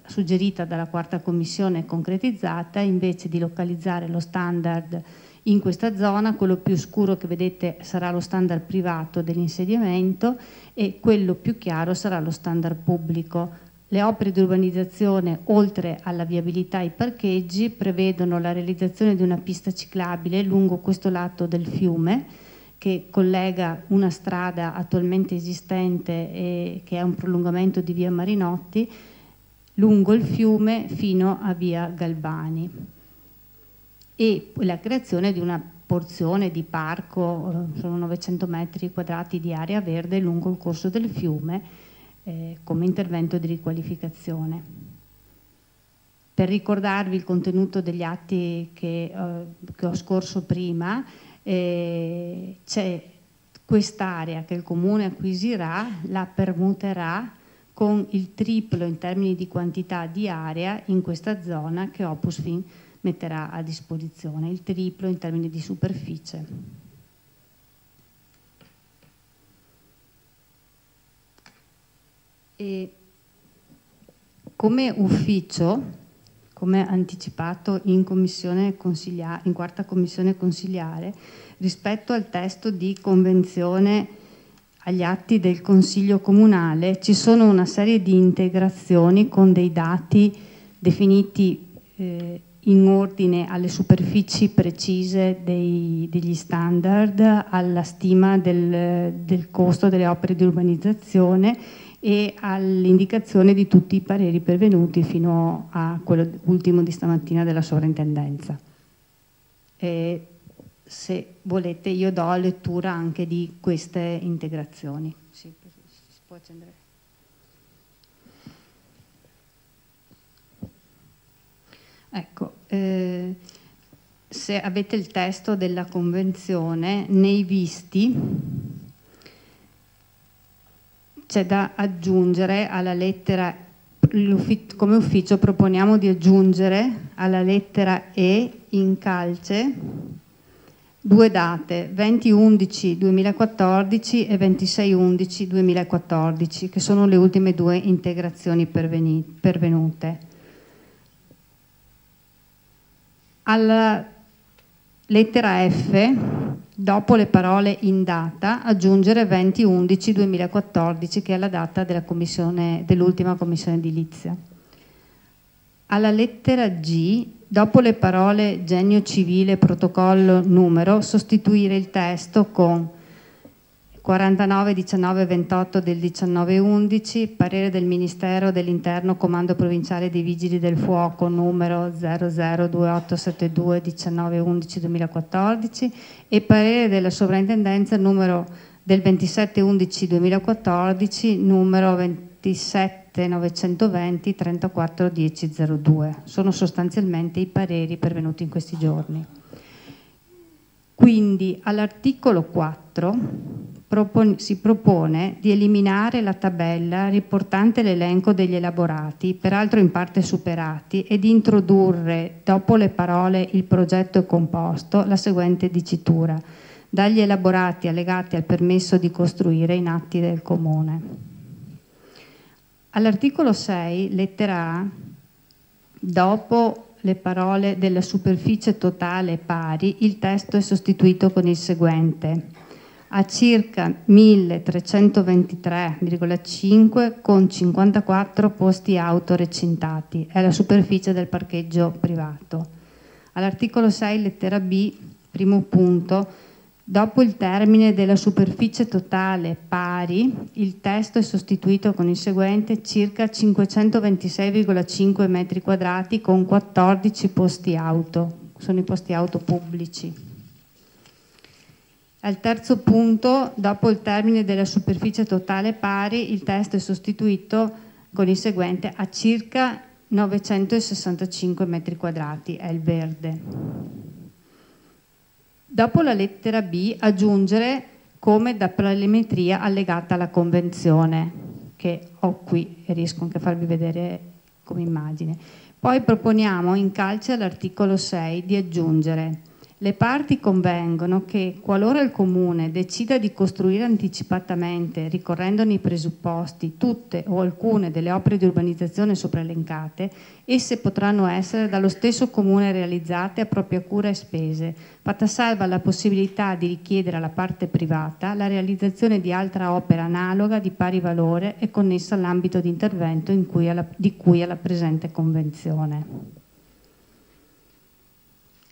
suggerita dalla quarta commissione e concretizzata invece di localizzare lo standard in questa zona. Quello più scuro che vedete sarà lo standard privato dell'insediamento e quello più chiaro sarà lo standard pubblico. Le opere di urbanizzazione, oltre alla viabilità ai parcheggi, prevedono la realizzazione di una pista ciclabile lungo questo lato del fiume, che collega una strada attualmente esistente e che è un prolungamento di via Marinotti lungo il fiume fino a via Galbani, e la creazione di una porzione di parco, sono 900 metri quadrati di area verde lungo il corso del fiume come intervento di riqualificazione. Per ricordarvi il contenuto degli atti che ho scorso prima, c'è quest'area che il Comune acquisirà, la permuterà con il triplo in termini di quantità di area in questa zona che Opusfin metterà a disposizione, il triplo in termini di superficie. E come ufficio, come anticipato in quarta commissione consigliare, rispetto al testo di convenzione agli atti del Consiglio Comunale, ci sono una serie di integrazioni con dei dati definiti in ordine alle superfici precise degli standard, alla stima del costo delle opere di urbanizzazione e all'indicazione di tutti i pareri pervenuti fino a quello ultimo di stamattina della sovrintendenza. Se volete io do lettura anche di queste integrazioni. Sì, si può accendere. Ecco, se avete il testo della convenzione, nei visti c'è da aggiungere alla lettera, come ufficio proponiamo di aggiungere alla lettera E in calce due date, 20/11/2014 e 26/11/2014, che sono le ultime due integrazioni pervenute. Alla lettera F, dopo le parole in data, aggiungere 20/11/2014, che è la data dell'ultima commissione edilizia. Alla lettera G, dopo le parole genio civile, protocollo, numero, sostituire il testo con 49/19/28 del 19/11, parere del Ministero dell'Interno, Comando Provinciale dei Vigili del Fuoco numero 002872 19/11/2014 e parere della Sovrintendenza numero del 27/11/2014 numero 27/920 34/10/02. Sono sostanzialmente i pareri pervenuti in questi giorni. Quindi all'articolo 4 si propone di eliminare la tabella riportante l'elenco degli elaborati, peraltro in parte superati, e di introdurre, dopo le parole il progetto è composto, la seguente dicitura: dagli elaborati allegati al permesso di costruire in atti del Comune. All'articolo 6, lettera A, dopo le parole della superficie totale pari, il testo è sostituito con il seguente: a circa 1323,5 con 54 posti auto recintati. È la superficie del parcheggio privato. All'articolo 6, lettera B, primo punto, dopo il termine della superficie totale pari, il testo è sostituito con il seguente: circa 526,5 metri quadrati con 14 posti auto. Sono i posti auto pubblici. Al terzo punto, dopo il termine della superficie totale pari, il testo è sostituito con il seguente: a circa 965 metri quadrati. È il verde. Dopo la lettera B, aggiungere come da planimetria allegata alla convenzione, che ho qui e riesco anche a farvi vedere come immagine. Poi proponiamo in calce all'articolo 6 di aggiungere: le parti convengono che, qualora il Comune decida di costruire anticipatamente, ricorrendone i presupposti, tutte o alcune delle opere di urbanizzazione sopraelencate, esse potranno essere dallo stesso Comune realizzate a propria cura e spese, fatta salva la possibilità di richiedere alla parte privata la realizzazione di altra opera analoga di pari valore e connessa all'ambito di intervento di cui alla presente convenzione.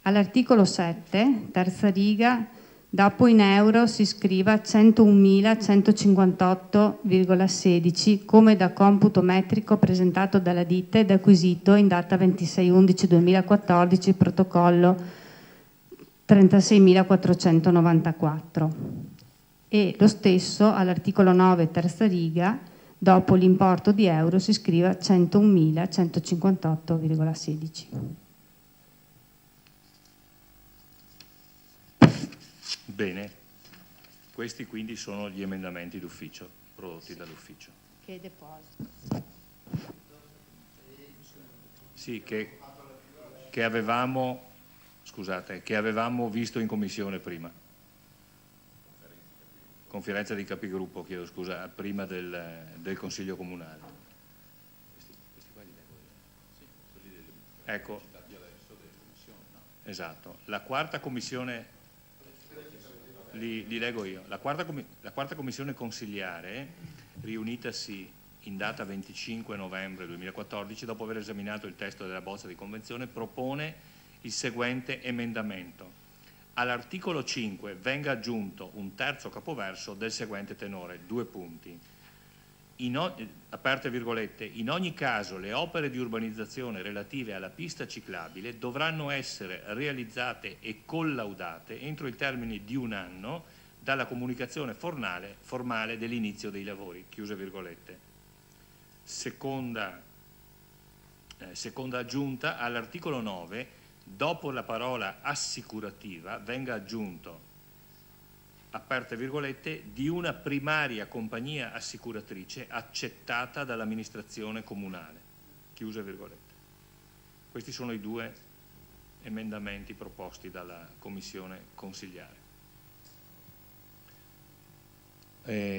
All'articolo 7, terza riga, dopo in euro si scriva 101.158,16 come da computo metrico presentato dalla ditta ed acquisito in data 26/11/2014, protocollo 36.494. E lo stesso all'articolo 9, terza riga, dopo l'importo di euro si scriva 101.158,16. Bene, questi quindi sono gli emendamenti d'ufficio prodotti dall'ufficio. Che deposito. Sì, che avevamo, scusate, che avevamo visto in commissione prima. Conferenza di capigruppo, chiedo scusa, prima del Consiglio Comunale. Questi qua li leggo io. Ecco, esatto. La quarta commissione... Li leggo io. La quarta commissione consigliare, riunitasi in data 25 novembre 2014, dopo aver esaminato il testo della bozza di convenzione, propone il seguente emendamento: all'articolo 5 venga aggiunto un terzo capoverso del seguente tenore, due punti. Aperte virgolette, in ogni caso le opere di urbanizzazione relative alla pista ciclabile dovranno essere realizzate e collaudate entro il termine di un anno dalla comunicazione formale dell'inizio dei lavori, chiuse virgolette. Seconda aggiunta, all'articolo 9, dopo la parola assicurativa venga aggiunto, aperte virgolette, di una primaria compagnia assicuratrice accettata dall'amministrazione comunale, chiuse virgolette. Questi sono i due emendamenti proposti dalla commissione consigliare.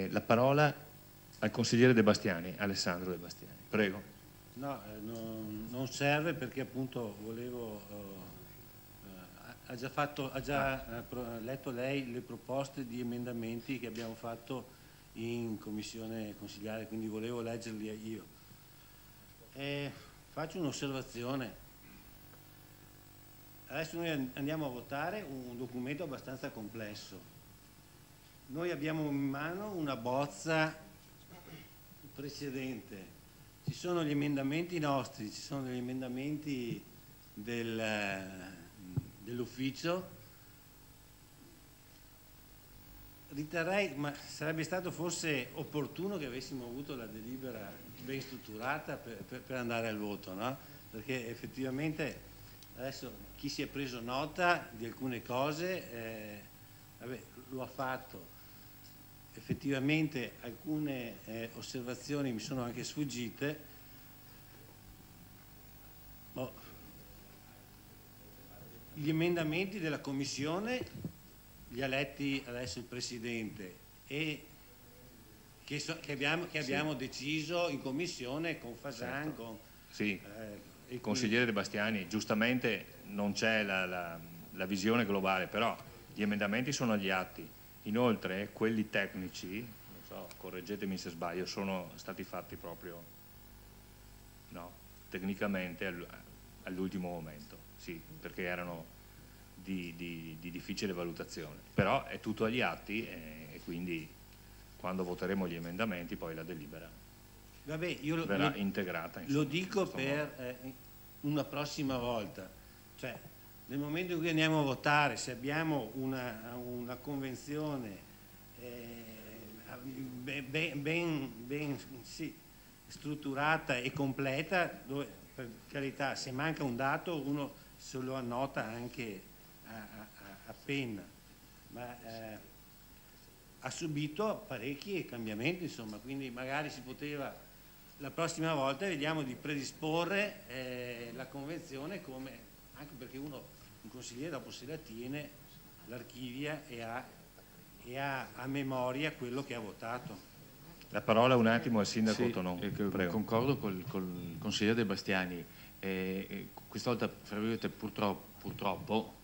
La parola al consigliere De Bastiani, Alessandro De Bastiani, prego. No, non serve perché appunto volevo... Ha già letto lei le proposte di emendamenti che abbiamo fatto in commissione consigliare, quindi volevo leggerli io. Faccio un'osservazione. Adesso noi andiamo a votare un documento abbastanza complesso. Noi abbiamo in mano una bozza precedente. Ci sono gli emendamenti nostri, ci sono gli emendamenti dell'ufficio. Riterrei, ma sarebbe stato forse opportuno che avessimo avuto la delibera ben strutturata per andare al voto, no? Perché effettivamente adesso chi si è preso nota di alcune cose lo ha fatto. Effettivamente alcune osservazioni mi sono anche sfuggite. Gli emendamenti della Commissione li ha letti adesso il Presidente e che abbiamo deciso in commissione con Fasan. Certo. Con, sì, il consigliere De Bastiani, giustamente non c'è la visione globale, però gli emendamenti sono agli atti. Inoltre quelli tecnici, non so, correggetemi se sbaglio, sono stati fatti proprio tecnicamente all'ultimo momento, sì, perché erano di difficile valutazione, però è tutto agli atti e quindi quando voteremo gli emendamenti poi la delibera verrà integrata. Insomma, lo dico per una prossima volta, cioè nel momento in cui andiamo a votare, se abbiamo una convenzione ben strutturata e completa, dove per carità se manca un dato uno se lo annota anche a penna, ma ha subito parecchi cambiamenti, insomma, quindi magari si poteva la prossima volta vediamo di predisporre la convenzione, come anche perché un consigliere dopo se la tiene, l'archivia e ha a memoria quello che ha votato. La parola un attimo al sindaco sì, Tonon. Concordo col consigliere De Bastiani. Questa volta, purtroppo,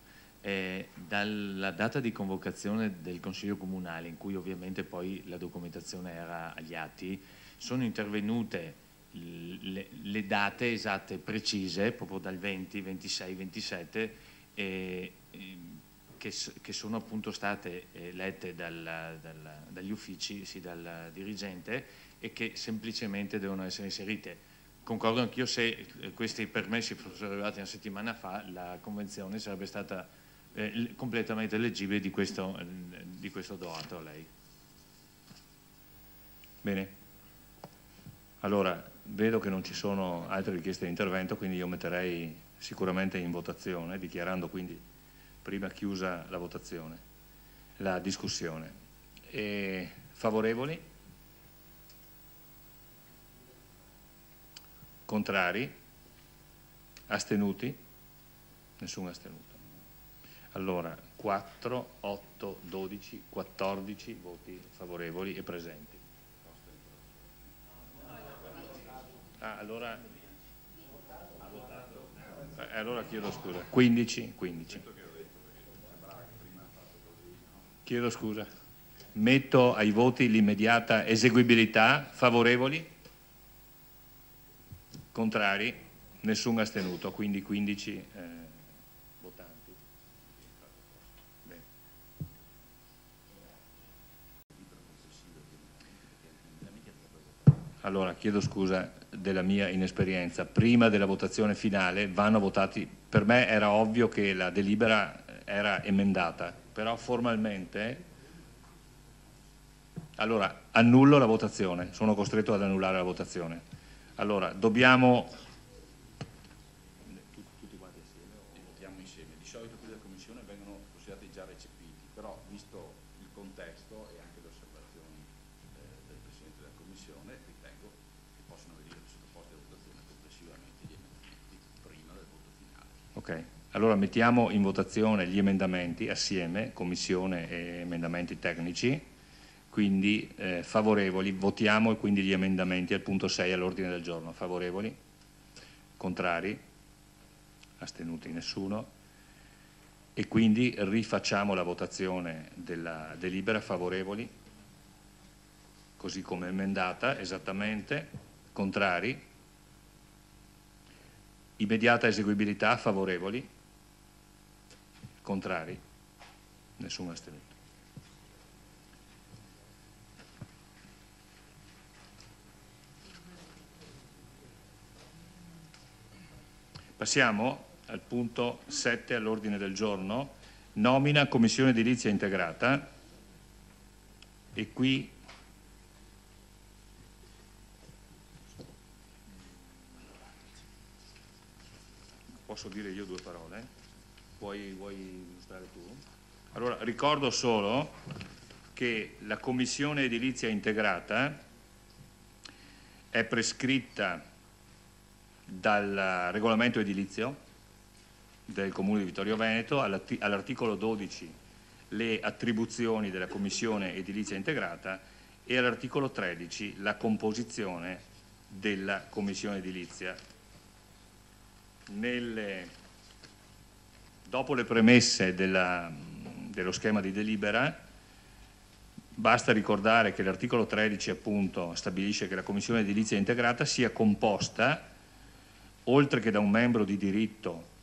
dalla data di convocazione del Consiglio Comunale, in cui ovviamente poi la documentazione era agli atti, sono intervenute le date esatte, precise, proprio dal 20, 26, 27, che sono appunto state lette dagli uffici, sì, dal dirigente, e che semplicemente devono essere inserite. Concordo anch'io, se questi permessi fossero arrivati una settimana fa, la convenzione sarebbe stata completamente leggibile, di questo do atto a lei. Bene, allora vedo che non ci sono altre richieste di intervento, quindi io metterei sicuramente in votazione, dichiarando quindi prima chiusa la votazione, la discussione. Favorevoli? Contrari? Astenuti? Nessun astenuto. Allora 4, 8, 12, 14 voti favorevoli e presenti. Allora chiedo scusa. 15. Chiedo scusa. Metto ai voti l'immediata eseguibilità. Favorevoli? Contrari? Nessun astenuto, quindi 15 votanti. Bene. Allora, chiedo scusa della mia inesperienza. Prima della votazione finale vanno votati, per me era ovvio che la delibera era emendata, però formalmente, allora annullo la votazione, sono costretto ad annullare la votazione. Allora, dobbiamo... Tutti quanti assieme o votiamo insieme? Di solito quelli della Commissione vengono considerati già recepiti, però visto il contesto e anche le osservazioni del Presidente della Commissione, ritengo che possano venire sottoposti a votazione complessivamente gli emendamenti prima del voto finale. Ok, allora mettiamo in votazione gli emendamenti assieme, Commissione e emendamenti tecnici. Quindi favorevoli, votiamo quindi gli emendamenti al punto 6 all'ordine del giorno. Favorevoli? Contrari? Astenuti? Nessuno? E quindi rifacciamo la votazione della delibera. Favorevoli? Così come emendata, esattamente. Contrari? Immediata eseguibilità. Favorevoli? Contrari? Nessuno astenuto. Passiamo al punto 7 all'ordine del giorno, nomina Commissione Edilizia Integrata, e qui posso dire io due parole? Vuoi illustrare tu? Allora, ricordo solo che la Commissione Edilizia Integrata è prescritta dal regolamento edilizio del Comune di Vittorio Veneto, all'articolo 12 le attribuzioni della Commissione Edilizia Integrata, e all'articolo 13 la composizione della commissione edilizia. Dopo le premesse dello schema di delibera, basta ricordare che l'articolo 13 appunto stabilisce che la commissione edilizia integrata sia composta, oltre che da un membro di diritto,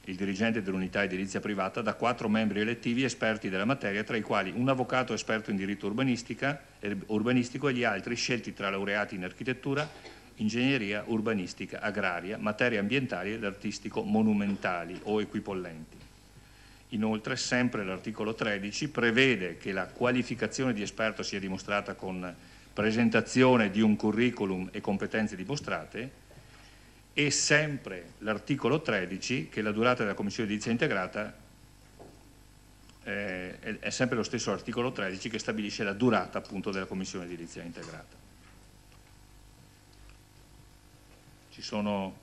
il dirigente dell'unità edilizia privata, da 4 membri elettivi esperti della materia, tra i quali un avvocato esperto in diritto urbanistico e gli altri scelti tra laureati in architettura, ingegneria, urbanistica, agraria, materie ambientali ed artistico monumentali o equipollenti. Inoltre, sempre l'articolo 13 prevede che la qualificazione di esperto sia dimostrata con presentazione di un curriculum e competenze dimostrate, e sempre l'articolo 13 che la durata della commissione edilizia integrata è sempre lo stesso articolo 13 che stabilisce la durata appunto della commissione edilizia integrata. Ci sono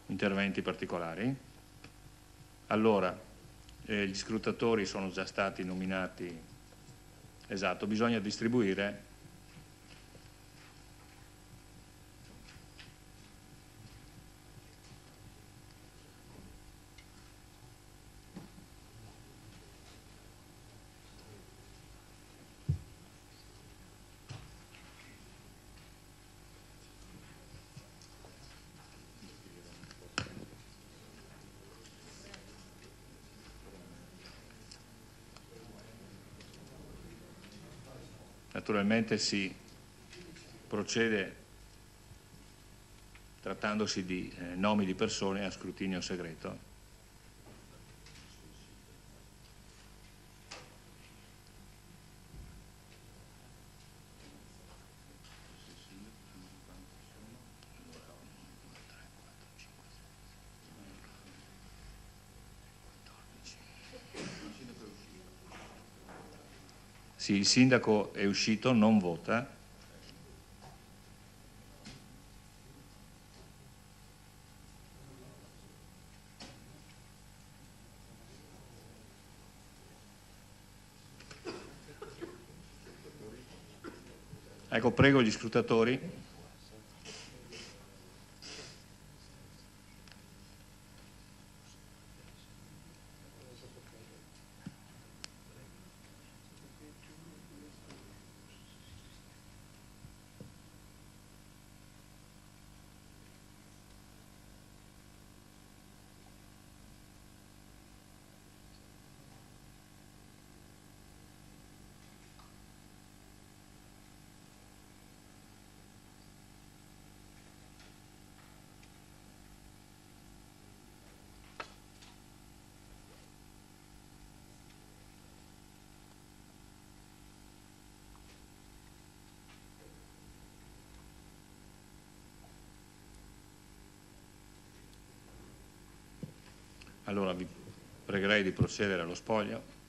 interventi particolari? Allora, gli scrutatori sono già stati nominati, esatto, bisogna distribuire Naturalmente si procede, trattandosi di nomi di persone, a scrutinio segreto. Sì, il sindaco è uscito, non vota. Ecco, prego gli scrutatori. Allora vi pregherei di procedere allo spoglio.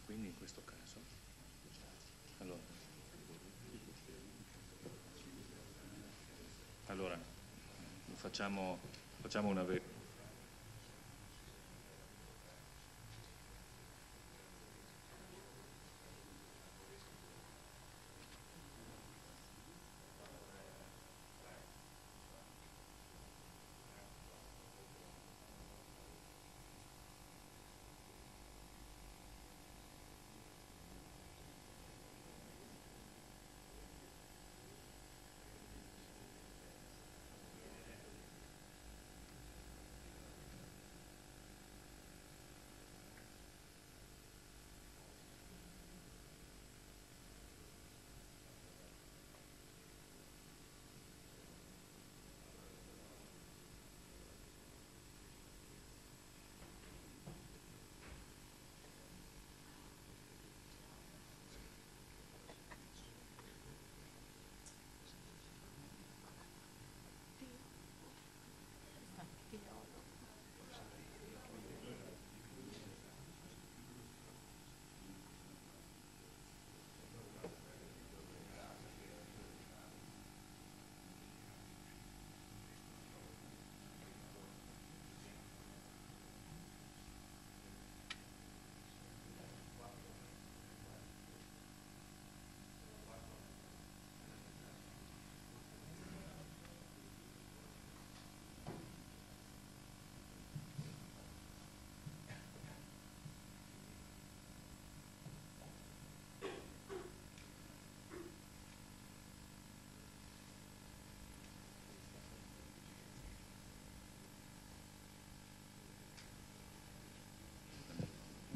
Quindi in questo caso, allora facciamo una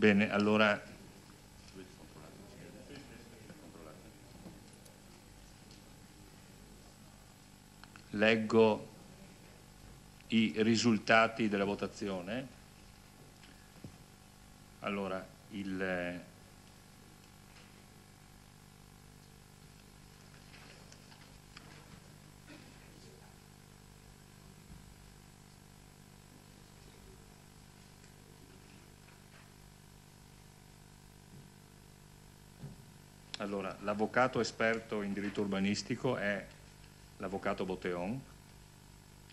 Bene, allora leggo i risultati della votazione. Allora, l'avvocato esperto in diritto urbanistico è l'avvocato Botteon,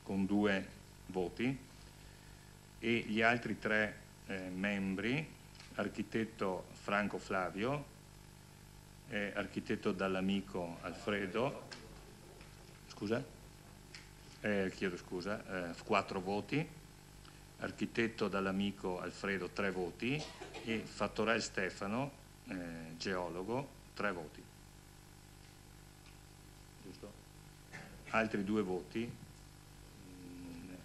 con 2 voti, e gli altri 3 membri, architetto Franco Flavio, architetto Dall'Amico Alfredo, chiedo scusa, 4 voti, architetto Dall'Amico Alfredo 3 voti e Fattorel Stefano, geologo, 3 voti. Giusto? Altri 2 voti,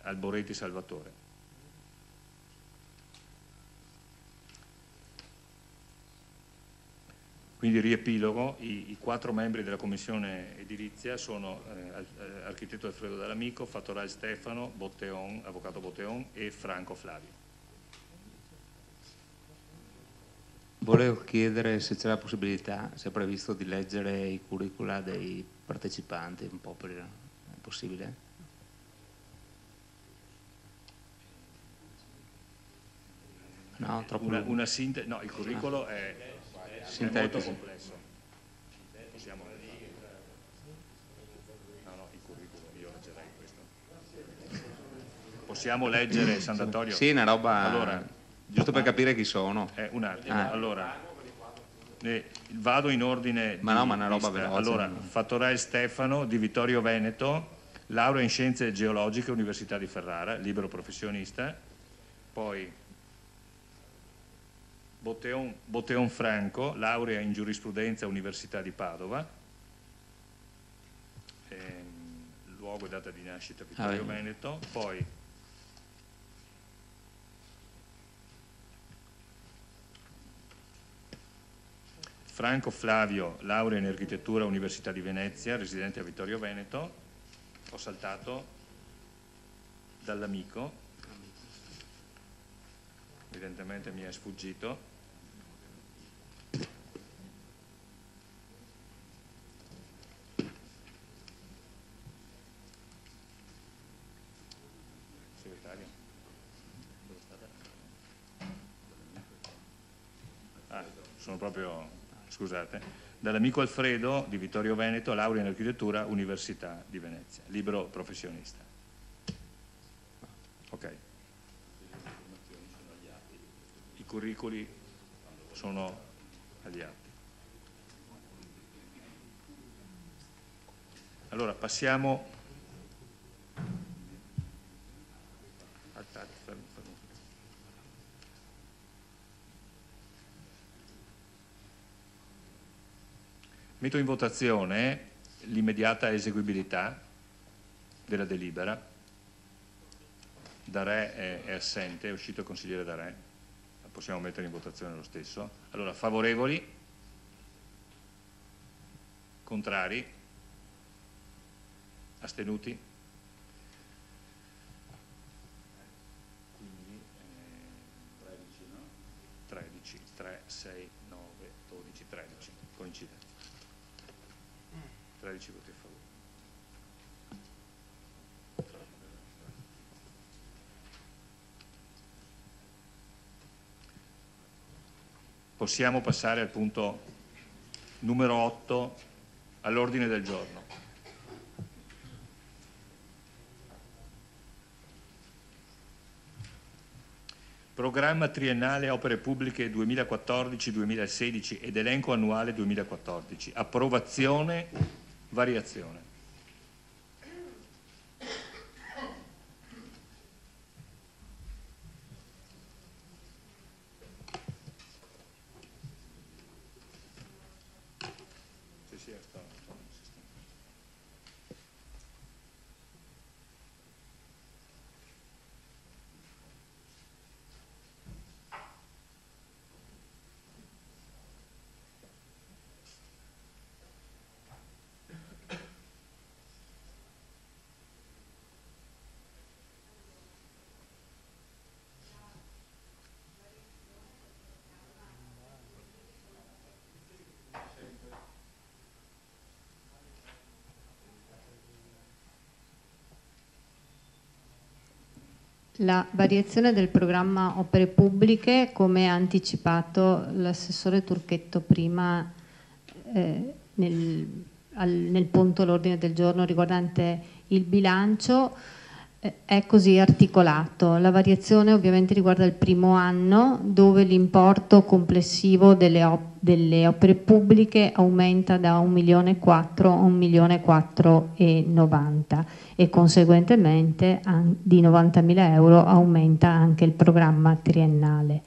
Alboretti Salvatore. Quindi riepilogo, i 4 membri della commissione edilizia sono architetto Alfredo Dall'Amico, Fattorel Stefano, Botteon, avvocato Botteon e Franco Flavio. Volevo chiedere se c'è la possibilità, se è previsto di leggere i curricula dei partecipanti, un po' è possibile? No, troppo una sintesi, no, il curriculum è molto complesso. Possiamo... No, il curriculum, io leggerei questo. Possiamo leggere San D'Antonio? Sì, una roba, allora, giusto per capire chi sono. Un attimo, allora, vado in ordine ma una roba veloce. Allora, Fattorel Stefano, di Vittorio Veneto, laurea in scienze geologiche, Università di Ferrara, libero professionista. Poi Botteon Franco, laurea in giurisprudenza, Università di Padova, luogo e data di nascita Vittorio Veneto. Poi Franco Flavio, laurea in architettura, Università di Venezia, residente a Vittorio Veneto. Ho saltato Dall'Amico, evidentemente mi è sfuggito. Segretario? Sono proprio, scusate. Dall'Amico Alfredo, di Vittorio Veneto, laurea in architettura, Università di Venezia, libero professionista. Ok. I curriculi sono agli atti. Allora passiamo. Metto in votazione l'immediata eseguibilità della delibera. Darè è assente, è uscito il consigliere Darè. Possiamo mettere in votazione lo stesso. Allora, favorevoli? Contrari? Astenuti? Quindi 13, 3, 6, 9, 12, 13. Coincide. 13 voti a favore. Possiamo passare al punto numero 8 all'ordine del giorno. Programma triennale opere pubbliche 2014-2016 ed elenco annuale 2014. Approvazione, variazione. La variazione del programma opere pubbliche, come ha anticipato l'assessore Turchetto prima nel punto all'ordine del giorno riguardante il bilancio, è così articolato. La variazione ovviamente riguarda il primo anno, dove l'importo complessivo delle opere pubbliche aumenta da 1.400.000 a 1.490.000 e conseguentemente di 90.000 euro aumenta anche il programma triennale.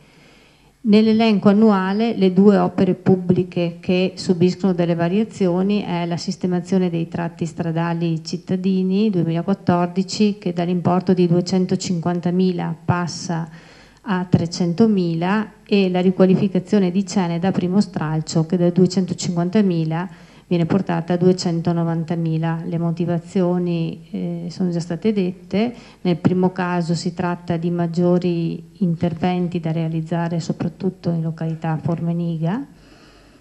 Nell'elenco annuale le due opere pubbliche che subiscono delle variazioni è la sistemazione dei tratti stradali cittadini 2014, che dall'importo di 250.000 passa a 300.000, e la riqualificazione di Ceneda primo stralcio, che da 250.000 viene portata a 290.000. Le motivazioni sono già state dette. Nel primo caso si tratta di maggiori interventi da realizzare soprattutto in località Formeniga,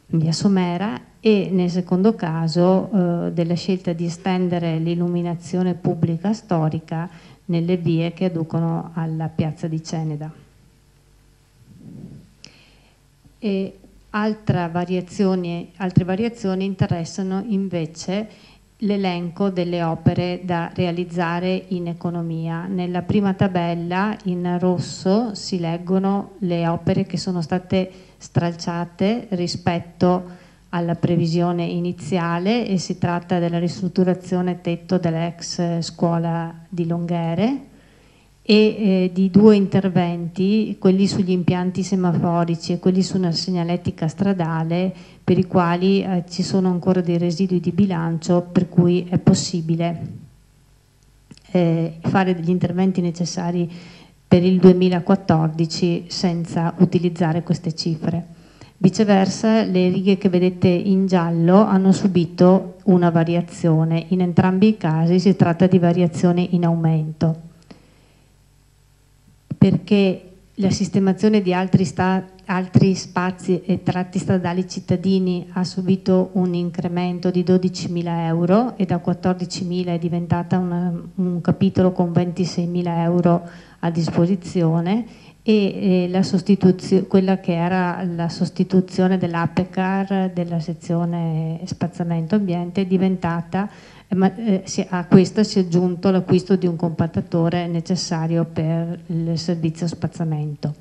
in via Somera, e nel secondo caso della scelta di estendere l'illuminazione pubblica storica nelle vie che adducono alla piazza di Ceneda. Altre variazioni interessano invece l'elenco delle opere da realizzare in economia. Nella prima tabella in rosso si leggono le opere che sono state stralciate rispetto alla previsione iniziale, e si tratta della ristrutturazione tetto dell'ex scuola di Longhere e di due interventi, quelli sugli impianti semaforici e quelli su una segnaletica stradale, per i quali ci sono ancora dei residui di bilancio, per cui è possibile fare degli interventi necessari per il 2014 senza utilizzare queste cifre. Viceversa, le righe che vedete in giallo hanno subito una variazione. In entrambi i casi si tratta di variazione in aumento, perché la sistemazione di altri spazi e tratti stradali cittadini ha subito un incremento di 12.000 euro e da 14.000 è diventata un capitolo con 26.000 euro a disposizione, e quella che era la sostituzione dell'APECAR della sezione spazzamento ambiente è diventata, a questa si è aggiunto l'acquisto di un compattatore necessario per il servizio spazzamento.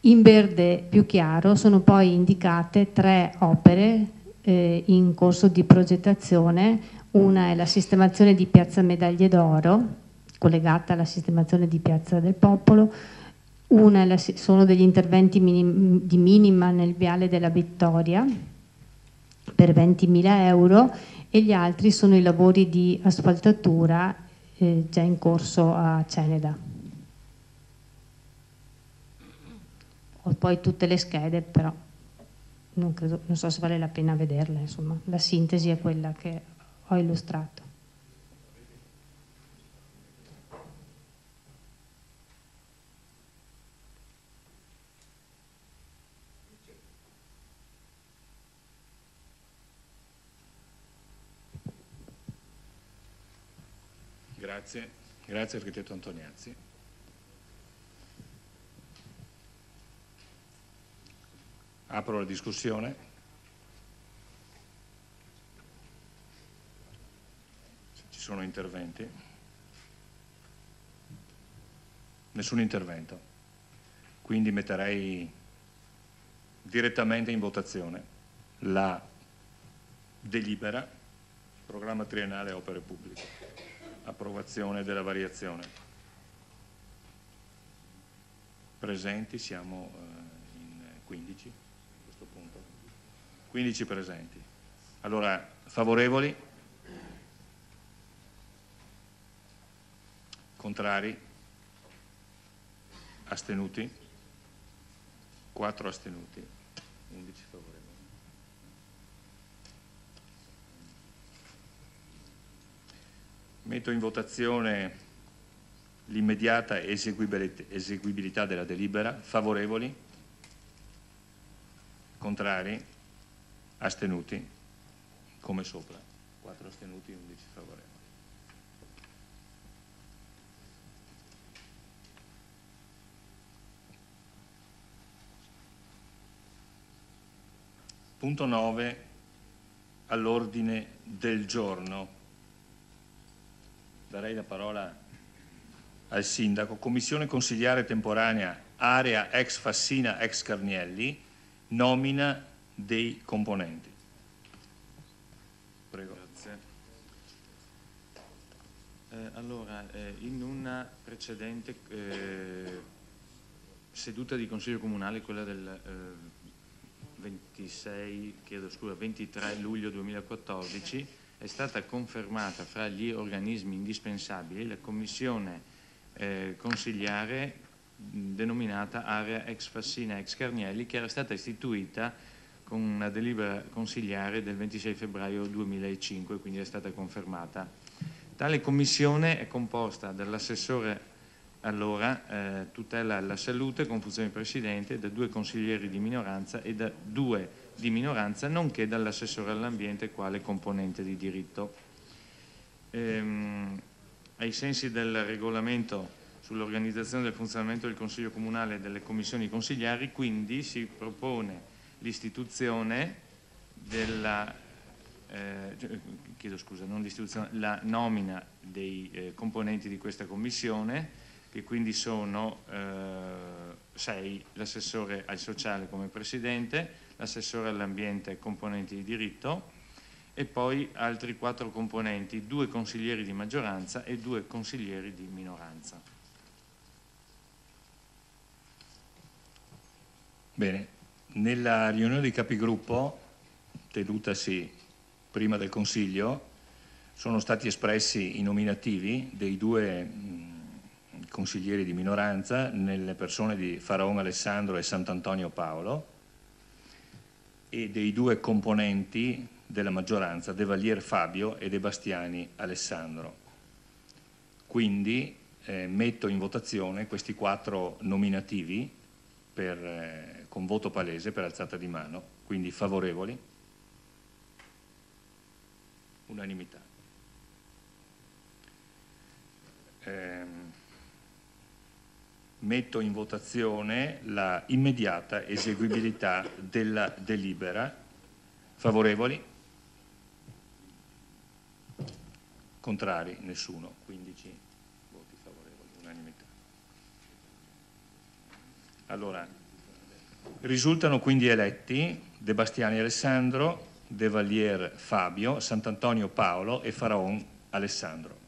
In verde più chiaro sono poi indicate 3 opere in corso di progettazione. Una è la sistemazione di piazza Medaglie d'Oro, collegata alla sistemazione di piazza del Popolo. Una sono degli interventi di minima nel viale della Vittoria per 20.000 euro, e gli altri sono i lavori di asfaltatura già in corso a Ceneda. Ho poi tutte le schede, però non so se vale la pena vederle, insomma. La sintesi è quella che ho illustrato. Grazie architetto Antoniazzi. Apro la discussione. Se ci sono interventi. Nessun intervento. Quindi metterei direttamente in votazione la delibera, programma triennale opere pubbliche. Approvazione della variazione. Presenti siamo in 15 a questo punto. 15 presenti. Allora, favorevoli? Contrari? Astenuti? 4 astenuti, 11 favorevoli. Metto in votazione l'immediata eseguibilità della delibera. Favorevoli? Contrari? Astenuti? Come sopra. 4 astenuti, 11 favorevoli. Punto 9 all'ordine del giorno. Darei la parola al Sindaco. Commissione consigliare temporanea area ex Fassina ex Carnielli, nomina dei componenti. Prego. Grazie. Allora, in una precedente seduta di Consiglio Comunale, quella del 23 luglio 2014, è stata confermata fra gli organismi indispensabili la commissione consigliare denominata area ex Fassina ex Carnielli, che era stata istituita con una delibera consigliare del 26 febbraio 2005, quindi è stata confermata. Tale commissione è composta dall'assessore allora tutela alla salute con funzione presidente, da 2 consiglieri di minoranza e da 2 di minoranza, nonché dall'assessore all'ambiente quale componente di diritto. Ai sensi del regolamento sull'organizzazione del funzionamento del Consiglio Comunale e delle commissioni consigliari, quindi si propone l'istituzione della la nomina dei componenti di questa commissione, che quindi sono 6, l'assessore al sociale come presidente, l'assessore all'ambiente componenti di diritto e poi altri 4 componenti, 2 consiglieri di maggioranza e 2 consiglieri di minoranza. Bene, nella riunione di capigruppo tenutasi prima del Consiglio sono stati espressi i nominativi dei 2 consiglieri di minoranza nelle persone di Faraon Alessandro e Sant'Antonio Paolo e dei 2 componenti della maggioranza, De Valier Fabio e De Bastiani Alessandro. Quindi metto in votazione questi 4 nominativi con voto palese per alzata di mano, quindi favorevoli, unanimità. Metto in votazione la immediata eseguibilità della delibera. Favorevoli? Contrari? Nessuno. 15 voti favorevoli, unanimità. Allora, risultano quindi eletti De Bastiani Alessandro, De Valier Fabio, Sant'Antonio Paolo e Faraon Alessandro.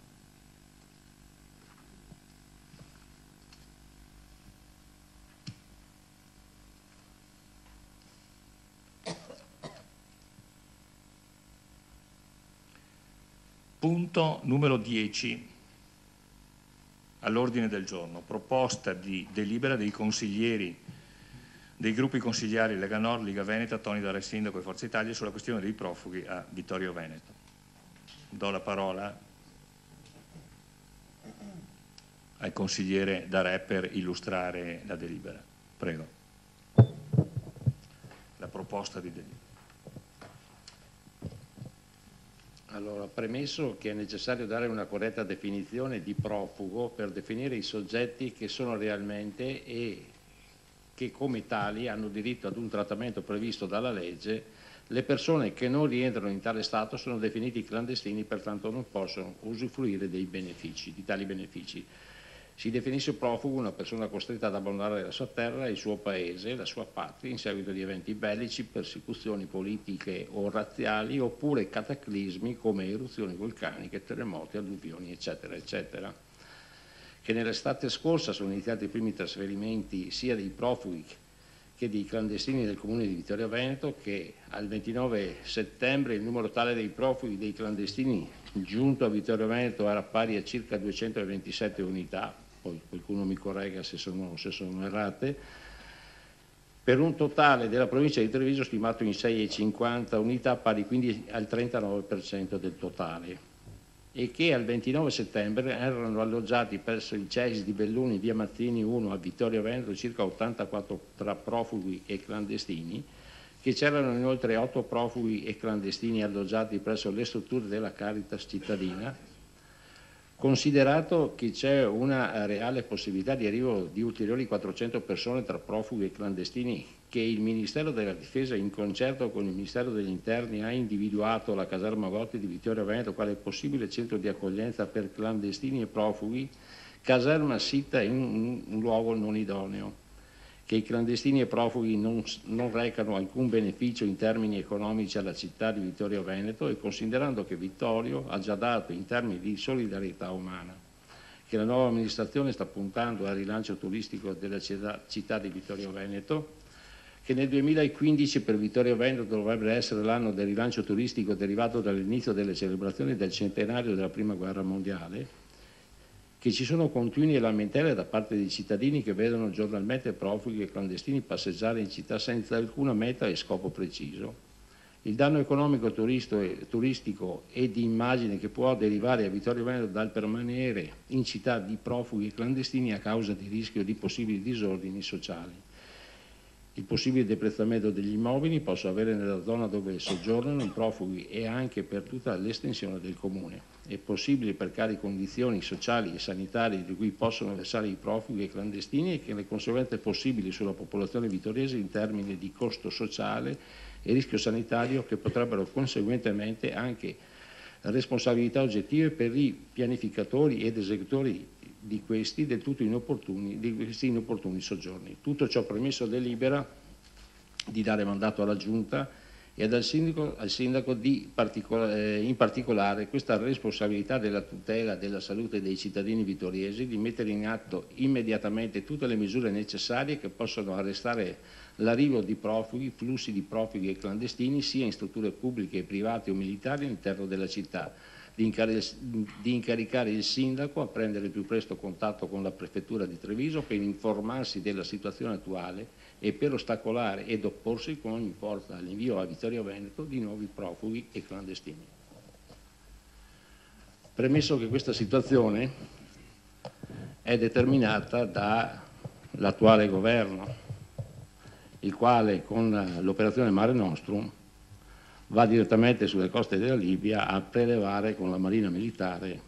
Punto numero 10 all'ordine del giorno, proposta di delibera dei consiglieri dei gruppi consigliari Lega Nord, Liga Veneta, Toni Dare Sindaco e Forza Italia sulla questione dei profughi a Vittorio Veneto. Do la parola al consigliere Dare per illustrare la delibera. Prego. La proposta di delibera. Allora, premesso che è necessario dare una corretta definizione di profugo per definire i soggetti che sono realmente e che come tali hanno diritto ad un trattamento previsto dalla legge, le persone che non rientrano in tale stato sono definiti clandestini, pertanto non possono usufruire dei benefici, di tali benefici. Si definisce profugo una persona costretta ad abbandonare la sua terra, il suo paese, la sua patria in seguito di eventi bellici, persecuzioni politiche o razziali oppure cataclismi come eruzioni vulcaniche, terremoti, alluvioni, eccetera, eccetera. Che nell'estate scorsa sono iniziati i primi trasferimenti sia dei profughi che dei clandestini del comune di Vittorio Veneto, che al 29 settembre il numero totale dei profughi dei clandestini giunto a Vittorio Veneto era pari a circa 227 unità, poi qualcuno mi corregga se sono errate, per un totale della provincia di Treviso stimato in 6,50 unità, pari quindi al 39% del totale, e che al 29 settembre erano alloggiati presso il CEIS di Belluni, via Mazzini 1 a Vittorio Veneto circa 84 tra profughi e clandestini, che c'erano inoltre 8 profughi e clandestini alloggiati presso le strutture della Caritas cittadina, Considerato che c'è una reale possibilità di arrivo di ulteriori 400 persone tra profughi e clandestini, che il Ministero della Difesa in concerto con il Ministero degli Interni ha individuato la caserma Gotti di Vittorio Veneto quale possibile centro di accoglienza per clandestini e profughi, caserma sita in un luogo non idoneo, che i clandestini e profughi non recano alcun beneficio in termini economici alla città di Vittorio Veneto, e considerando che Vittorio ha già dato in termini di solidarietà umana, che la nuova amministrazione sta puntando al rilancio turistico della città di Vittorio Veneto, che nel 2015 per Vittorio Veneto dovrebbe essere l'anno del rilancio turistico derivato dall'inizio delle celebrazioni del centenario della Prima Guerra Mondiale, che ci sono continue lamentele da parte dei cittadini che vedono giornalmente profughi e clandestini passeggiare in città senza alcuna meta e scopo preciso. Il danno economico turistico e di immagine che può derivare a Vittorio Veneto dal permanere in città di profughi e clandestini a causa di rischio di possibili disordini sociali. Il possibile deprezzamento degli immobili posso avere nella zona dove soggiornano i profughi e anche per tutta l'estensione del comune. È possibile per cari condizioni sociali e sanitarie di cui possono versare i profughi e clandestini, e che le conseguenze possibili sulla popolazione vittoriese in termini di costo sociale e rischio sanitario, che potrebbero conseguentemente anche responsabilità oggettive per i pianificatori ed esecutori di questi del tutto inopportuni soggiorni. Tutto ciò premesso, delibera di dare mandato alla Giunta e al Sindaco in particolare questa responsabilità della tutela della salute dei cittadini vittoriesi, di mettere in atto immediatamente tutte le misure necessarie che possano arrestare l'arrivo di profughi, flussi di profughi e clandestini sia in strutture pubbliche, private o militari all'interno della città, di incaricare il Sindaco a prendere il più presto contatto con la Prefettura di Treviso per informarsi della situazione attuale e per ostacolare ed opporsi con ogni forza all'invio a Vittorio Veneto di nuovi profughi e clandestini. Premesso che questa situazione è determinata dall'attuale governo, il quale con l'operazione Mare Nostrum va direttamente sulle coste della Libia a prelevare con la Marina Militare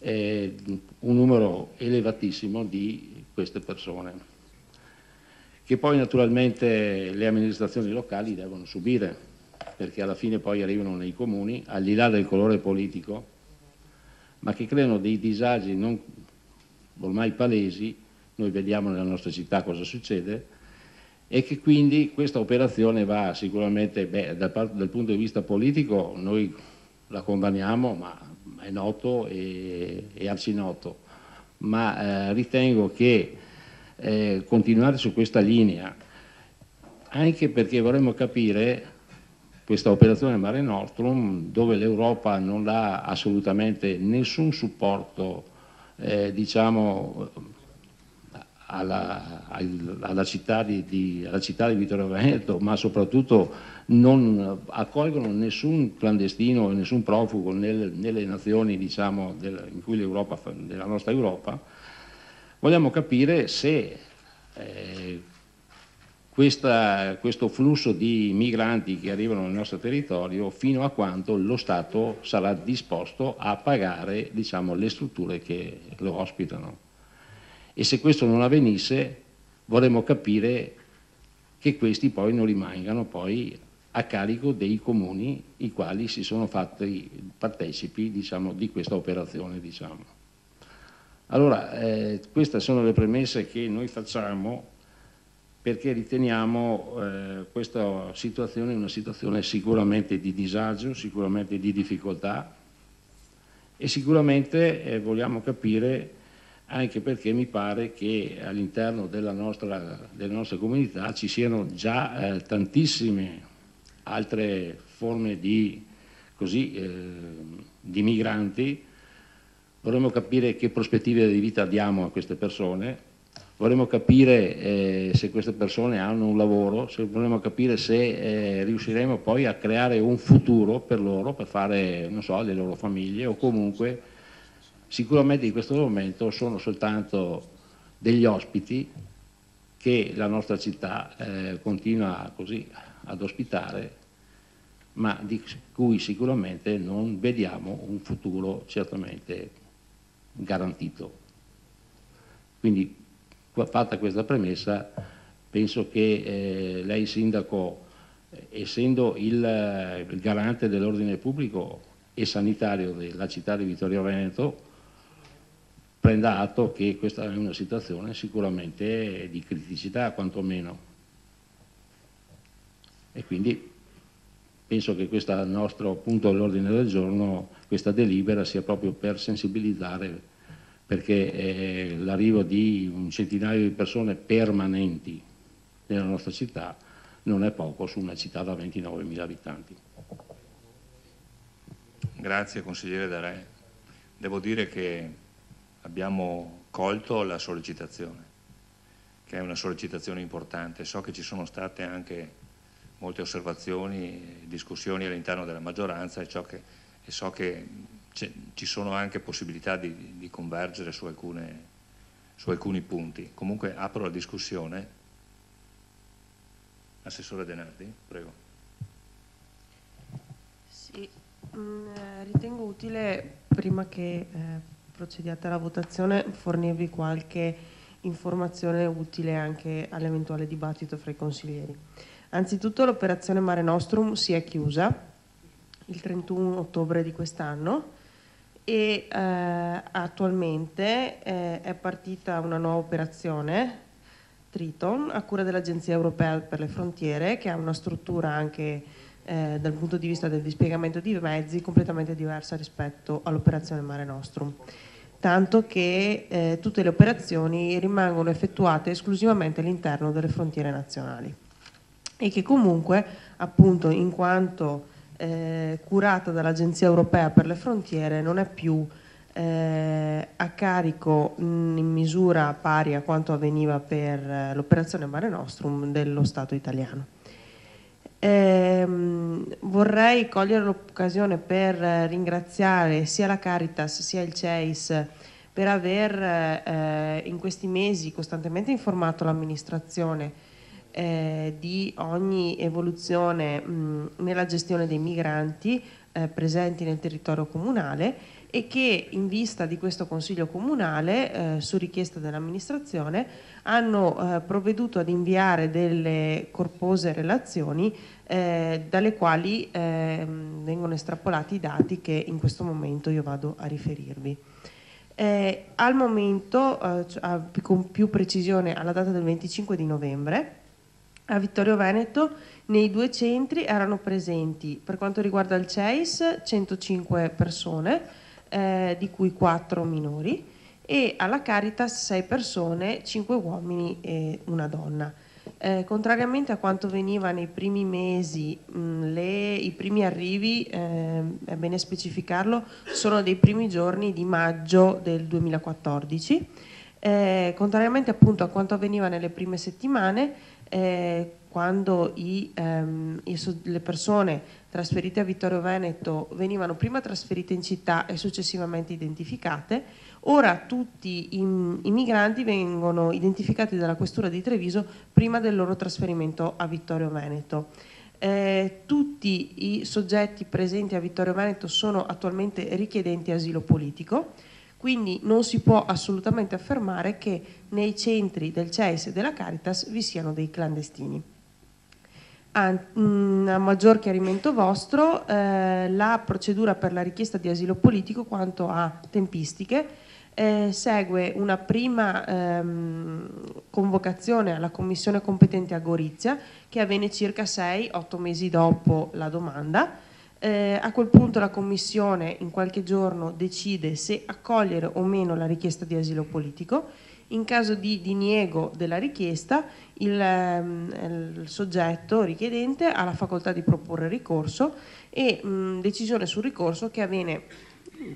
un numero elevatissimo di queste persone, che poi naturalmente le amministrazioni locali devono subire, perché alla fine poi arrivano nei comuni, al di là del colore politico, ma che creano dei disagi ormai palesi. Noi vediamo nella nostra città cosa succede, e che quindi questa operazione va sicuramente, dal punto di vista politico noi la condanniamo, ma è noto e arcinoto, ma ritengo che continuare su questa linea, anche perché vorremmo capire questa operazione Mare Nostrum, dove l'Europa non dà assolutamente nessun supporto, diciamo, alla città di Vittorio Veneto, ma soprattutto non accolgono nessun clandestino e nessun profugo nelle nazioni, diciamo, in cui della nostra Europa. Vogliamo capire se questo flusso di migranti che arrivano nel nostro territorio, fino a quanto lo Stato sarà disposto a pagare, diciamo, le strutture che lo ospitano. E se questo non avvenisse, vorremmo capire che questi poi non rimangano poi a carico dei comuni, i quali si sono fatti partecipi, diciamo, di questa operazione, diciamo. Allora, queste sono le premesse che noi facciamo, perché riteniamo questa situazione una situazione sicuramente di disagio, sicuramente di difficoltà, e sicuramente vogliamo capire, anche perché mi pare che all'interno della nostra comunità ci siano già tantissime altre forme di migranti. Vorremmo capire che prospettive di vita diamo a queste persone, vorremmo capire se queste persone hanno un lavoro, vorremmo capire se riusciremo poi a creare un futuro per loro, per fare, non so, le loro famiglie, o comunque sicuramente in questo momento sono soltanto degli ospiti che la nostra città continua così ad ospitare, ma di cui sicuramente non vediamo un futuro certamente garantito. Quindi, fatta questa premessa, penso che lei Sindaco, essendo il garante dell'ordine pubblico e sanitario della città di Vittorio Veneto, prenda atto che questa è una situazione sicuramente di criticità quantomeno, e quindi penso che questo nostro punto all'ordine del giorno, questa delibera, sia proprio per sensibilizzare, perché l'arrivo di un centinaio di persone permanenti nella nostra città non è poco su una città da 29.000 abitanti. Grazie consigliere Darè. Devo dire che abbiamo colto la sollecitazione, che è una sollecitazione importante. So che ci sono state anche molte osservazioni e discussioni all'interno della maggioranza e so che ci sono anche possibilità di convergere su alcuni punti. Comunque apro la discussione. Assessore Denardi, prego. Sì, ritengo utile, prima che procediate alla votazione, fornirvi qualche informazione utile anche all'eventuale dibattito fra i consiglieri. Anzitutto l'operazione Mare Nostrum si è chiusa il 31 ottobre di quest'anno e attualmente è partita una nuova operazione, Triton, a cura dell'Agenzia Europea per le Frontiere, che ha una struttura anche dal punto di vista del dispiegamento di mezzi completamente diversa rispetto all'operazione Mare Nostrum, tanto che tutte le operazioni rimangono effettuate esclusivamente all'interno delle frontiere nazionali e che comunque, appunto, in quanto curata dall'Agenzia Europea per le Frontiere, non è più a carico in misura pari a quanto avveniva per l'operazione Mare Nostrum dello Stato italiano. Vorrei cogliere l'occasione per ringraziare sia la Caritas sia il CEIS per aver in questi mesi costantemente informato l'amministrazione di ogni evoluzione nella gestione dei migranti presenti nel territorio comunale, e che in vista di questo Consiglio Comunale, su richiesta dell'amministrazione, hanno provveduto ad inviare delle corpose relazioni dalle quali vengono estrapolati i dati che in questo momento io vado a riferirvi. Al momento, con più precisione alla data del 25 di novembre, a Vittorio Veneto nei due centri erano presenti, per quanto riguarda il CEIS, 105 persone, di cui 4 minori, e alla Caritas 6 persone, 5 uomini e una donna. Contrariamente a quanto veniva nei primi mesi, i primi arrivi, è bene specificarlo, sono dei primi giorni di maggio del 2014. Contrariamente appunto a quanto avveniva nelle prime settimane, quando le persone trasferite a Vittorio Veneto venivano prima trasferite in città e successivamente identificate, ora tutti i migranti vengono identificati dalla Questura di Treviso prima del loro trasferimento a Vittorio Veneto. Tutti i soggetti presenti a Vittorio Veneto sono attualmente richiedenti asilo politico, quindi non si può assolutamente affermare che nei centri del CEIS e della Caritas vi siano dei clandestini. A maggior chiarimento vostro, la procedura per la richiesta di asilo politico quanto a tempistiche segue una prima convocazione alla commissione competente a Gorizia, che avviene circa 6-8 mesi dopo la domanda. A quel punto la commissione in qualche giorno decide se accogliere o meno la richiesta di asilo politico. In caso di diniego della richiesta, il soggetto richiedente ha la facoltà di proporre ricorso e decisione sul ricorso che avviene,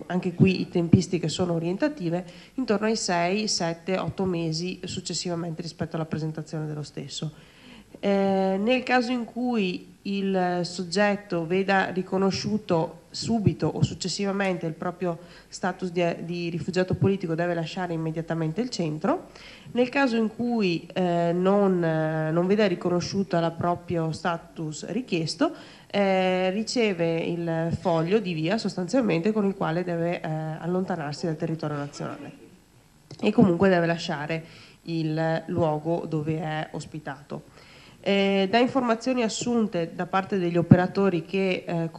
anche qui i tempistiche sono orientative, intorno ai 6, 7, 8 mesi successivamente rispetto alla presentazione dello stesso. Nel caso in cui il soggetto veda riconosciuto subito o successivamente il proprio status di rifugiato politico, deve lasciare immediatamente il centro. Nel caso in cui non veda riconosciuto il proprio status richiesto, riceve il foglio di via sostanzialmente con il quale deve allontanarsi dal territorio nazionale e comunque deve lasciare il luogo dove è ospitato. Da informazioni assunte da parte degli operatori che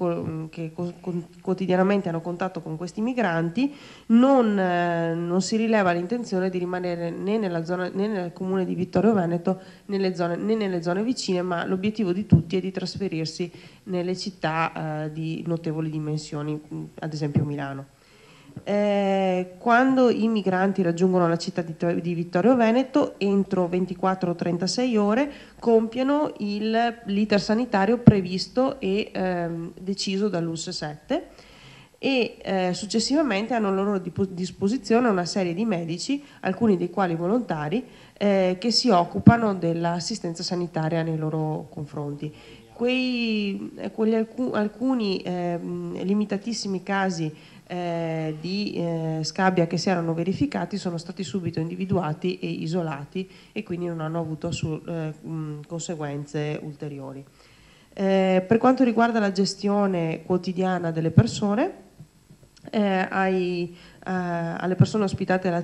quotidianamente hanno contatto con questi migranti, non si rileva l'intenzione di rimanere né nel comune di Vittorio Veneto né nelle zone vicine, ma l'obiettivo di tutti è di trasferirsi nelle città di notevoli dimensioni, ad esempio Milano. Quando i migranti raggiungono la città di Vittorio Veneto, entro 24 o 36 ore compiono l'iter sanitario previsto e deciso dall'ULSS 7 e successivamente hanno a loro disposizione una serie di medici, alcuni dei quali volontari, che si occupano dell'assistenza sanitaria nei loro confronti. Alcuni limitatissimi casi di scabbia che si erano verificati sono stati subito individuati e isolati e quindi non hanno avuto conseguenze ulteriori. Per quanto riguarda la gestione quotidiana delle persone, alle persone ospitate al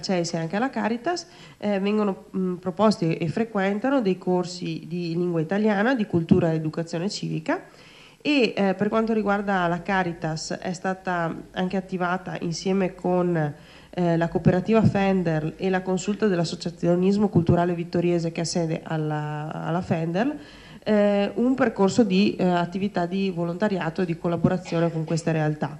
CEIS e anche alla Caritas vengono proposti e frequentano dei corsi di lingua italiana, di cultura e educazione civica. E per quanto riguarda la Caritas è stata anche attivata insieme con la cooperativa Fender e la consulta dell'associazionismo culturale vittoriese che ha sede alla Fender, un percorso di attività di volontariato e di collaborazione con queste realtà.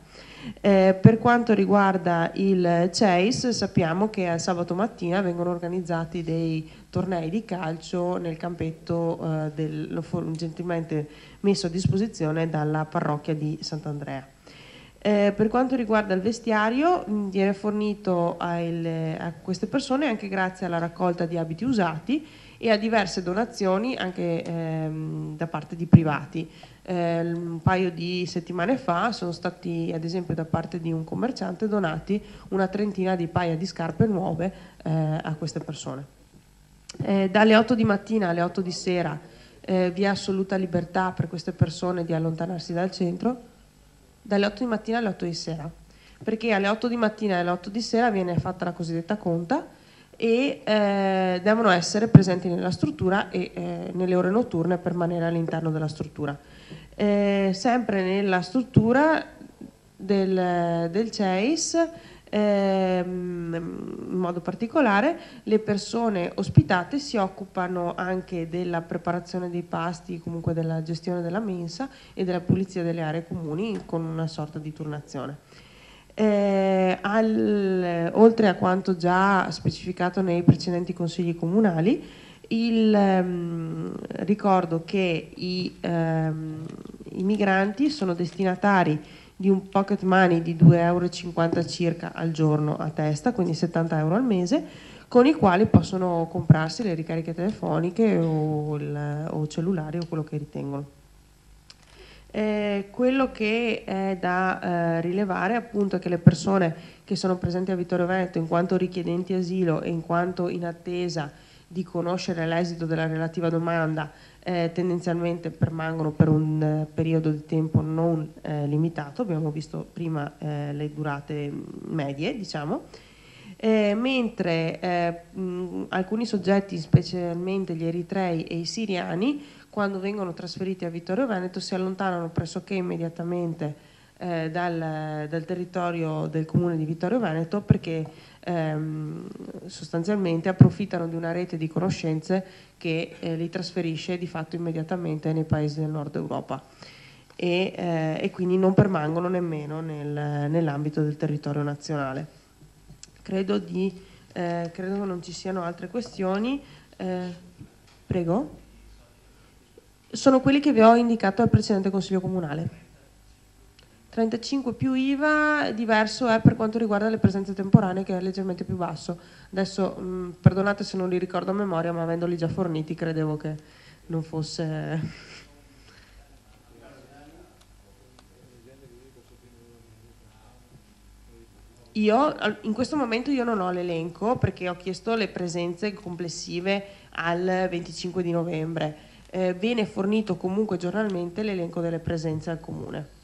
Per quanto riguarda il CEIS, sappiamo che al sabato mattina vengono organizzati dei tornei di calcio nel campetto gentilmente messo a disposizione dalla parrocchia di Sant'Andrea. Per quanto riguarda il vestiario, viene fornito a queste persone anche grazie alla raccolta di abiti usati e a diverse donazioni anche da parte di privati. Un paio di settimane fa sono stati, ad esempio da parte di un commerciante, donati una trentina di paia di scarpe nuove a queste persone. Dalle 8 di mattina alle 8 di sera vi è assoluta libertà per queste persone di allontanarsi dal centro, dalle 8 di mattina alle 8 di sera, perché alle 8 di mattina e alle 8 di sera viene fatta la cosiddetta conta e devono essere presenti nella struttura e nelle ore notturne permanere all'interno della struttura. Sempre nella struttura del CEIS, in modo particolare, le persone ospitate si occupano anche della preparazione dei pasti, comunque della gestione della mensa e della pulizia delle aree comuni con una sorta di turnazione. Oltre a quanto già specificato nei precedenti consigli comunali, ricordo che i migranti sono destinatari di un pocket money di 2,50 € circa al giorno a testa, quindi 70 € al mese, con i quali possono comprarsi le ricariche telefoniche o cellulari o quello che ritengono. Quello che è da rilevare appunto è che le persone che sono presenti a Vittorio Veneto in quanto richiedenti asilo e in quanto in attesa di conoscere l'esito della relativa domanda tendenzialmente permangono per un periodo di tempo non limitato, abbiamo visto prima le durate medie, diciamo, mentre alcuni soggetti, specialmente gli eritrei e i siriani, quando vengono trasferiti a Vittorio Veneto si allontanano pressoché immediatamente dal territorio del comune di Vittorio Veneto perché sostanzialmente approfittano di una rete di conoscenze che li trasferisce di fatto immediatamente nei paesi del nord Europa e quindi non permangono nemmeno nell'ambito del territorio nazionale. Credo che non ci siano altre questioni. Prego. Sono quelli che vi ho indicato al precedente Consiglio Comunale. 35 più IVA, diverso è per quanto riguarda le presenze temporanee che è leggermente più basso. Adesso perdonate se non li ricordo a memoria, ma avendoli già forniti credevo che non fosse... In questo momento io non ho l'elenco perché ho chiesto le presenze complessive al 25 di novembre. viene fornito comunque giornalmente l'elenco delle presenze al comune.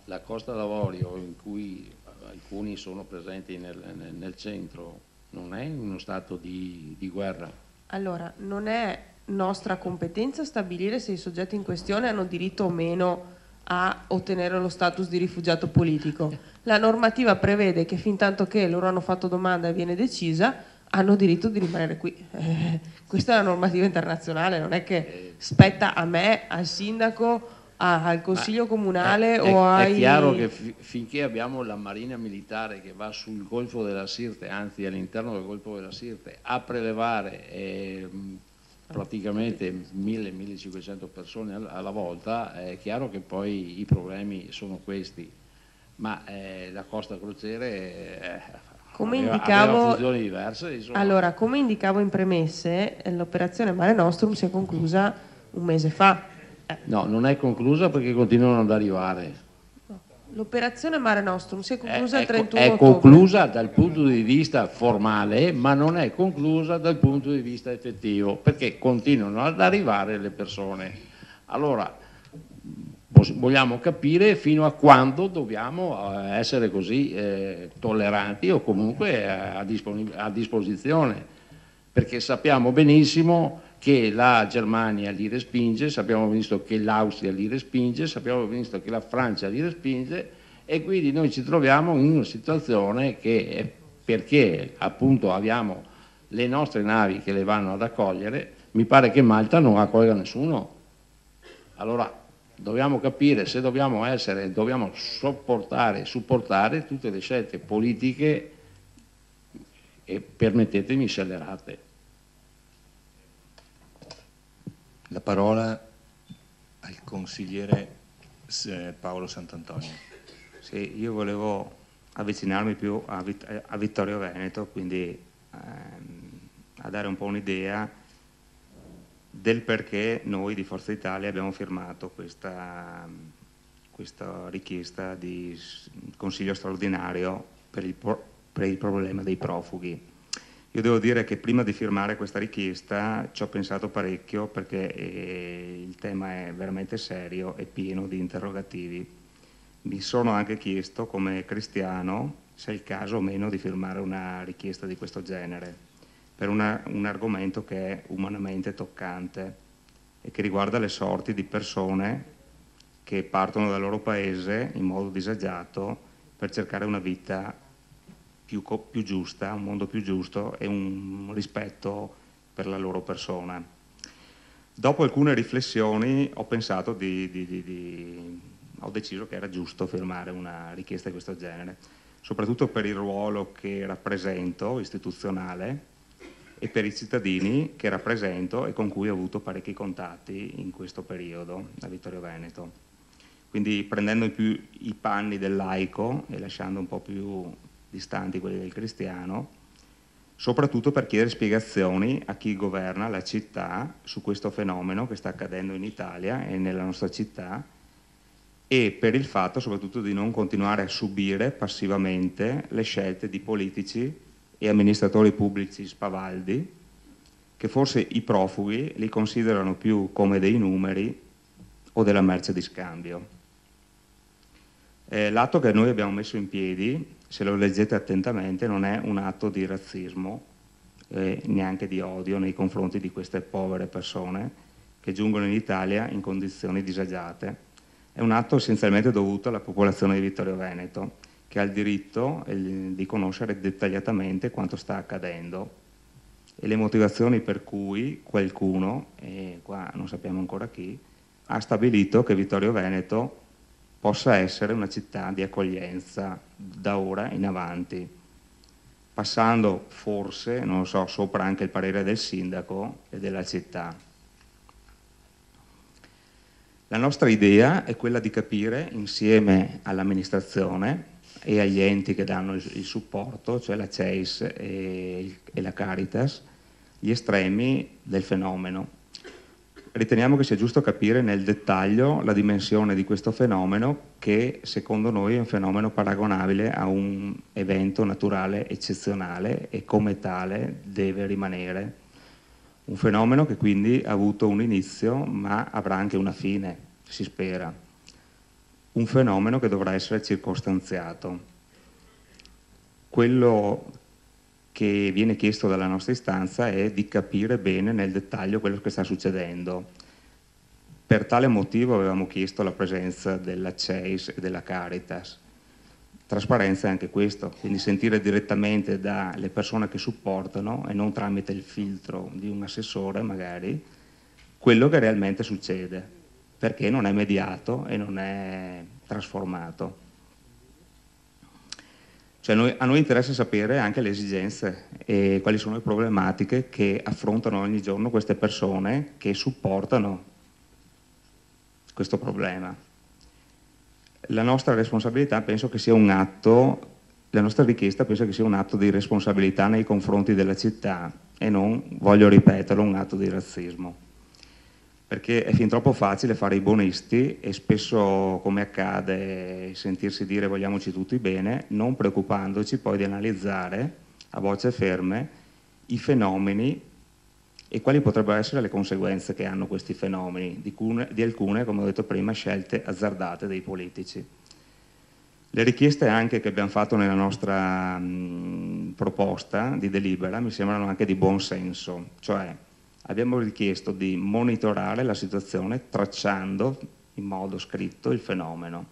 La Costa d'Avorio, in cui alcuni sono presenti nel centro, non è in uno stato di guerra? Allora, non è nostra competenza stabilire se i soggetti in questione hanno diritto o meno a ottenere lo status di rifugiato politico. La normativa prevede che fin tanto che loro hanno fatto domanda e viene decisa, hanno diritto di rimanere qui. Questa è la normativa internazionale, non è che spetta a me, al sindaco, al consiglio comunale o ai... È chiaro che finché abbiamo la Marina Militare che va sul Golfo della Sirte, anzi all'interno del Golfo della Sirte, a prelevare praticamente 1000-1500 persone alla volta, è chiaro che poi i problemi sono questi, ma la Costa Crociere aveva funzioni diverse. Insomma. Allora, come indicavo in premesse, l'operazione Mare Nostrum si è conclusa un mese fa. No, non è conclusa perché continuano ad arrivare. L'operazione Mare Nostrum si è conclusa il 31 È ottobre. conclusa dal punto di vista formale, ma non è conclusa dal punto di vista effettivo, perché continuano ad arrivare le persone. Allora, vogliamo capire fino a quando dobbiamo essere così tolleranti o comunque a disposizione, perché sappiamo benissimo che la Germania li respinge, sappiamo benissimo che l'Austria li respinge, sappiamo benissimo che la Francia li respinge, e quindi noi ci troviamo in una situazione che, perché appunto abbiamo le nostre navi che le vanno ad accogliere, mi pare che Malta non accolga nessuno. Allora dobbiamo capire se dobbiamo supportare tutte le scelte politiche e, permettetemi, scellerate. La parola al consigliere Paolo Sant'Antonio. Sì, io volevo avvicinarmi più a Vittorio Veneto, quindi a dare un po' un'idea del perché noi di Forza Italia abbiamo firmato questa richiesta di consiglio straordinario per il problema dei profughi. Io devo dire che prima di firmare questa richiesta ci ho pensato parecchio, perché il tema è veramente serio e pieno di interrogativi. Mi sono anche chiesto, come cristiano, se è il caso o meno di firmare una richiesta di questo genere, per un argomento che è umanamente toccante e che riguarda le sorti di persone che partono dal loro paese in modo disagiato per cercare una vita più giusta, un mondo più giusto e un rispetto per la loro persona. Dopo alcune riflessioni ho pensato ho deciso che era giusto firmare una richiesta di questo genere, soprattutto per il ruolo che rappresento, istituzionale, e per i cittadini che rappresento e con cui ho avuto parecchi contatti in questo periodo a Vittorio Veneto. Quindi prendendo più i panni del laico e lasciando un po' più distanti quelli del cristiano, soprattutto per chiedere spiegazioni a chi governa la città su questo fenomeno che sta accadendo in Italia e nella nostra città, e per il fatto soprattutto di non continuare a subire passivamente le scelte di politici e amministratori pubblici spavaldi, che forse i profughi li considerano più come dei numeri o della merce di scambio. L'atto che noi abbiamo messo in piedi, se lo leggete attentamente, non è un atto di razzismo, neanche di odio nei confronti di queste povere persone che giungono in Italia in condizioni disagiate. È un atto essenzialmente dovuto alla popolazione di Vittorio Veneto, che ha il diritto di conoscere dettagliatamente quanto sta accadendo e le motivazioni per cui qualcuno, e qua non sappiamo ancora chi, ha stabilito che Vittorio Veneto possa essere una città di accoglienza da ora in avanti, passando forse, non lo so, sopra anche il parere del sindaco e della città. La nostra idea è quella di capire insieme all'amministrazione e agli enti che danno il supporto, cioè la CEIS e la Caritas, gli estremi del fenomeno. riteniamo che sia giusto capire nel dettaglio la dimensione di questo fenomeno, che secondo noi è un fenomeno paragonabile a un evento naturale eccezionale e come tale deve rimanere. Un fenomeno che quindi ha avuto un inizio ma avrà anche una fine, si spera. Un fenomeno che dovrà essere circostanziato. Quello che viene chiesto dalla nostra istanza è di capire bene nel dettaglio quello che sta succedendo. Per tale motivo avevamo chiesto la presenza della CEIS e della Caritas. Trasparenza è anche questo, quindi sentire direttamente dalle persone che supportano e non tramite il filtro di un assessore magari quello che realmente succede, perché non è mediato e non è trasformato. Cioè a noi interessa sapere anche le esigenze e quali sono le problematiche che affrontano ogni giorno queste persone che supportano questo problema. La nostra responsabilità penso che sia un atto, la nostra richiesta penso che sia un atto di responsabilità nei confronti della città e non, voglio ripeterlo, un atto di razzismo. Perché è fin troppo facile fare i buonisti e spesso, come accade, sentirsi dire vogliamoci tutti bene, non preoccupandoci poi di analizzare a bocce ferme i fenomeni e quali potrebbero essere le conseguenze che hanno questi fenomeni, di alcune, come ho detto prima, scelte azzardate dei politici. Le richieste anche che abbiamo fatto nella nostra proposta di delibera mi sembrano anche di buon senso, cioè abbiamo richiesto di monitorare la situazione tracciando in modo scritto il fenomeno.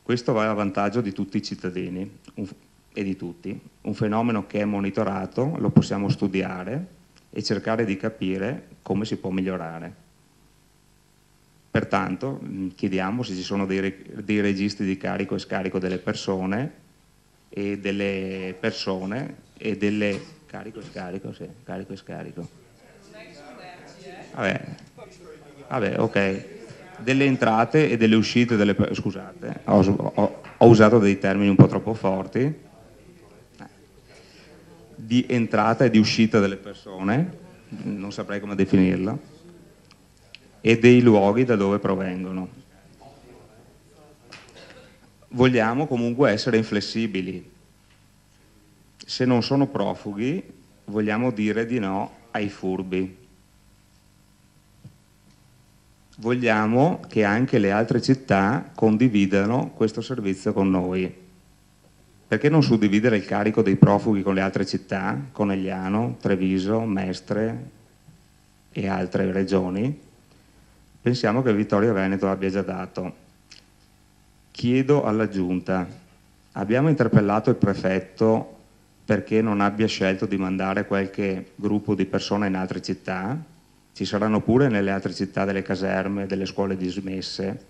Questo va a vantaggio di tutti i cittadini e di tutti. Un fenomeno che è monitorato lo possiamo studiare e cercare di capire come si può migliorare. Pertanto chiediamo se ci sono dei registri di carico e scarico delle persone e delle carico e scarico, sì, carico e scarico. Vabbè, ok. Delle entrate e delle uscite delle persone, scusate, ho usato dei termini un po' troppo forti. Di entrata e di uscita delle persone, non saprei come definirla, e dei luoghi da dove provengono. Vogliamo comunque essere inflessibili. Se non sono profughi, vogliamo dire di no ai furbi. Vogliamo che anche le altre città condividano questo servizio con noi. Perché non suddividere il carico dei profughi con le altre città, Conegliano, Treviso, Mestre e altre regioni? Pensiamo che Vittorio Veneto abbia già dato. Chiedo alla Giunta, abbiamo interpellato il prefetto perché non abbia scelto di mandare qualche gruppo di persone in altre città? Ci saranno pure nelle altre città delle caserme, delle scuole dismesse?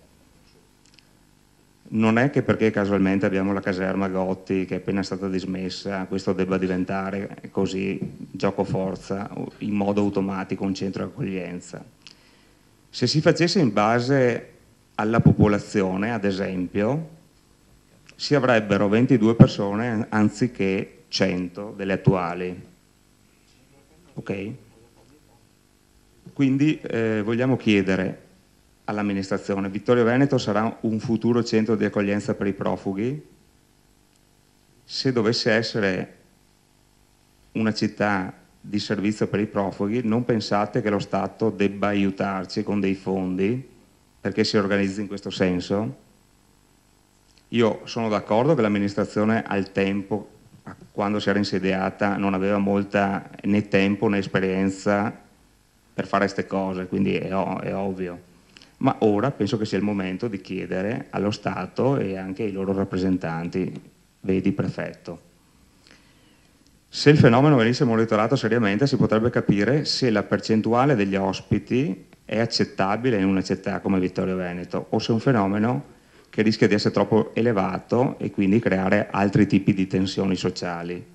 Non è che perché casualmente abbiamo la caserma Gotti che è appena stata dismessa, questo debba diventare così gioco forza, in modo automatico un centro di accoglienza. Se si facesse in base alla popolazione, ad esempio, si avrebbero 22 persone anziché 100 delle attuali. Ok? Quindi vogliamo chiedere all'amministrazione, Vittorio Veneto sarà un futuro centro di accoglienza per i profughi? Se dovesse essere una città di servizio per i profughi, non pensate che lo Stato debba aiutarci con dei fondi perché si organizzi in questo senso? Io sono d'accordo che l'amministrazione al tempo, quando si era insediata, non aveva molta né tempo né esperienza per fare queste cose, quindi è ovvio. Ma ora penso che sia il momento di chiedere allo Stato e anche ai loro rappresentanti, vedi prefetto. Se il fenomeno venisse monitorato seriamente si potrebbe capire se la percentuale degli ospiti è accettabile in una città come Vittorio Veneto o se è un fenomeno che rischia di essere troppo elevato e quindi creare altri tipi di tensioni sociali.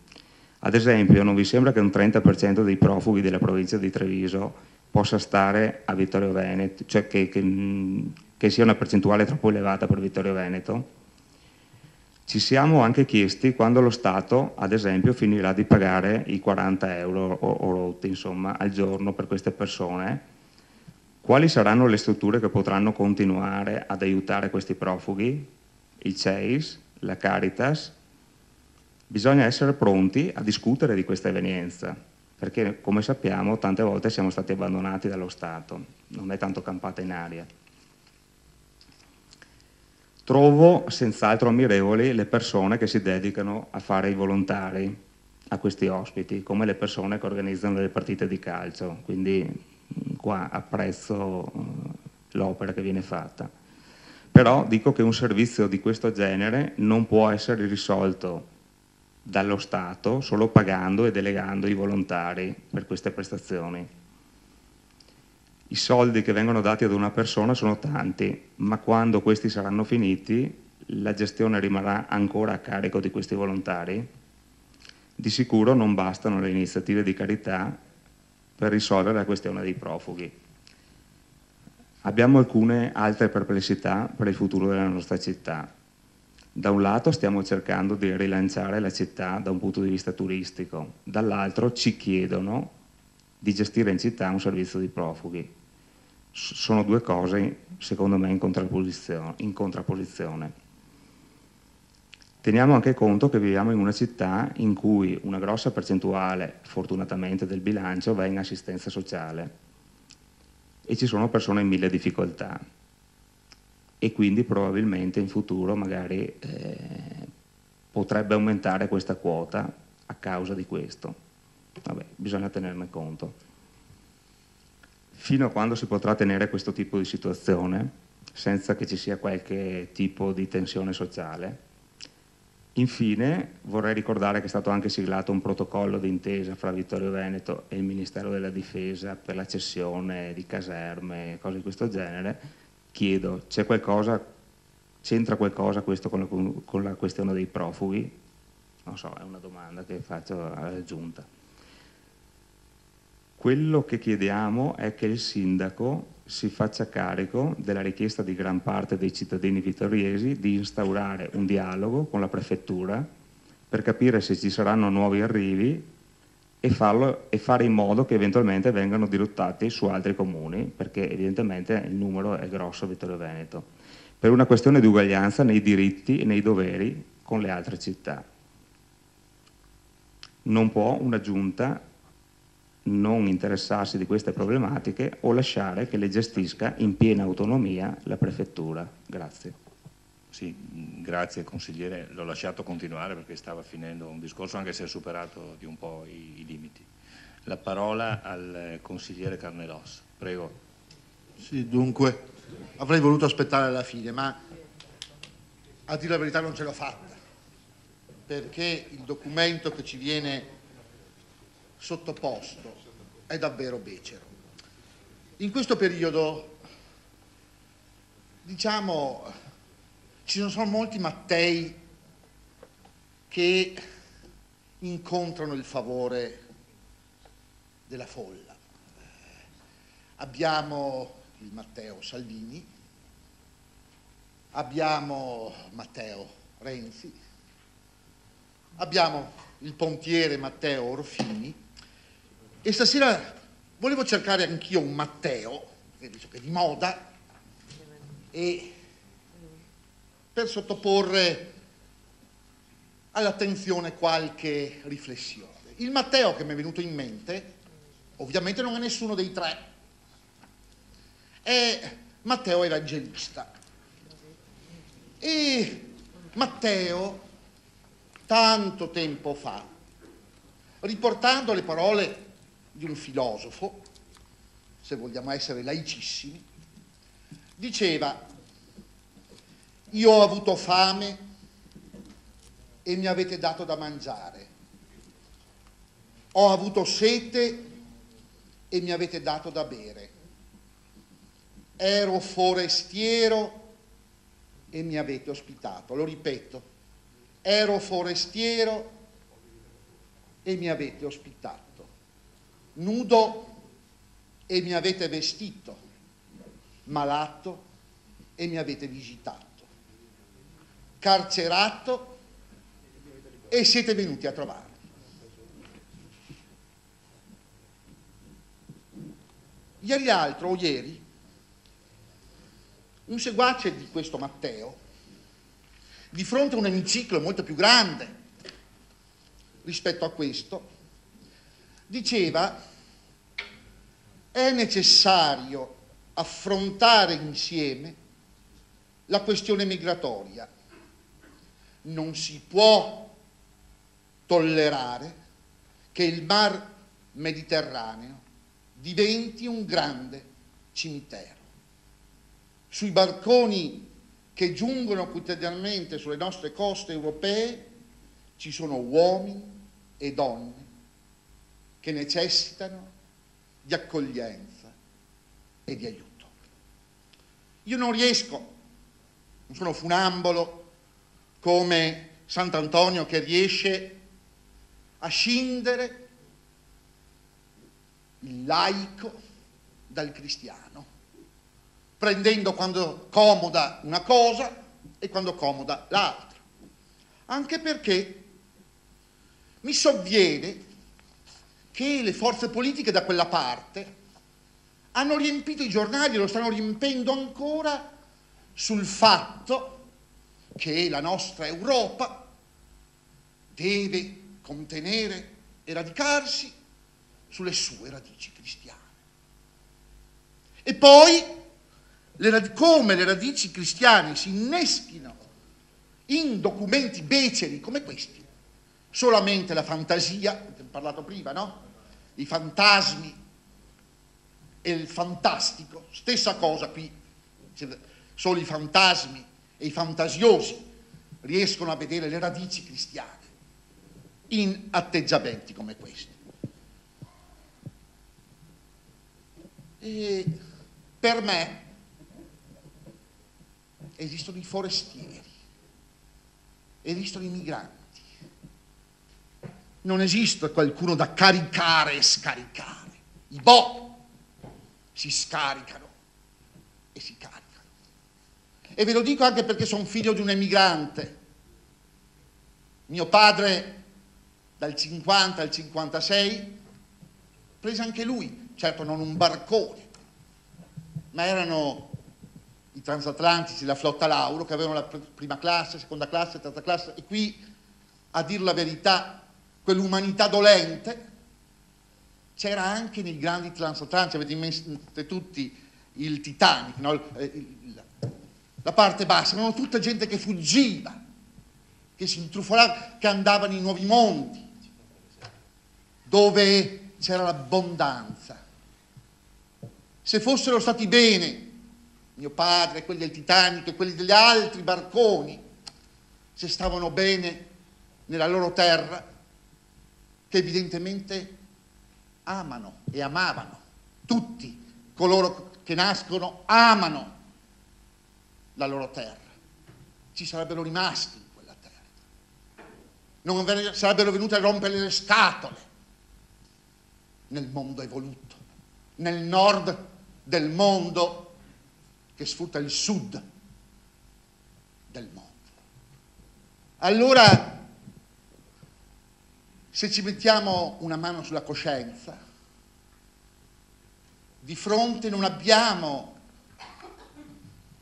Ad esempio, non vi sembra che un 30% dei profughi della provincia di Treviso possa stare a Vittorio Veneto, cioè che sia una percentuale troppo elevata per Vittorio Veneto? Ci siamo anche chiesti quando lo Stato, ad esempio, finirà di pagare i 40 euro o rotti, insomma, al giorno per queste persone, Quali saranno le strutture che potranno continuare ad aiutare questi profughi? Il CEIS, la Caritas? Bisogna essere pronti a discutere di questa evenienza, perché come sappiamo tante volte siamo stati abbandonati dallo Stato, non è tanto campata in aria. Trovo senz'altro ammirevoli le persone che si dedicano a fare i volontari a questi ospiti, come le persone che organizzano le partite di calcio, quindi qua apprezzo l'opera che viene fatta. Però dico che un servizio di questo genere non può essere risolto dallo Stato solo pagando e delegando i volontari per queste prestazioni. I soldi che vengono dati ad una persona sono tanti, ma quando questi saranno finiti la gestione rimarrà ancora a carico di questi volontari? Di sicuro non bastano le iniziative di carità per risolvere la questione dei profughi. Abbiamo alcune altre perplessità per il futuro della nostra città. Da un lato stiamo cercando di rilanciare la città da un punto di vista turistico, dall'altro ci chiedono di gestire in città un servizio di profughi. Sono due cose, secondo me, in contrapposizione. Teniamo anche conto che viviamo in una città in cui una grossa percentuale, fortunatamente, del bilancio va in assistenza sociale e ci sono persone in mille difficoltà e quindi probabilmente in futuro magari potrebbe aumentare questa quota a causa di questo. Vabbè, bisogna tenerne conto. Fino a quando si potrà tenere questo tipo di situazione senza che ci sia qualche tipo di tensione sociale? Infine vorrei ricordare che è stato anche siglato un protocollo d'intesa fra Vittorio Veneto e il Ministero della Difesa per la cessione di caserme, cose di questo genere. Chiedo, c'entra qualcosa questo con la questione dei profughi? Non so, è una domanda che faccio alla Giunta. Quello che chiediamo è che il sindaco si faccia carico della richiesta di gran parte dei cittadini vittoriesi di instaurare un dialogo con la prefettura per capire se ci saranno nuovi arrivi e fare in modo che eventualmente vengano dirottati su altri comuni, perché evidentemente il numero è grosso a Vittorio Veneto, per una questione di uguaglianza nei diritti e nei doveri con le altre città. Non può una giunta non interessarsi di queste problematiche o lasciare che le gestisca in piena autonomia la prefettura. Grazie. Sì, grazie consigliere, l'ho lasciato continuare perché stava finendo un discorso anche se ha superato di un po' i limiti. La parola al consigliere Carnelos, prego. Sì, dunque, avrei voluto aspettare alla fine, ma a dire la verità non ce l'ho fatta, perché il documento che ci viene sottoposto è davvero becero. In questo periodo, diciamo, ci sono molti Mattei che incontrano il favore della folla. Abbiamo il Matteo Salvini, abbiamo Matteo Renzi, abbiamo il pompiere Matteo Orfini e stasera volevo cercare anch'io un Matteo, visto che è di moda, e per sottoporre all'attenzione qualche riflessione. Il Matteo che mi è venuto in mente, ovviamente non è nessuno dei tre, è Matteo Evangelista. E Matteo, tanto tempo fa, riportando le parole di un filosofo, se vogliamo essere laicissimi, diceva: io ho avuto fame e mi avete dato da mangiare, ho avuto sete e mi avete dato da bere, ero forestiero e mi avete ospitato. Lo ripeto, ero forestiero e mi avete ospitato, nudo e mi avete vestito, malato e mi avete visitato, carcerato e siete venuti a trovare. Ieri l'altro, o ieri, Un seguace di questo Matteo, di fronte a un emiciclo molto più grande rispetto a questo, diceva: è necessario affrontare insieme la questione migratoria. Non si può tollerare che il Mar Mediterraneo diventi un grande cimitero. Sui barconi che giungono quotidianamente sulle nostre coste europee ci sono uomini e donne che necessitano di accoglienza e di aiuto. Io non riesco, non sono funambolo come Sant'Antonio che riesce a scindere il laico dal cristiano, prendendo quando comoda una cosa e quando comoda l'altra. Anche perché mi sovviene che le forze politiche da quella parte hanno riempito i giornali e lo stanno riempendo ancora sul fatto che la nostra Europa deve contenere e radicarsi sulle sue radici cristiane. E poi, come le radici cristiane si inneschino in documenti beceri come questi, solamente la fantasia, abbiamo parlato prima, no? I fantasmi e il fantastico, stessa cosa qui, solo i fantasmi e i fantasiosi riescono a vedere le radici cristiane in atteggiamenti come questi. E per me esistono i forestieri, esistono i migranti. Non esiste qualcuno da caricare e scaricare. I si scaricano e si caricano. E ve lo dico anche perché sono figlio di un emigrante. Mio padre dal 50 al 56 prese anche lui, certo non un barcone, ma erano i transatlantici, la flotta Lauro, che avevano la prima classe, seconda classe, terza classe, e qui, a dir la verità, quell'umanità dolente c'era anche nei grandi transatlantici. Avete in mente tutti il Titanic, no? La parte bassa, erano tutta gente che fuggiva, che si intrufolava, che andava nei nuovi mondi, dove c'era l'abbondanza. Se fossero stati bene mio padre, quelli del Titanic e quelli degli altri barconi, se stavano bene nella loro terra, che evidentemente amano e amavano, tutti coloro che nascono amano la loro terra, ci sarebbero rimasti in quella terra, non sarebbero venuti a rompere le scatole nel mondo evoluto, nel nord del mondo che sfrutta il sud del mondo. Allora, se ci mettiamo una mano sulla coscienza, di fronte non abbiamo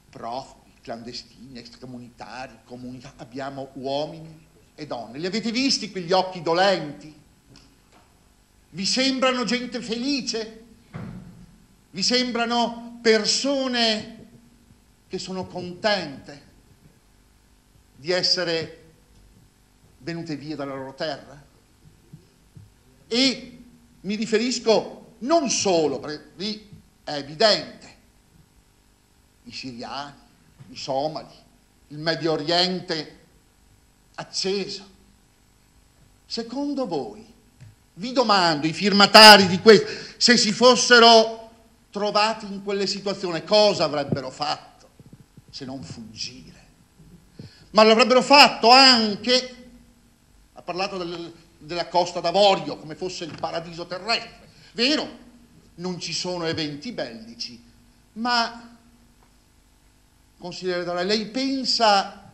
profughi, clandestini, extracomunitari, comunità, abbiamo uomini e donne. Li avete visti quegli occhi dolenti? Vi sembrano gente felice? Vi sembrano persone che sono contente di essere venute via dalla loro terra? E mi riferisco non solo, perché lì è evidente, i siriani, i somali, il Medio Oriente acceso. Secondo voi, vi domando, i firmatari di questo, se si fossero trovati in quelle situazioni, cosa avrebbero fatto se non fuggire? Ma l'avrebbero fatto anche, ha parlato della Costa d'Avorio come fosse il paradiso terrestre, vero? Non ci sono eventi bellici, ma consigliere D'Auria, lei pensa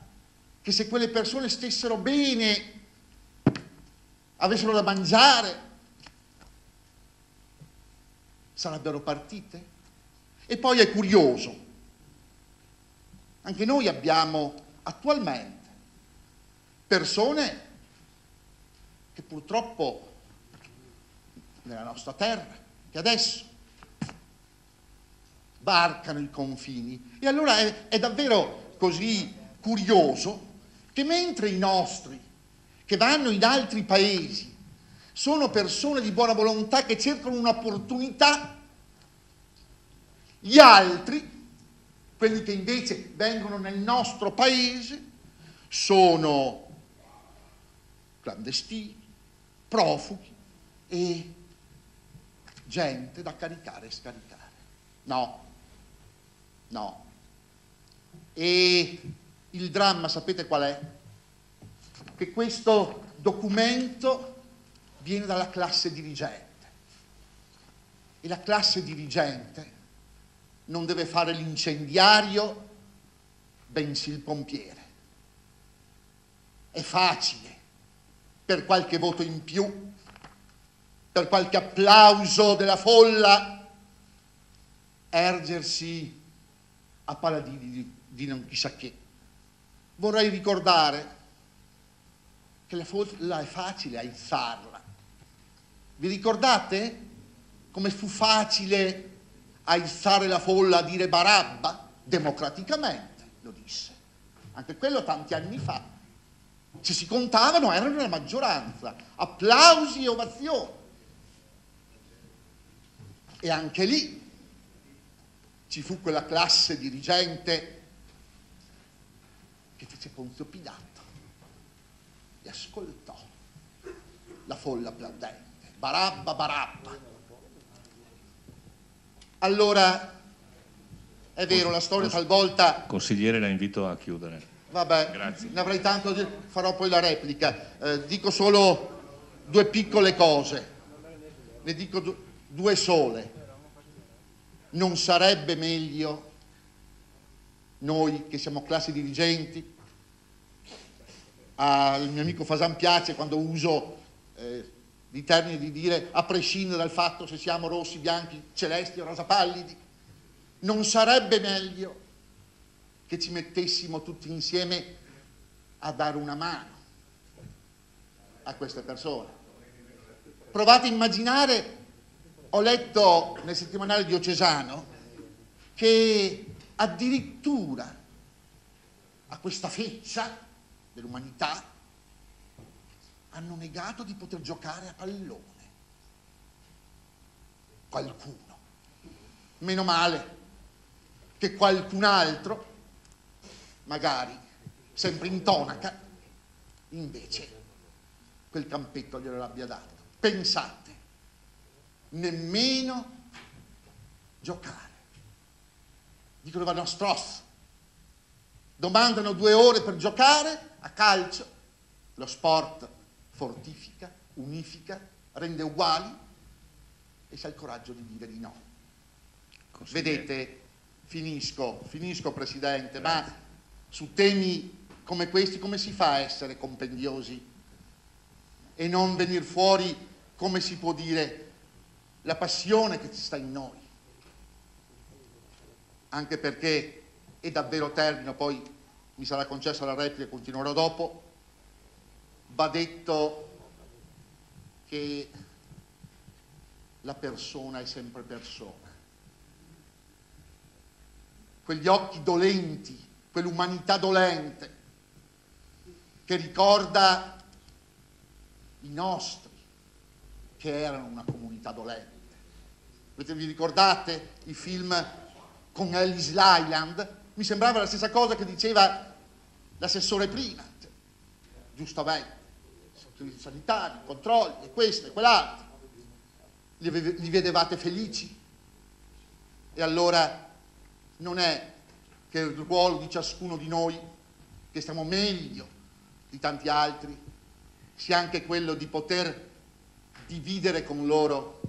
che se quelle persone stessero bene, avessero da mangiare, sarebbero partite? E poi è curioso Anche noi abbiamo attualmente persone che purtroppo nella nostra terra, che adesso varcano i confini. E allora è davvero così curioso che mentre i nostri che vanno in altri paesi sono persone di buona volontà che cercano un'opportunità, gli altri, quelli che invece vengono nel nostro paese, sono clandestini, profughi e gente da caricare e scaricare. No, no. E il dramma, sapete qual è? Che questo documento viene dalla classe dirigente e la classe dirigente non deve fare l'incendiario, bensì il pompiere. È facile, per qualche voto in più, per qualche applauso della folla, ergersi a paladini di non chissà che. Vorrei ricordare che la folla è facile aizzarla. Vi ricordate come fu facile aizzare la folla a dire Barabba? Democraticamente lo disse. Anche quello tanti anni fa. Se si contavano erano la maggioranza. Applausi e ovazioni. E anche lì ci fu quella classe dirigente che fece Ponzio Pilato e ascoltò la folla applaudente. Barabba, Barabba. Allora, è vero, la storia talvolta... Consigliere, la invito a chiudere. Vabbè, grazie. Ne avrei tanto da dire, farò poi la replica. Dico solo due piccole cose. Ne dico due sole. Non sarebbe meglio noi che siamo classi dirigenti? Al mio amico Fasan piace quando uso di termini di dire a prescindere dal fatto se siamo rossi, bianchi, celesti o rosapallidi. Non sarebbe meglio che ci mettessimo tutti insieme a dare una mano a queste persone? Provate a immaginare, ho letto nel settimanale diocesano che addirittura a questa feccia dell'umanità hanno negato di poter giocare a pallone. Qualcuno. Meno male che qualcun altro, magari sempre in tonaca, invece quel campetto glielo abbia dato. Pensate, nemmeno giocare. Dicono vanno a strosso. Domandano 2 ore per giocare a calcio. Lo sport fortifica, unifica, rende uguali e si ha il coraggio di dire di no. Vedete, finisco Presidente, ma su temi come questi come si fa a essere compendiosi e non venir fuori, come si può dire, la passione che ci sta in noi? Anche perché, e davvero termino, poi mi sarà concessa la replica e continuerò dopo, va detto che la persona è sempre persona. Quegli occhi dolenti, quell'umanità dolente che ricorda i nostri che erano una comunità dolente. Vi ricordate i film con Ellis Island? Mi sembrava la stessa cosa che diceva l'assessore prima, giustamente, servizi sanitari, controlli, questo e quell'altro. Li vedevate felici? E allora non è che il ruolo di ciascuno di noi, che stiamo meglio di tanti altri, sia anche quello di poter dividere con loro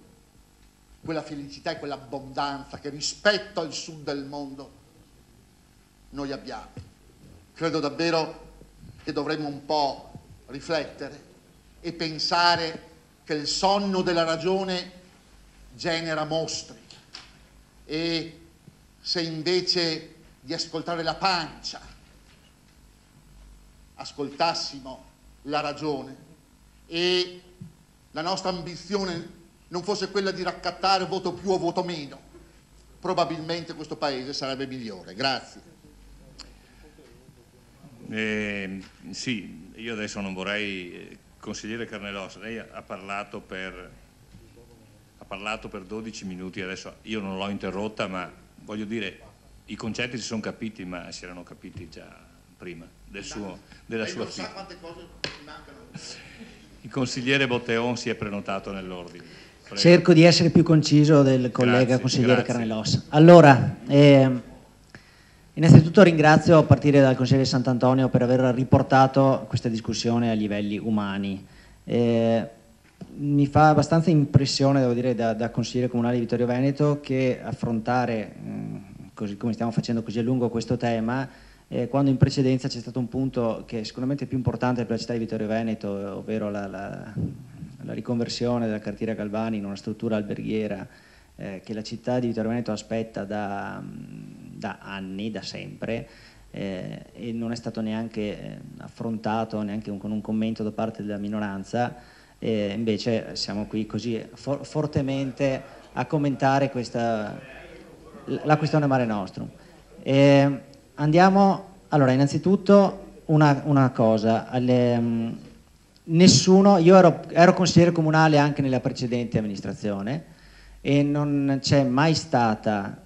quella felicità e quell'abbondanza che rispetto al sud del mondo noi abbiamo. Credo davvero che dovremmo un po' riflettere e pensare che il sonno della ragione genera mostri e se invece di ascoltare la pancia, ascoltassimo la ragione e la nostra ambizione non fosse quella di raccattare voto più o voto meno, probabilmente questo Paese sarebbe migliore. Grazie. Sì, io adesso non vorrei... Consigliere Carnellosa, lei ha parlato per 12 minuti, adesso io non l'ho interrotta, ma voglio dire, i concetti si sono capiti, ma si erano capiti già prima della sua fine. Quante cose mancano. Il consigliere Botteon si è prenotato nell'ordine. Prego. Cerco di essere più conciso del collega consigliere Carnellosa. Allora, innanzitutto ringrazio a partire dal consigliere Sant'Antonio per aver riportato questa discussione a livelli umani. Mi fa abbastanza impressione, devo dire, da consigliere comunale di Vittorio Veneto, che affrontare, così come stiamo facendo così a lungo questo tema, quando in precedenza c'è stato un punto che è sicuramente più importante per la città di Vittorio Veneto, ovvero la riconversione della cartiera Galvani in una struttura alberghiera che la città di Vittorio Veneto aspetta da anni, da sempre, e non è stato neanche affrontato neanche con un commento da parte della minoranza, invece siamo qui così fortemente a commentare la questione Mare Nostrum. Andiamo, allora, innanzitutto una cosa, nessuno, io ero consigliere comunale anche nella precedente amministrazione e non c'è mai stata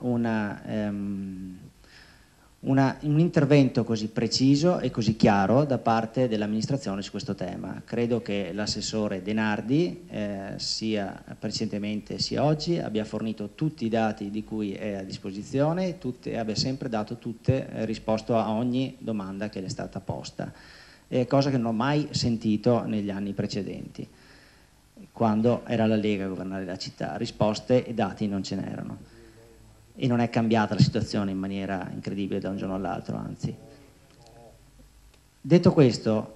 un intervento così preciso e così chiaro da parte dell'amministrazione su questo tema. Credo che l'assessore Denardi, sia precedentemente sia oggi, abbia fornito tutti i dati di cui è a disposizione e abbia sempre dato risposto a ogni domanda che le è stata posta, cosa che non ho mai sentito negli anni precedenti, quando era la Lega a governare la città. Risposte e dati non ce n'erano. E non è cambiata la situazione in maniera incredibile da un giorno all'altro, anzi. Detto questo,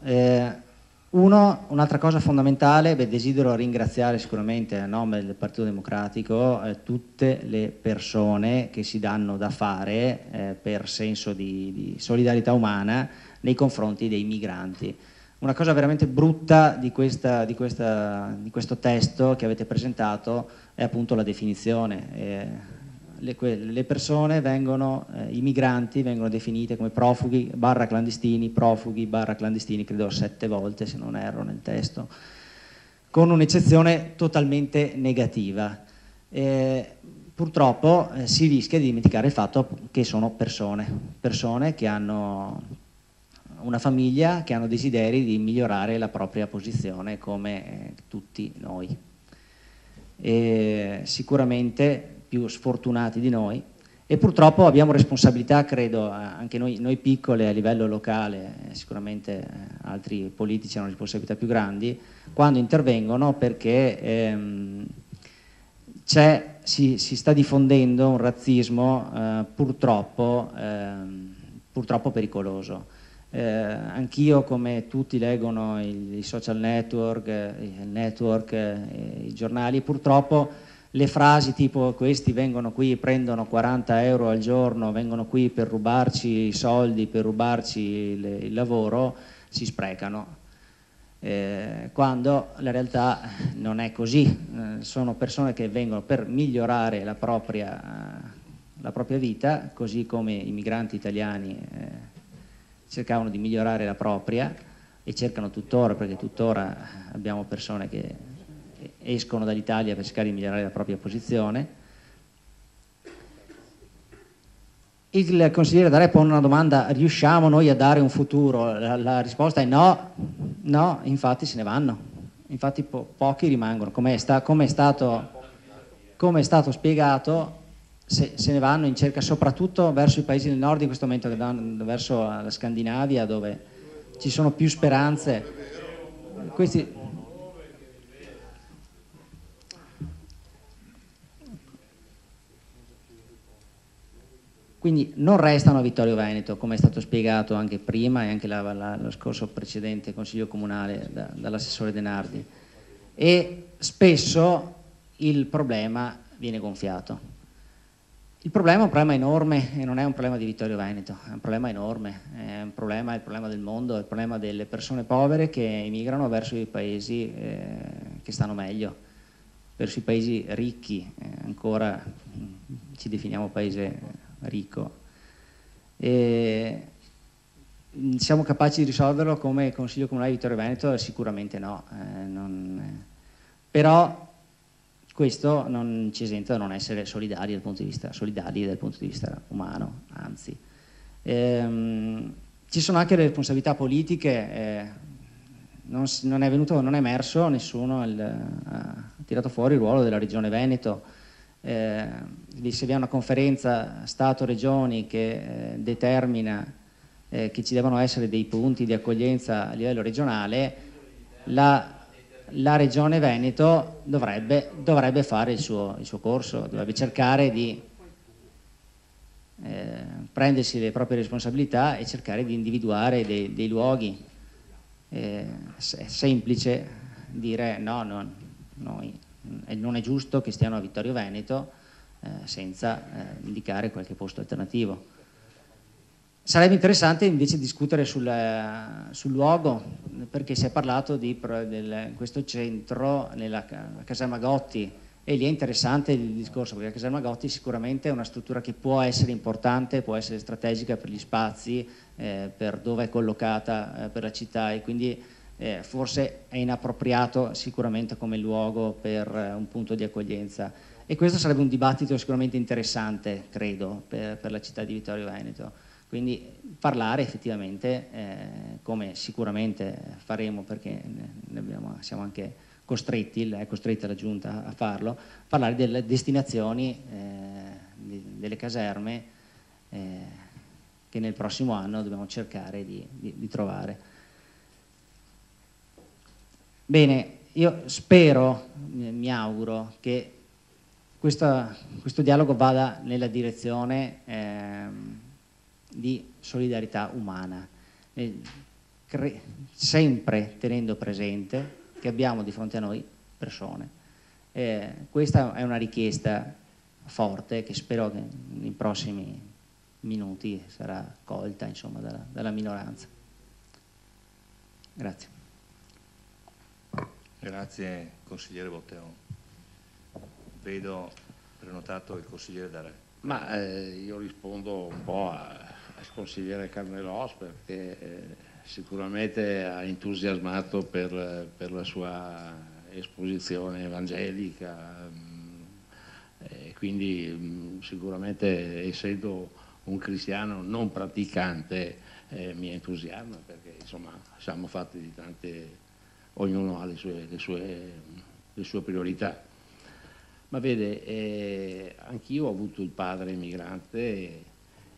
un'altra cosa fondamentale, desidero ringraziare sicuramente a nome del Partito Democratico tutte le persone che si danno da fare per senso di solidarietà umana nei confronti dei migranti. Una cosa veramente brutta di questo testo che avete presentato è appunto la definizione. Le persone i migranti vengono definite come profughi barra clandestini, credo 7 volte se non erro nel testo, con un'eccezione totalmente negativa. Purtroppo si rischia di dimenticare il fatto che sono persone che hanno una famiglia, che hanno desideri di migliorare la propria posizione come tutti noi. Sicuramente più sfortunati di noi, e purtroppo abbiamo responsabilità, credo, anche noi piccole a livello locale, sicuramente altri politici hanno responsabilità più grandi, quando intervengono, perché si sta diffondendo un razzismo purtroppo pericoloso. Anch'io, come tutti leggono i social network, i giornali, purtroppo le frasi tipo questi vengono qui, prendono 40 euro al giorno, vengono qui per rubarci i soldi, per rubarci il lavoro, si sprecano, quando la realtà non è così. Sono persone che vengono per migliorare la propria vita, così come i migranti italiani cercavano di migliorare la propria e cercano tuttora, perché tuttora abbiamo persone che escono dall'Italia per cercare di migliorare la propria posizione. Il consigliere D'Arè pone una domanda: riusciamo noi a dare un futuro? La risposta è no, infatti se ne vanno, infatti pochi rimangono, come è stato spiegato, se ne vanno in cerca soprattutto verso i paesi del nord in questo momento, verso la Scandinavia, dove ci sono più speranze. Quindi non restano a Vittorio Veneto, come è stato spiegato anche prima e anche lo scorso precedente Consiglio Comunale dall'assessore Denardi, e spesso il problema viene gonfiato. Il problema è un problema enorme e non è un problema di Vittorio Veneto, è un problema enorme, è il problema del mondo, è il problema delle persone povere che emigrano verso i paesi che stanno meglio, verso i paesi ricchi, ancora ci definiamo paese ricco. E siamo capaci di risolverlo come Consiglio Comunale di Vittorio Veneto? Sicuramente no, però questo non ci esenta da non essere solidali dal punto di vista umano, anzi. Ci sono anche le responsabilità politiche, non è emerso, nessuno ha tirato fuori il ruolo della Regione Veneto. Se vi è una conferenza Stato-Regioni che determina che ci devono essere dei punti di accoglienza a livello regionale, la Regione Veneto dovrebbe fare il suo corso, dovrebbe cercare di prendersi le proprie responsabilità e cercare di individuare dei luoghi. È semplice dire no, non è giusto che stiano a Vittorio Veneto senza indicare qualche posto alternativo. Sarebbe interessante invece discutere sul luogo, perché si è parlato di questo centro nella caserma Gotti, e lì è interessante il discorso, perché la caserma Gotti sicuramente è una struttura che può essere importante, può essere strategica per gli spazi, per dove è collocata per la città, e quindi forse è inappropriato sicuramente come luogo per un punto di accoglienza. E questo sarebbe un dibattito sicuramente interessante, credo, per la città di Vittorio Veneto. Quindi parlare effettivamente, come sicuramente faremo, perché siamo anche costretti, è costretta la Giunta a farlo, parlare delle destinazioni delle caserme che nel prossimo anno dobbiamo cercare di trovare. Bene, io spero, mi auguro che questo dialogo vada nella direzione di solidarietà umana, sempre tenendo presente che abbiamo di fronte a noi persone. Questa è una richiesta forte che spero che nei prossimi minuti sarà colta, insomma, dalla minoranza. Grazie. Grazie consigliere Botteon. Vedo prenotato il consigliere D'Arè. Ma io rispondo un po' al consigliere Carnelos, perché sicuramente ha entusiasmato per la sua esposizione evangelica, quindi sicuramente, essendo un cristiano non praticante, mi entusiasma, perché insomma siamo fatti di tante, ognuno ha le sue priorità. Ma vede, anch'io ho avuto il padre emigrante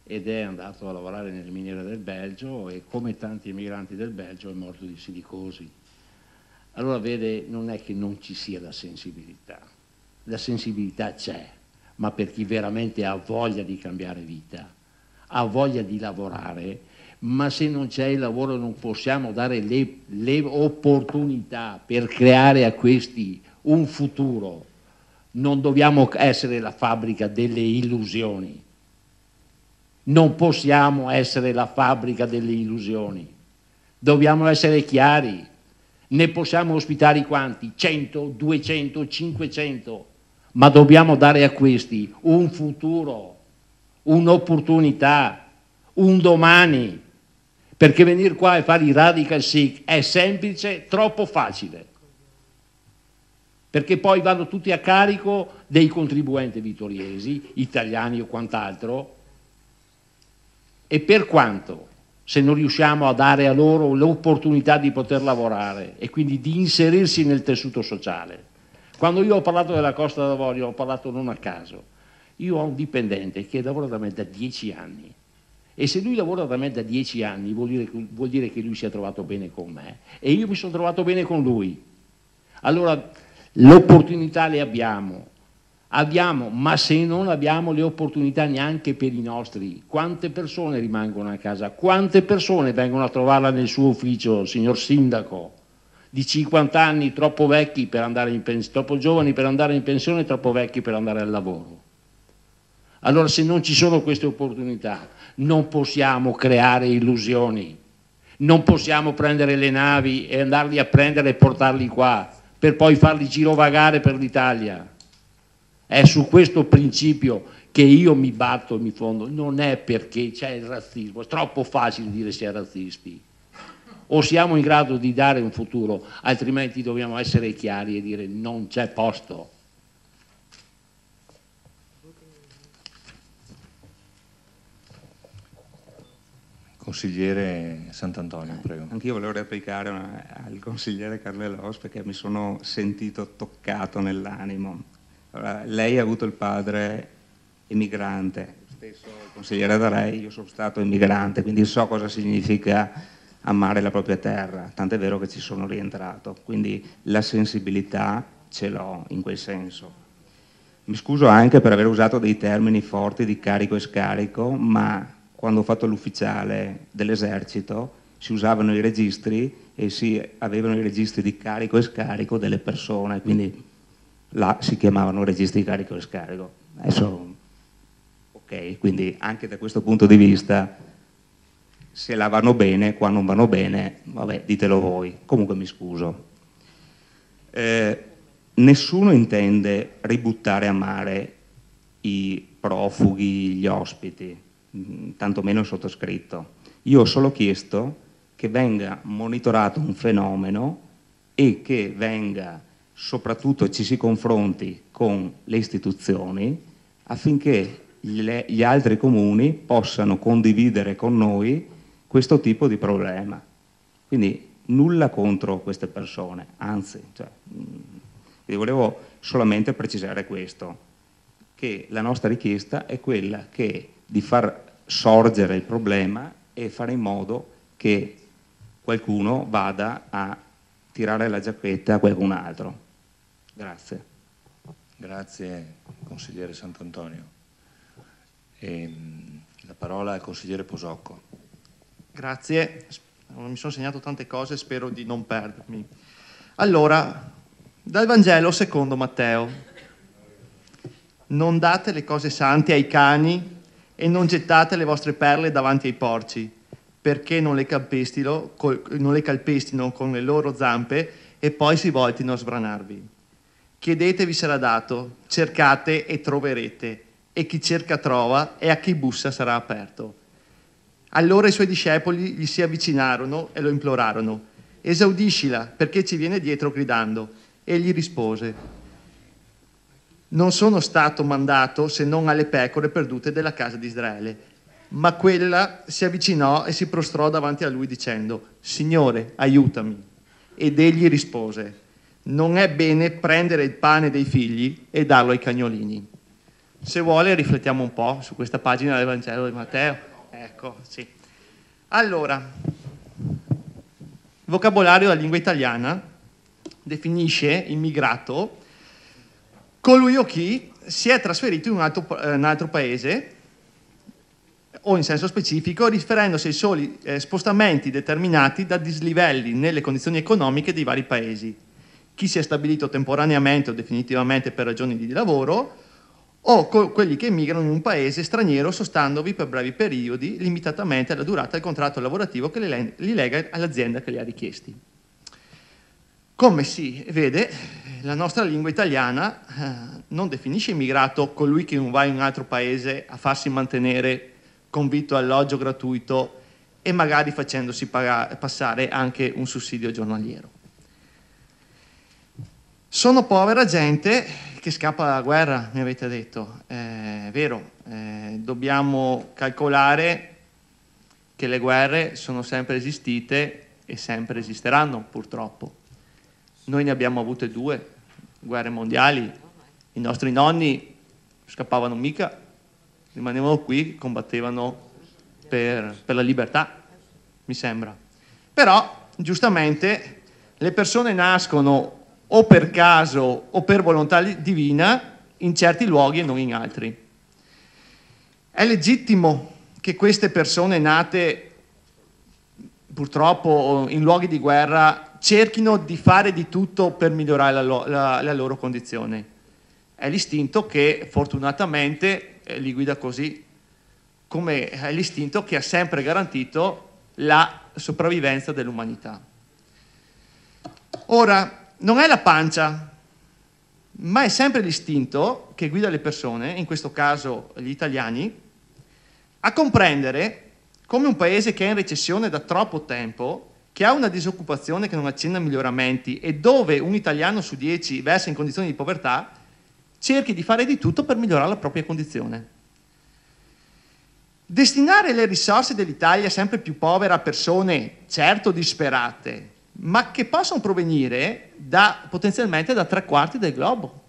ed è andato a lavorare nelle miniere del Belgio, e come tanti emigranti del Belgio è morto di silicosi. Allora vede, non è che non ci sia la sensibilità c'è, ma per chi veramente ha voglia di cambiare vita, ha voglia di lavorare, ma se non c'è il lavoro non possiamo dare le opportunità per creare a questi un futuro. Non dobbiamo essere la fabbrica delle illusioni, non possiamo essere la fabbrica delle illusioni, dobbiamo essere chiari, ne possiamo ospitare quanti? 100, 200, 500, ma dobbiamo dare a questi un futuro, un'opportunità, un domani, perché venire qua e fare i radical chic è semplice, troppo facile, perché poi vanno tutti a carico dei contribuenti vittoriesi, italiani o quant'altro, e per quanto, se non riusciamo a dare a loro l'opportunità di poter lavorare e quindi di inserirsi nel tessuto sociale. Quando io ho parlato della Costa d'Avorio, ho parlato non a caso. Io ho un dipendente che lavora da me da 10 anni, e se lui lavora da me da 10 anni vuol dire che lui si è trovato bene con me, e io mi sono trovato bene con lui. Allora, l'opportunità le abbiamo, ma se non abbiamo le opportunità neanche per i nostri, quante persone rimangono a casa? Quante persone vengono a trovarla nel suo ufficio, signor Sindaco, di 50 anni, troppo vecchi per andare in pensione, troppo giovani per andare in pensione, troppo vecchi per andare al lavoro? Allora se non ci sono queste opportunità non possiamo creare illusioni, non possiamo prendere le navi e andarli a prendere e portarli qua per poi farli girovagare per l'Italia. È su questo principio che io mi batto e mi fondo, non è perché c'è il razzismo, è troppo facile dire si è razzisti. O siamo in grado di dare un futuro, altrimenti dobbiamo essere chiari e dire non c'è posto. Consigliere Sant'Antonio, prego. Anch'io volevo replicare al consigliere Carlelos perché mi sono sentito toccato nell'animo. Allora, lei ha avuto il padre emigrante, stesso il consigliere Darei, io sono stato emigrante, quindi so cosa significa amare la propria terra, tant'è vero che ci sono rientrato, quindi la sensibilità ce l'ho in quel senso. Mi scuso anche per aver usato dei termini forti di carico e scarico, ma quando ho fatto l'ufficiale dell'esercito si usavano i registri e si avevano i registri di carico e scarico delle persone, quindi là si chiamavano registri di carico e scarico. Adesso, ok, quindi anche da questo punto di vista, se là vanno bene, qua non vanno bene, vabbè, ditelo voi. Comunque mi scuso. Nessuno intende ributtare a mare i profughi, gli ospiti, tantomeno il sottoscritto. Io ho solo chiesto che venga monitorato un fenomeno e che venga, soprattutto ci si confronti con le istituzioni affinché gli altri comuni possano condividere con noi questo tipo di problema. Quindi nulla contro queste persone, anzi, vi volevo solamente precisare questo, che la nostra richiesta è quella di far sorgere il problema e fare in modo che qualcuno vada a tirare la giacchetta a qualcun altro. Grazie. Grazie consigliere Sant'Antonio. La parola al consigliere Posocco. Grazie, mi sono segnato tante cose, spero di non perdermi. Allora, dal Vangelo secondo Matteo: non date le cose sante ai cani e non gettate le vostre perle davanti ai porci, perché non le calpestino con le loro zampe e poi si voltino a sbranarvi. Chiedete vi sarà dato, cercate e troverete, e chi cerca trova, e a chi bussa sarà aperto. Allora i suoi discepoli gli si avvicinarono e lo implorarono: esaudiscila, perché ci viene dietro gridando. Egli rispose: non sono stato mandato se non alle pecore perdute della casa di Israele. Ma quella si avvicinò e si prostrò davanti a lui dicendo: Signore, aiutami. Ed egli rispose: non è bene prendere il pane dei figli e darlo ai cagnolini. Se vuole riflettiamo un po' su questa pagina del Vangelo di Matteo. Ecco, sì. Allora, il vocabolario della lingua italiana definisce immigrato colui o chi si è trasferito in un altro paese, o in senso specifico riferendosi ai soli spostamenti determinati da dislivelli nelle condizioni economiche dei vari paesi. Chi si è stabilito temporaneamente o definitivamente per ragioni di lavoro, o quelli che emigrano in un paese straniero sostandovi per brevi periodi limitatamente alla durata del contratto lavorativo che li lega all'azienda che li ha richiesti. Come si vede, la nostra lingua italiana non definisce immigrato colui che va in un altro paese a farsi mantenere con vitto e alloggio gratuito e magari facendosi passare anche un sussidio giornaliero. Sono povera gente che scappa dalla guerra, mi avete detto. È vero, dobbiamo calcolare che le guerre sono sempre esistite e sempre esisteranno, purtroppo. Noi ne abbiamo avute 2 guerre mondiali. I nostri nonni scappavano mica, rimanevano qui, combattevano per la libertà, mi sembra. Però, giustamente, le persone nascono o per caso o per volontà divina in certi luoghi e non in altri. È legittimo che queste persone nate purtroppo in luoghi di guerra cerchino di fare di tutto per migliorare la loro condizione. È l'istinto che fortunatamente li guida così, come è l'istinto che ha sempre garantito la sopravvivenza dell'umanità. Ora, non è la pancia, ma è sempre l'istinto che guida le persone, in questo caso gli italiani, a comprendere come un paese che è in recessione da troppo tempo, che ha una disoccupazione che non accenna a miglioramenti e dove un italiano su 10 versa in condizioni di povertà, cerchi di fare di tutto per migliorare la propria condizione. Destinare le risorse dell'Italia sempre più povera a persone certo disperate, ma che possono provenire potenzialmente da 3/4 del globo,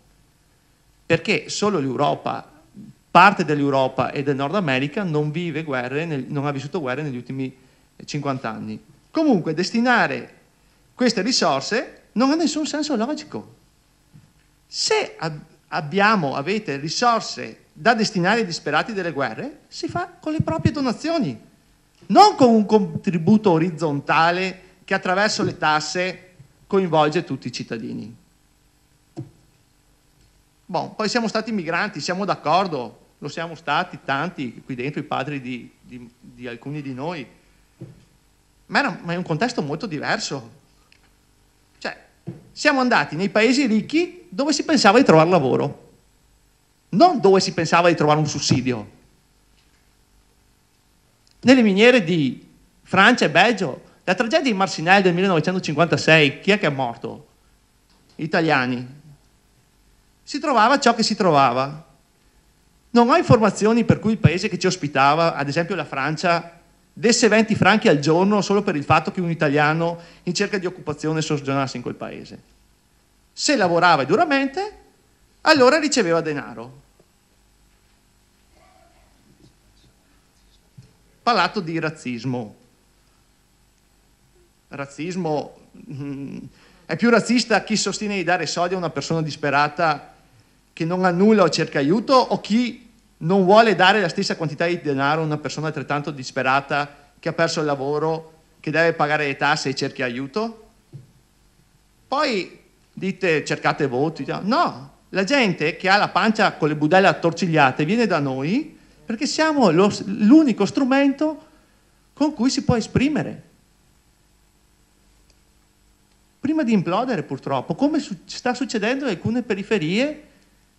perché solo l'Europa, parte dell'Europa e del Nord America non ha vissuto guerre negli ultimi 50 anni. Comunque destinare queste risorse non ha nessun senso logico. Se avete risorse da destinare ai disperati delle guerre, si fa con le proprie donazioni, non con un contributo orizzontale che attraverso le tasse coinvolge tutti i cittadini. Poi siamo stati migranti, siamo d'accordo, lo siamo stati tanti qui dentro, i padri di alcuni di noi, ma è un contesto molto diverso. Cioè, siamo andati nei paesi ricchi dove si pensava di trovare lavoro, non dove si pensava di trovare un sussidio. Nelle miniere di Francia e Belgio, la tragedia di Marcinelle del 1956, chi è che è morto? Italiani. Si trovava ciò che si trovava. Non ho informazioni per cui il paese che ci ospitava, ad esempio la Francia, desse 20 franchi al giorno solo per il fatto che un italiano in cerca di occupazione soggiornasse in quel paese. Se lavorava duramente, allora riceveva denaro. Parlato di razzismo. Razzismo, è più razzista chi sostiene di dare soldi a una persona disperata che non ha nulla o cerca aiuto, o chi non vuole dare la stessa quantità di denaro a una persona altrettanto disperata che ha perso il lavoro, che deve pagare le tasse e cerca aiuto? Poi dite cercate voti. No, la gente che ha la pancia con le budelle attorcigliate viene da noi perché siamo l'unico strumento con cui si può esprimere. Prima di implodere, purtroppo, come sta succedendo in alcune periferie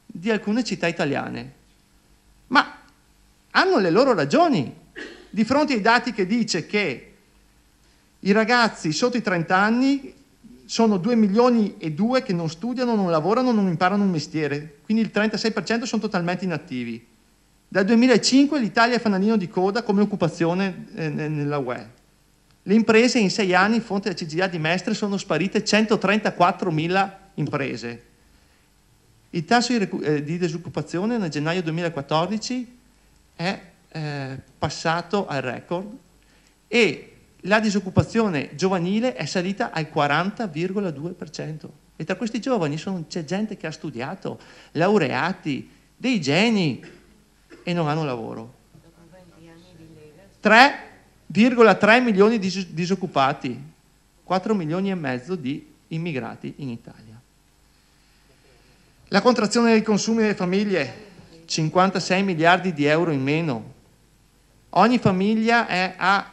di alcune città italiane. Ma hanno le loro ragioni. Di fronte ai dati che dice che i ragazzi sotto i 30 anni sono 2 milioni e 2 che non studiano, non lavorano, non imparano un mestiere, quindi il 36% sono totalmente inattivi. Dal 2005 l'Italia è fanalino di coda come occupazione nella UE. Le imprese in 6 anni, fonte della CGIA di Mestre, sono sparite 134.000 imprese. Il tasso di disoccupazione nel gennaio 2014 è passato al record e la disoccupazione giovanile è salita al 40,2%. E tra questi giovani c'è gente che ha studiato, laureati, dei geni e non hanno lavoro. 3,3 milioni di disoccupati, 4 milioni e mezzo di immigrati in Italia. La contrazione dei consumi delle famiglie, 56 miliardi di euro in meno. Ogni famiglia ha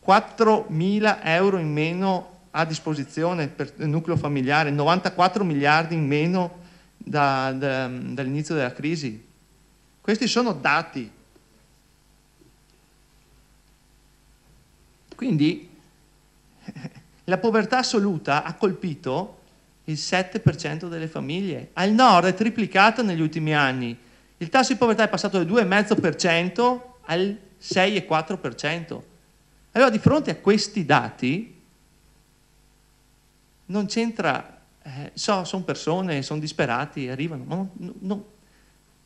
4.000 euro in meno a disposizione per il nucleo familiare, 94 miliardi in meno dall'inizio della crisi. Questi sono dati. Quindi la povertà assoluta ha colpito il 7% delle famiglie. Al nord è triplicata negli ultimi anni. Il tasso di povertà è passato dal 2,5% al 6,4%. Allora, di fronte a questi dati, non c'entra, sono persone, sono disperati, arrivano, ma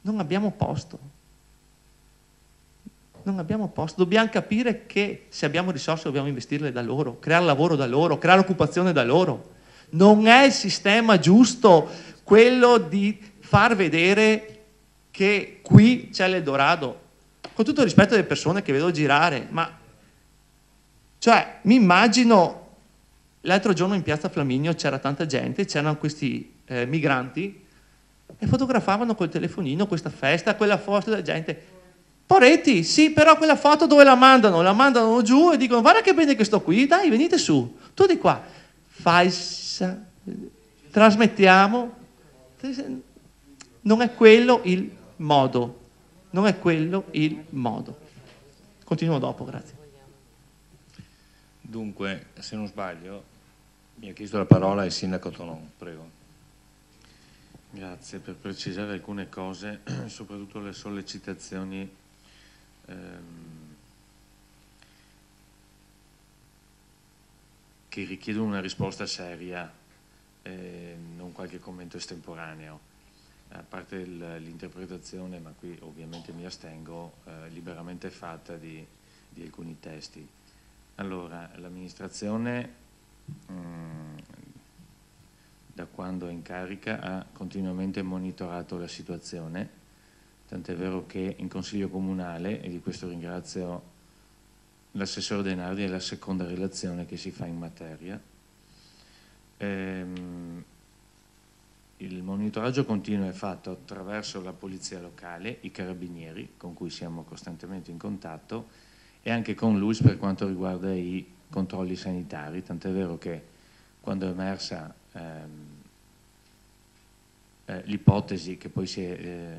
non abbiamo posto. Non abbiamo posto. Dobbiamo capire che se abbiamo risorse dobbiamo investirle da loro, creare lavoro da loro, creare occupazione da loro. Non è il sistema giusto quello di far vedere che qui c'è l'Eldorado. Con tutto il rispetto delle persone che vedo girare, ma cioè mi immagino l'altro giorno in piazza Flaminio c'era tanta gente, c'erano questi migranti e fotografavano col telefonino questa festa, quella foto della gente. Poretti, sì, però quella foto dove la mandano? La mandano giù e dicono guarda che bene che sto qui, dai venite su, tu di qua, falsa, trasmettiamo, non è quello il modo, non è quello il modo. Continuo dopo, grazie. Dunque, se non sbaglio, mi ha chiesto la parola il sindaco Tonon, prego. Grazie, per precisare alcune cose, soprattutto le sollecitazioni che richiedono una risposta seria, non qualche commento estemporaneo, a parte l'interpretazione, ma qui ovviamente mi astengo, liberamente fatta di alcuni testi. Allora, l'amministrazione da quando è in carica ha continuamente monitorato la situazione, tant'è vero che in Consiglio Comunale, e di questo ringrazio l'assessore Denardi, è la seconda relazione che si fa in materia. Il monitoraggio continuo è fatto attraverso la polizia locale, i carabinieri, con cui siamo costantemente in contatto, e anche con l'ULSS per quanto riguarda i controlli sanitari, tant'è vero che quando è emersa l'ipotesi che poi si è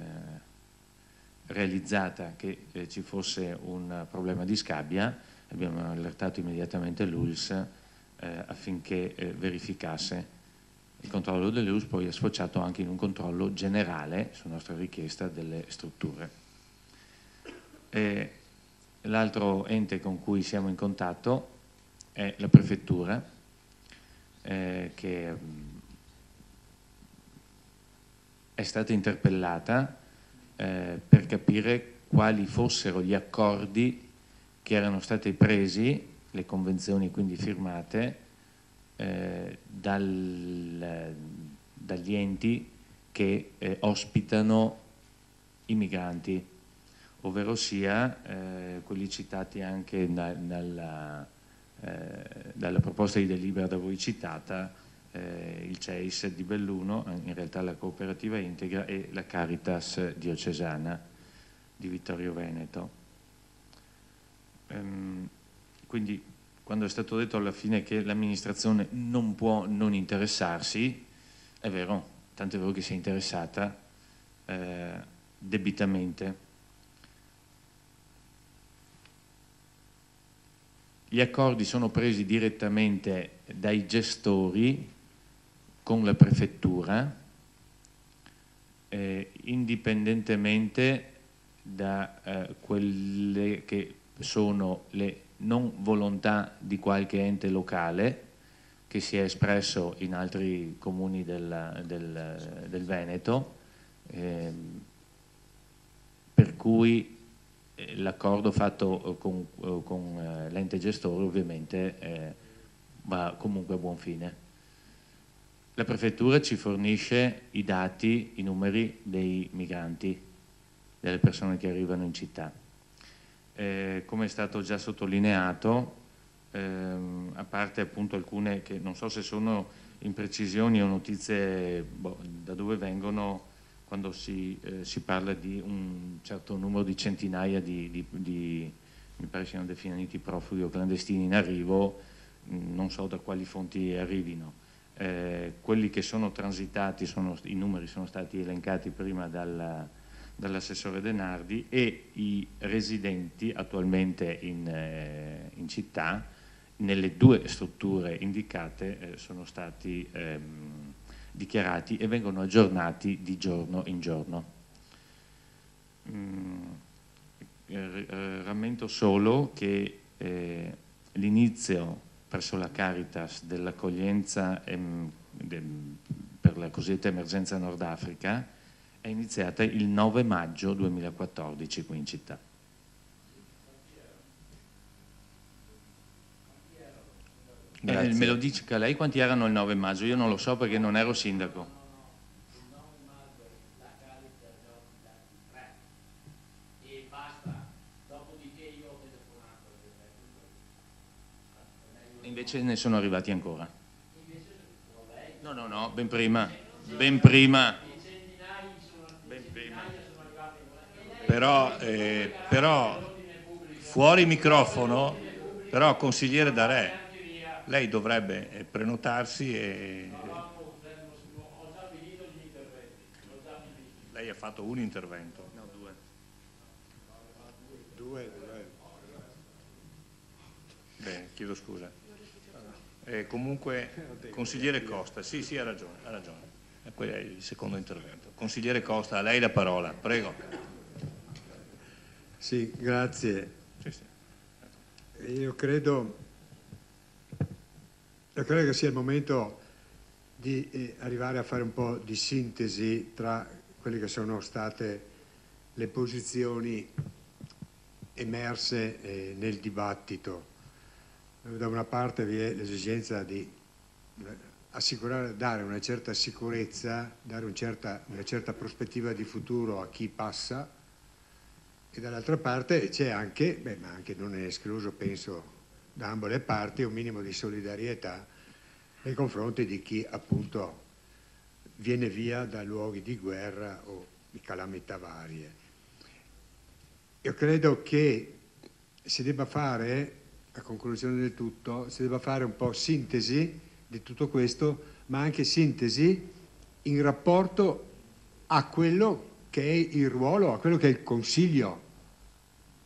realizzata che ci fosse un problema di scabbia, abbiamo allertato immediatamente l'ULSS affinché verificasse. Il controllo dell'ULSS poi è sfociato anche in un controllo generale, su nostra richiesta, delle strutture. L'altro ente con cui siamo in contatto è la prefettura, che è stata interpellata per capire quali fossero gli accordi che erano stati presi, le convenzioni quindi firmate, dagli enti che ospitano i migranti, ovvero sia quelli citati anche dalla proposta di delibera da voi citata, il CEIS di Belluno, in realtà la cooperativa integra, e la Caritas diocesana di Vittorio Veneto. Quindi quando è stato detto alla fine che l'amministrazione non può non interessarsi, è vero, tanto è vero che si è interessata debitamente. Gli accordi sono presi direttamente dai gestori con la prefettura, indipendentemente da quelle che sono le non volontà di qualche ente locale che si è espresso in altri comuni del Veneto, per cui l'accordo fatto con l'ente gestore ovviamente va comunque a buon fine. La prefettura ci fornisce i dati, i numeri dei migranti, delle persone che arrivano in città. Come è stato già sottolineato, a parte appunto alcune che non so se sono imprecisioni o notizie da dove vengono, quando si parla di un certo numero di centinaia mi pare siano definiti profughi o clandestini in arrivo, non so da quali fonti arrivino. Quelli che sono transitati, i numeri sono stati elencati prima dall'assessore Denardi, e i residenti attualmente in città, nelle due strutture indicate, sono stati dichiarati e vengono aggiornati di giorno in giorno. Rammento solo che l'inizio presso la Caritas dell'accoglienza per la cosiddetta emergenza Nord Africa è iniziata il 9 maggio 2014 qui in città. Me lo dica lei quanti erano il 9 maggio? Io non lo so perché non ero sindaco. Invece ne sono arrivati ancora. No, ben prima. Però fuori microfono, però consigliere Darè, lei dovrebbe prenotarsi e... Lei ha fatto un intervento. No, due. Bene, chiedo scusa. Comunque, consigliere Costa, sì, ha ragione. E poi è il secondo intervento. Consigliere Costa, a lei la parola, prego. Sì, grazie. Sì. Io credo che sia il momento di arrivare a fare un po' di sintesi tra quelle che sono state le posizioni emerse nel dibattito. Da una parte vi è l'esigenza di assicurare, dare una certa sicurezza, dare una certa prospettiva di futuro a chi passa, e dall'altra parte c'è anche, ma anche non è escluso, penso, da ambo le parti, un minimo di solidarietà nei confronti di chi appunto viene via da luoghi di guerra o di calamità varie. Io credo che si debba fare, a conclusione del tutto, si debba fare un po' sintesi di tutto questo, ma anche sintesi in rapporto a quello che è il ruolo, a quello che è il Consiglio.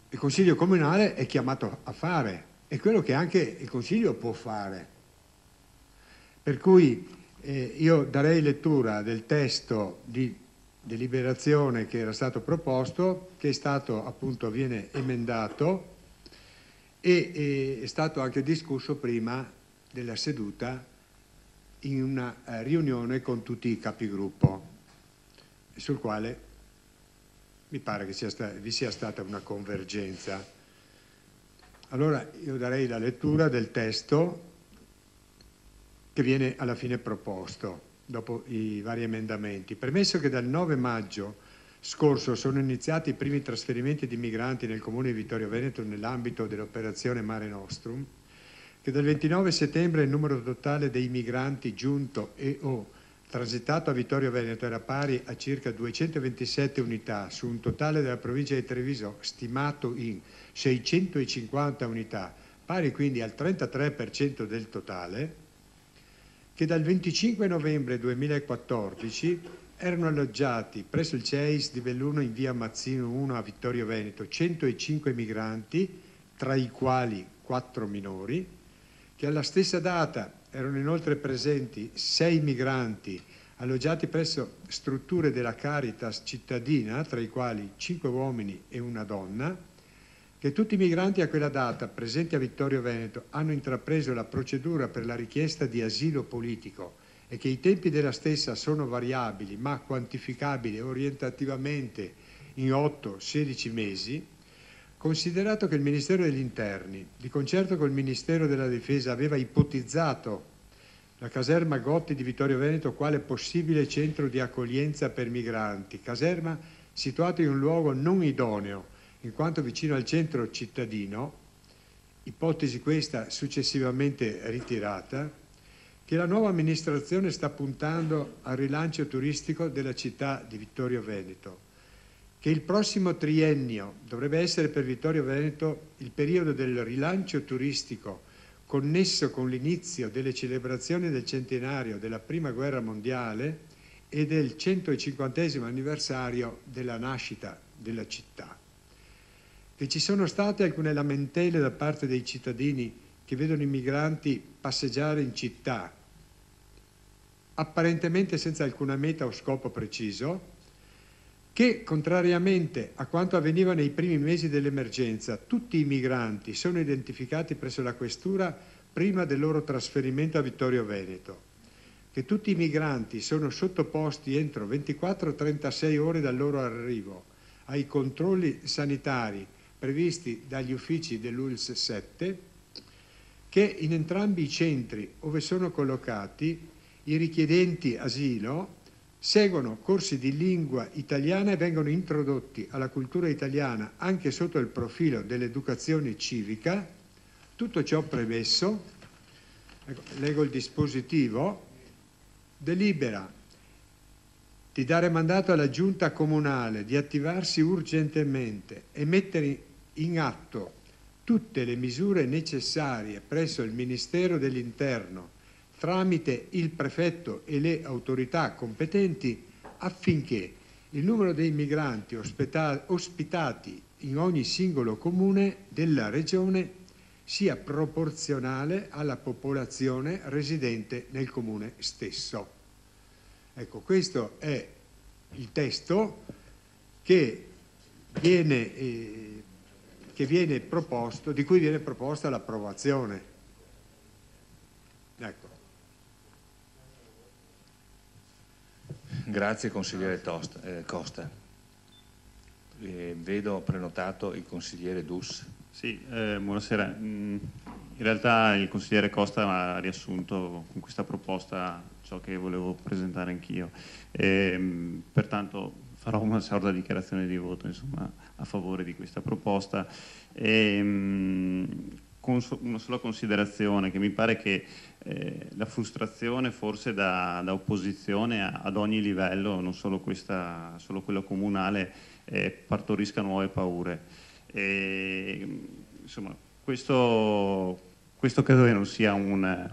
Il Consiglio comunale è chiamato a fare, e quello che anche il Consiglio può fare. Per cui io darei lettura del testo di deliberazione che era stato proposto, che è stato appunto, viene emendato e è stato anche discusso prima della seduta in una riunione con tutti i capigruppo, sul quale mi pare che vi sia stata una convergenza. Allora io darei la lettura del testo che viene alla fine proposto, dopo i vari emendamenti. Premesso che dal 9 maggio scorso sono iniziati i primi trasferimenti di migranti nel comune di Vittorio Veneto nell'ambito dell'operazione Mare Nostrum, che dal 29 settembre il numero totale dei migranti giunto e o transitato a Vittorio Veneto era pari a circa 227 unità su un totale della provincia di Treviso stimato in 650 unità, pari quindi al 33% del totale, che dal 25 novembre 2014 erano alloggiati presso il CEIS di Belluno in via Mazzino 1 a Vittorio Veneto 105 migranti, tra i quali 4 minori, che alla stessa data erano inoltre presenti 6 migranti alloggiati presso strutture della Caritas cittadina, tra i quali 5 uomini e una donna, che tutti i migranti a quella data presenti a Vittorio Veneto hanno intrapreso la procedura per la richiesta di asilo politico e che i tempi della stessa sono variabili ma quantificabili orientativamente in 8-16 mesi, considerato che il Ministero degli Interni, di concerto col Ministero della Difesa, aveva ipotizzato la caserma Gotti di Vittorio Veneto quale possibile centro di accoglienza per migranti, caserma situato in un luogo non idoneo, in quanto vicino al centro cittadino, ipotesi questa successivamente ritirata, che la nuova amministrazione sta puntando al rilancio turistico della città di Vittorio Veneto, che il prossimo triennio dovrebbe essere per Vittorio Veneto il periodo del rilancio turistico connesso con l'inizio delle celebrazioni del centenario della Prima Guerra Mondiale e del 150° anniversario della nascita della città. Che ci sono state alcune lamentele da parte dei cittadini che vedono i migranti passeggiare in città, apparentemente senza alcuna meta o scopo preciso, che, contrariamente a quanto avveniva nei primi mesi dell'emergenza, tutti i migranti sono identificati presso la questura prima del loro trasferimento a Vittorio Veneto, che tutti i migranti sono sottoposti entro 24-36 ore dal loro arrivo ai controlli sanitari previsti dagli uffici dell'ULSS 7, che in entrambi i centri dove sono collocati i richiedenti asilo seguono corsi di lingua italiana e vengono introdotti alla cultura italiana anche sotto il profilo dell'educazione civica. Tutto ciò premesso, leggo il dispositivo, delibera di dare mandato alla Giunta comunale di attivarsi urgentemente e mettere in atto tutte le misure necessarie presso il Ministero dell'Interno tramite il prefetto e le autorità competenti affinché il numero dei migranti ospitati in ogni singolo comune della regione sia proporzionale alla popolazione residente nel comune stesso. Ecco, questo è il testo che viene proposto, di cui viene proposta l'approvazione. Ecco. Grazie consigliere Costa. Vedo prenotato il consigliere Dus. Sì, buonasera. In realtà il consigliere Costa ha riassunto con questa proposta ciò che volevo presentare anch'io. Pertanto farò una sorta di dichiarazione di voto, insomma, a favore di questa proposta. Con una sola considerazione, che mi pare che la frustrazione forse da opposizione ad ogni livello, non solo solo quello comunale, partorisca nuove paure. Insomma, questo credo che non sia una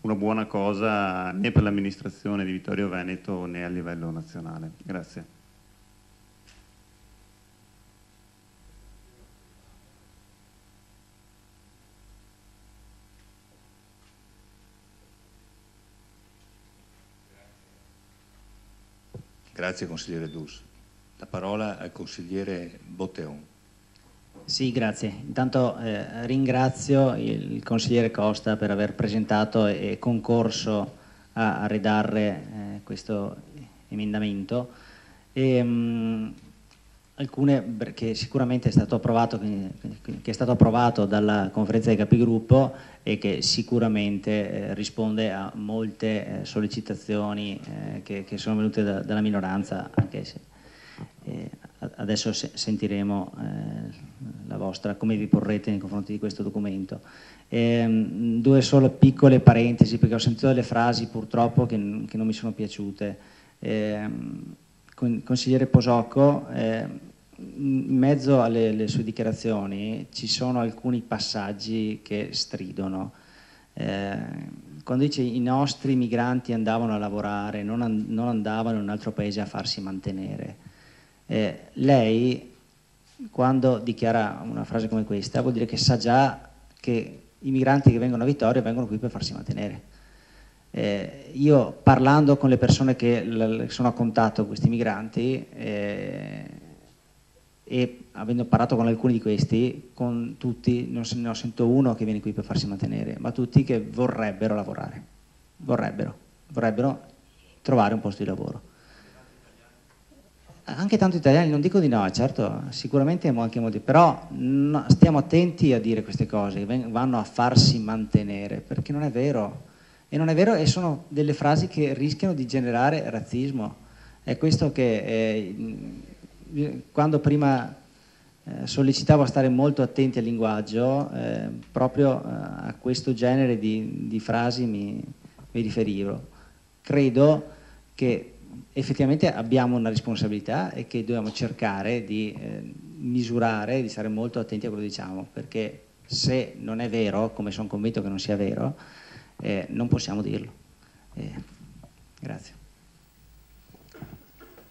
buona cosa né per l'amministrazione di Vittorio Veneto né a livello nazionale. Grazie. Grazie consigliere Dus. La parola al consigliere Botteon. Sì, grazie. Intanto ringrazio il consigliere Costa per aver presentato e concorso a redigere questo emendamento. Alcune che sicuramente è stato approvato, che è stato approvato dalla conferenza dei capigruppo e che sicuramente risponde a molte sollecitazioni che sono venute dalla minoranza, anche se adesso sentiremo la vostra, come vi porrete nei confronti di questo documento. Due solo piccole parentesi, perché ho sentito delle frasi purtroppo che non mi sono piaciute. Consigliere Posocco, in mezzo alle sue dichiarazioni ci sono alcuni passaggi che stridono. Quando dice i nostri migranti andavano a lavorare, non andavano in un altro paese a farsi mantenere. Lei, quando dichiara una frase come questa, vuol dire che sa già che i migranti che vengono a Vittorio vengono qui per farsi mantenere. Io, parlando con le persone che sono a contatto con questi migranti e avendo parlato con alcuni di questi, con tutti non ne ho sentito uno che viene qui per farsi mantenere, ma tutti che vorrebbero lavorare, vorrebbero trovare un posto di lavoro. Anche tanto italiani, non dico di no, certo, sicuramente anche molti, però stiamo attenti a dire queste cose, vanno a farsi mantenere, perché non è vero. E non è vero, e sono delle frasi che rischiano di generare razzismo. È questo che quando prima sollecitavo a stare molto attenti al linguaggio, proprio a questo genere di frasi mi riferivo. Credo che effettivamente abbiamo una responsabilità e che dobbiamo cercare di misurare, di stare molto attenti a quello che diciamo, perché se non è vero, come sono convinto che non sia vero, non possiamo dirlo. Grazie.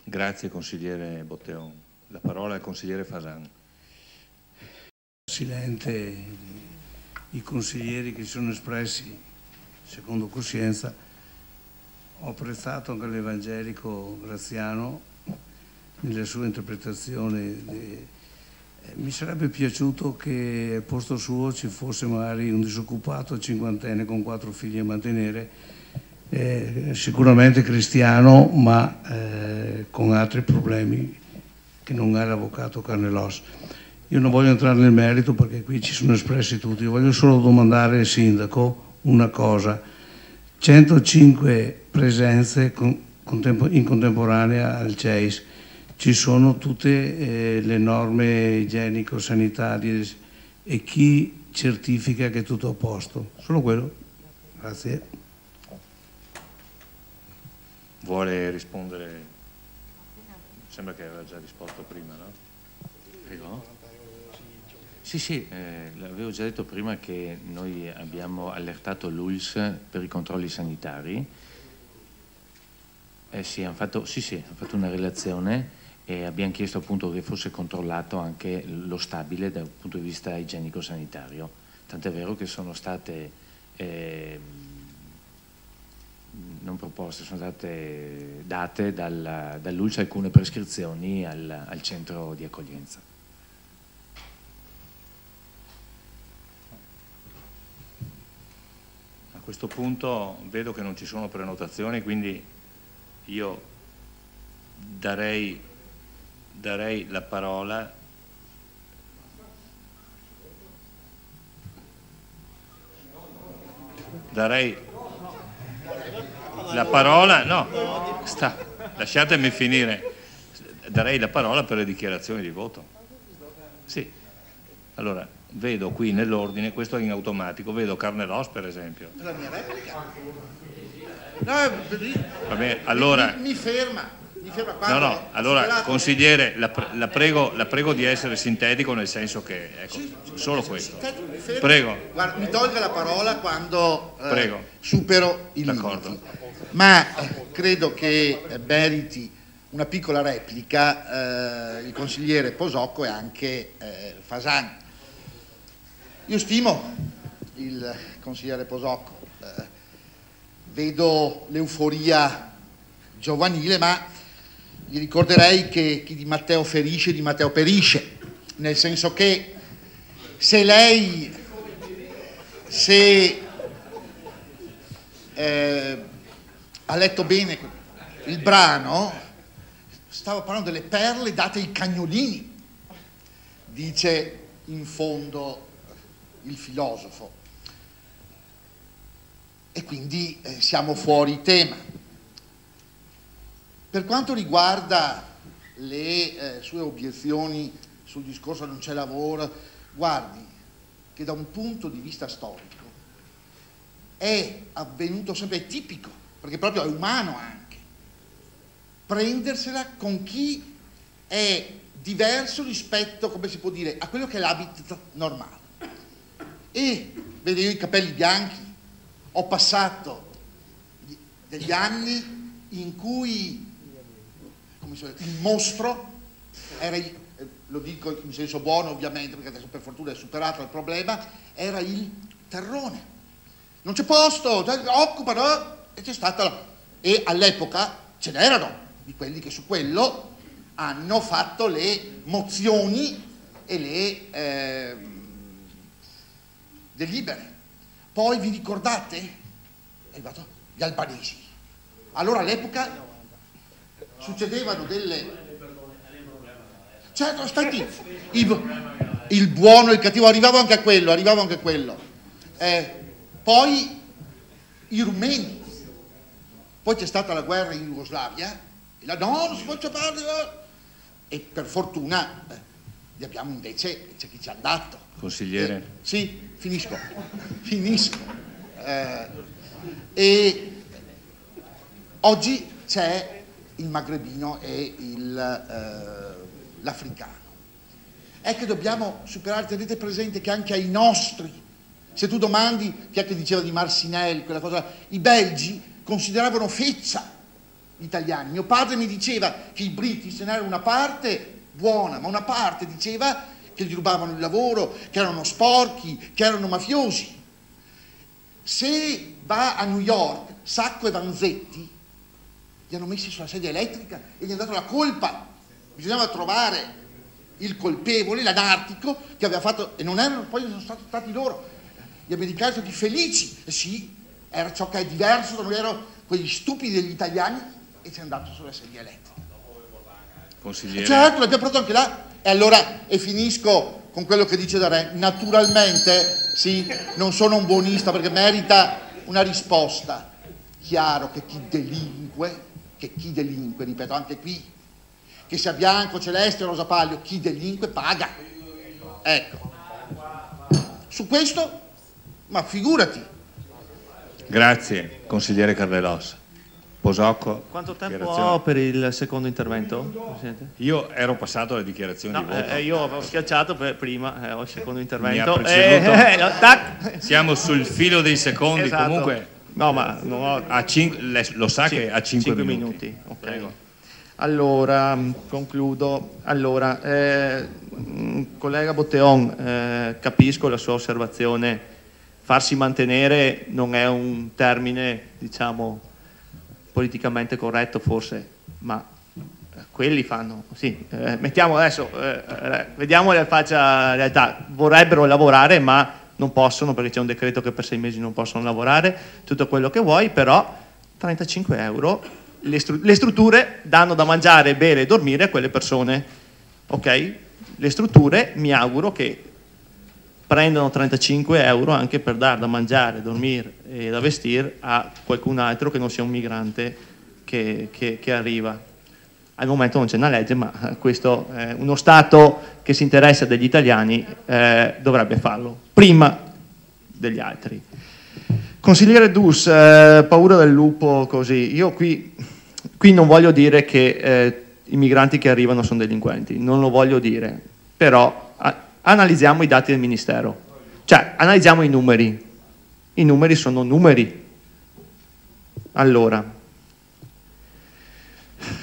Grazie consigliere Botteon. La parola al consigliere Fasan. Presidente, i consiglieri che si sono espressi secondo coscienza, ho apprezzato anche l'evangelico Graziano nella sua interpretazione. Mi sarebbe piaciuto che al posto suo ci fosse magari un disoccupato cinquantenne con 4 figli a mantenere, sicuramente cristiano, ma con altri problemi che non è l'avvocato Carnelos. Io non voglio entrare nel merito perché qui ci sono espressi tutti, io voglio solo domandare al sindaco una cosa: 105 presenze in contemporanea al CEIS, ci sono tutte le norme igienico-sanitarie e chi certifica che è tutto a posto? Solo quello? Grazie. Vuole rispondere Sembra che aveva già risposto prima, no? Prego? Sì, l'avevo già detto prima che noi abbiamo allertato l'ULS per i controlli sanitari. Sì, hanno fatto una relazione e abbiamo chiesto appunto che fosse controllato anche lo stabile dal punto di vista igienico-sanitario. Tant'è vero che sono state non proposte, sono state date dall'ULS alcune prescrizioni al centro di accoglienza. A questo punto vedo che non ci sono prenotazioni, quindi io darei la parola lasciatemi finire, darei la parola per le dichiarazioni di voto. Sì, allora vedo qui nell'ordine, questo è in automatico, vedo Carnelos per esempio. La mia replica? Va bene, allora mi ferma. No, allora consigliere, la prego di essere sintetico, nel senso che, ecco, solo questo. Prego. Guarda, mi tolga la parola quando supero il D'accordo. limite. Ma credo che meriti una piccola replica il consigliere Posocco e anche Fasan. Io stimo il consigliere Posocco, vedo l'euforia giovanile, ma gli ricorderei che chi di Matteo ferisce, di Matteo perisce, nel senso che se lei ha letto bene il brano, stava parlando delle perle date ai cagnolini, dice in fondo il filosofo, e quindi siamo fuori tema. Per quanto riguarda le sue obiezioni sul discorso non c'è lavoro, guardi che da un punto di vista storico è avvenuto sempre, è tipico, perché proprio è umano anche, prendersela con chi è diverso rispetto, come si può dire, a quello che è l'habitat normale. E vede, io i capelli bianchi, ho passato degli anni in cui il mostro era lo dico in senso buono ovviamente, perché adesso per fortuna è superato il problema, era il terrone. Non c'è posto, occupano, e c'è stata e all'epoca ce n'erano di quelli che su quello hanno fatto le mozioni e le delibere. Poi vi ricordate? È arrivato gli albanesi. Allora all'epoca succedevano delle... Certo, aspetti, il buono e il cattivo, arrivavo anche a quello. Poi i rumeni, poi c'è stata la guerra in Jugoslavia, e là no, non si può parlare, e per fortuna li abbiamo invece, c'è chi ci è andato. Consigliere. Sì, finisco. E oggi c'è il magrebino e l'africano. È che dobbiamo superare, tenete presente che anche ai nostri, se tu domandi, chi è che diceva di Marcinelle, quella cosa, i belgi consideravano feccia gli italiani. Mio padre mi diceva che i british ce n'era una parte buona, ma una parte diceva che gli rubavano il lavoro, che erano sporchi, che erano mafiosi. Se va a New York, Sacco e Vanzetti li hanno messi sulla sedia elettrica e gli hanno dato la colpa. Bisognava trovare il colpevole, l'anarchico, che aveva fatto, e non erano, poi sono stati loro. Gli americani sono stati felici, sì, era ciò che è diverso da noi, erano quegli stupidi degli italiani, e ci è andato sulla sedia elettrica. Consigliere. Certo, l'abbiamo portato anche là. E allora, e finisco con quello che dice Darè, naturalmente, sì, non sono un buonista perché merita una risposta. Chiaro che chi delinque, ripeto, anche qui, che sia bianco, celeste o rosa palio, chi delinque paga. Ecco. Su questo, ma figurati. Grazie, consigliere Carnelos. Posocco. Quanto tempo ho per il secondo intervento, Presidente? Io ero passato alle dichiarazioni di voto. Io avevo schiacciato prima, ho il secondo Mi intervento. ha preceduto. Tac. Siamo sul filo dei secondi, Esatto. comunque. No, ma non ho... lo sa che ha 5 minuti. Ok. Prego. Allora, concludo. Allora, collega Botteon, capisco la sua osservazione. Farsi mantenere non è un termine, diciamo, politicamente corretto forse, ma quelli fanno, sì, mettiamo adesso, vediamo la faccia realtà, vorrebbero lavorare ma non possono perché c'è un decreto che per 6 mesi non possono lavorare, tutto quello che vuoi, però 35 euro, le strutture danno da mangiare, bere e dormire a quelle persone, ok? Le strutture mi auguro che prendono 35 euro anche per dar da mangiare, dormire e da vestire a qualcun altro che non sia un migrante che arriva. Al momento non c'è una legge, ma questo uno Stato che si interessa degli italiani dovrebbe farlo, prima degli altri. Consigliere Dus, paura del lupo così. Io qui non voglio dire che i migranti che arrivano sono delinquenti, non lo voglio dire, però analizziamo i dati del Ministero, cioè analizziamo i numeri. I numeri sono numeri. Allora,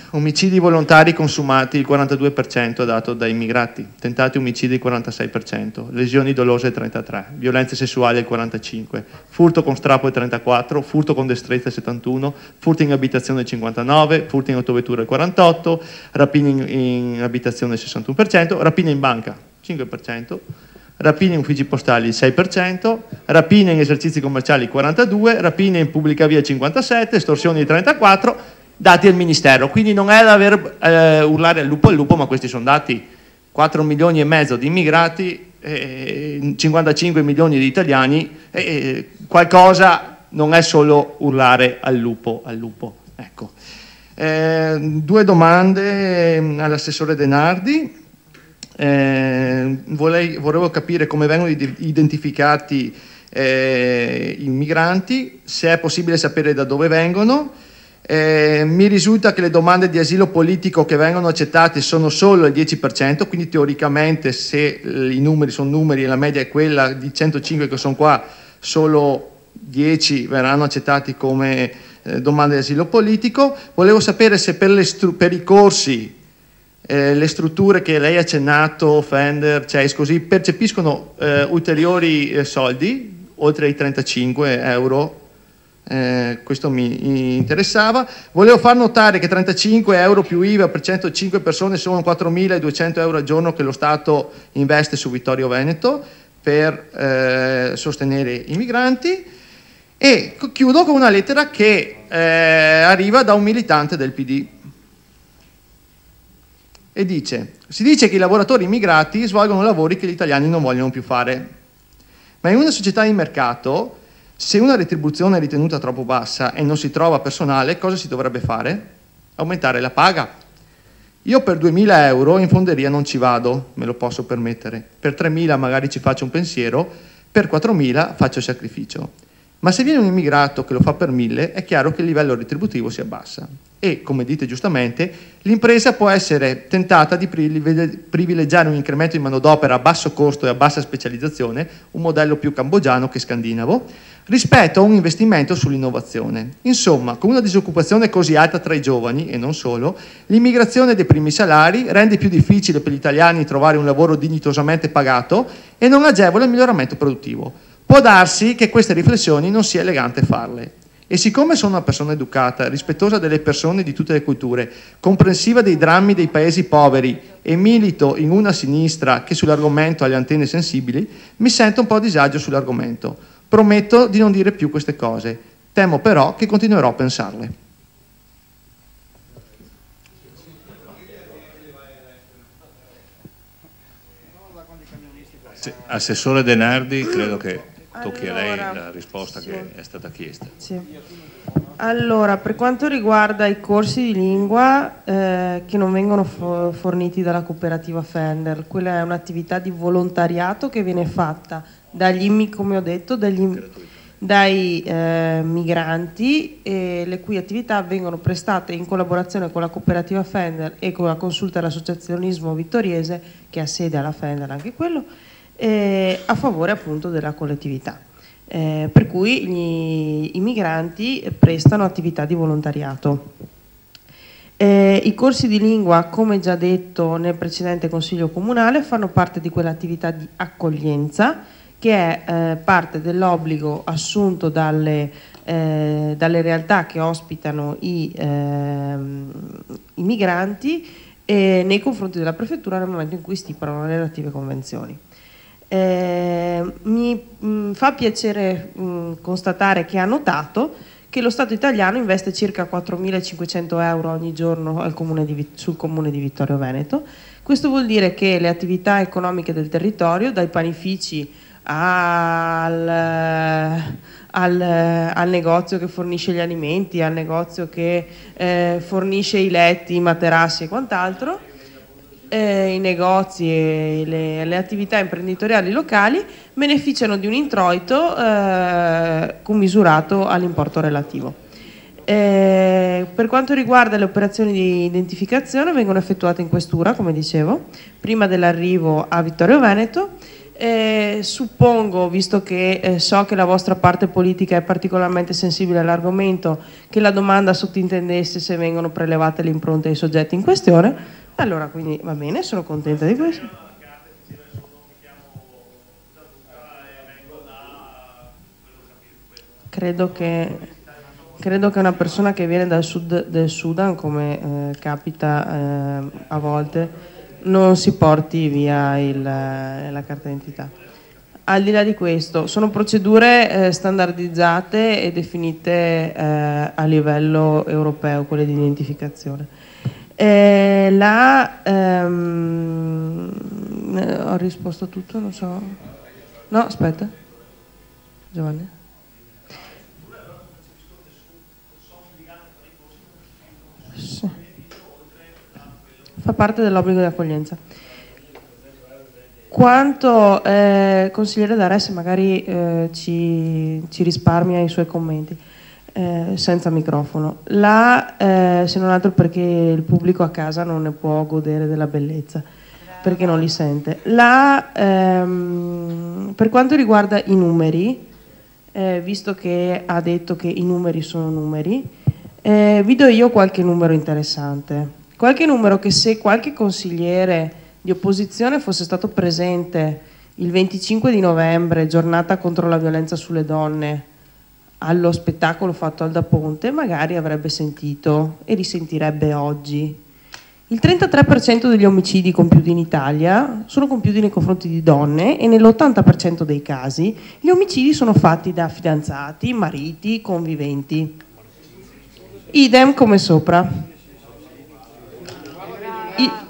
omicidi volontari consumati il 42% dato dai immigrati, tentati omicidi il 46%, lesioni dolose il 33%, violenze sessuali il 45%, furto con strappo il 34%, furto con destrezza il 71%, furto in abitazione il 59%, furto in autovettura il 48%, rapine in abitazione il 61%, rapine in banca 5%, rapine in uffici postali il 6%, rapine in esercizi commerciali il 42%, rapine in pubblica via il 57%, estorsioni il 34%, dati del Ministero. Quindi non è da urlare al lupo, ma questi sono dati. 4 milioni e mezzo di immigrati, 55 milioni di italiani, qualcosa non è solo urlare al lupo. Ecco. 2 domande all'assessore Denardi. Volevo capire come vengono identificati i migranti, se è possibile sapere da dove vengono. Mi risulta che le domande di asilo politico che vengono accettate sono solo il 10%, quindi teoricamente se i numeri sono numeri e la media è quella di 105 che sono qua, solo 10 verranno accettati come domande di asilo politico. Volevo sapere se per i corsi le strutture che lei ha accennato, Fender, CEIS, così, percepiscono ulteriori soldi, oltre ai 35 euro. Questo mi interessava. Volevo far notare che 35 euro più IVA per 105 persone sono 4.200 euro al giorno che lo Stato investe su Vittorio Veneto per sostenere i migranti. E chiudo con una lettera che arriva da un militante del PD. E si dice che i lavoratori immigrati svolgono lavori che gli italiani non vogliono più fare. Ma in una società di mercato, se una retribuzione è ritenuta troppo bassa e non si trova personale, cosa si dovrebbe fare? Aumentare la paga. Io per 2.000 euro in fonderia non ci vado, me lo posso permettere. Per 3.000 magari ci faccio un pensiero, per 4.000 faccio sacrificio. Ma se viene un immigrato che lo fa per 1.000, è chiaro che il livello retributivo si abbassa. E, come dite giustamente, l'impresa può essere tentata di privilegiare un incremento di manodopera a basso costo e a bassa specializzazione, un modello più cambogiano che scandinavo, rispetto a un investimento sull'innovazione. Insomma, con una disoccupazione così alta tra i giovani, e non solo, l'immigrazione dei primi salari rende più difficile per gli italiani trovare un lavoro dignitosamente pagato e non agevola il miglioramento produttivo. Può darsi che queste riflessioni non sia elegante farle. E siccome sono una persona educata, rispettosa delle persone di tutte le culture, comprensiva dei drammi dei paesi poveri e milito in una sinistra che sull'argomento ha le antenne sensibili, mi sento un po' a disagio sull'argomento. Prometto di non dire più queste cose. Temo però che continuerò a pensarle. Assessore Denardi, credo che tocchi a lei la risposta che è stata chiesta. Sì. Allora, per quanto riguarda i corsi di lingua che non vengono forniti dalla cooperativa Fender, quella è un'attività di volontariato che viene fatta dagli come ho detto, dai migranti, le cui attività vengono prestate in collaborazione con la cooperativa Fender e con la consulta dell'associazionismo vittoriese, che ha sede alla Fender anche quello, a favore appunto della collettività. Per cui i migranti prestano attività di volontariato. I corsi di lingua, come già detto nel precedente Consiglio Comunale, fanno parte di quell'attività di accoglienza che è parte dell'obbligo assunto dalle realtà che ospitano i migranti nei confronti della prefettura nel momento in cui stipulano le relative convenzioni. Mi fa piacere constatare che ha notato che lo Stato italiano investe circa 4.500 euro ogni giorno sul comune di Vittorio Veneto. Questo vuol dire che le attività economiche del territorio, dai panifici al negozio che fornisce gli alimenti, al negozio che fornisce i letti, i materassi e quant'altro, i negozi e le attività imprenditoriali locali beneficiano di un introito commisurato all'importo relativo. Per quanto riguarda le operazioni di identificazione, vengono effettuate in questura, come dicevo, prima dell'arrivo a Vittorio Veneto. Suppongo, visto che so che la vostra parte politica è particolarmente sensibile all'argomento, che la domanda sottintendesse se vengono prelevate le impronte ai soggetti in questione. Allora, quindi va bene, sono contenta di questo. Credo che una persona che viene dal sud del Sudan, come capita a volte, non si porti via la carta d'identità. Al di là di questo, sono procedure standardizzate e definite a livello europeo, quelle di identificazione. Ho risposto a tutto, non so. No, aspetta. Giovanni. Sì. Fa parte dell'obbligo di accoglienza. Quanto consigliere D'Arese magari ci risparmia i suoi commenti. Senza microfono, se non altro perché il pubblico a casa non ne può godere della bellezza, perché non li sente. Per quanto riguarda i numeri, visto che ha detto che i numeri sono numeri, vi do io qualche numero interessante, qualche numero che se qualche consigliere di opposizione fosse stato presente il 25 di novembre, giornata contro la violenza sulle donne, allo spettacolo fatto al Da Ponte, magari avrebbe sentito e risentirebbe oggi. Il 33% degli omicidi compiuti in Italia sono compiuti nei confronti di donne e nell'80% dei casi gli omicidi sono fatti da fidanzati, mariti, conviventi. Idem come sopra.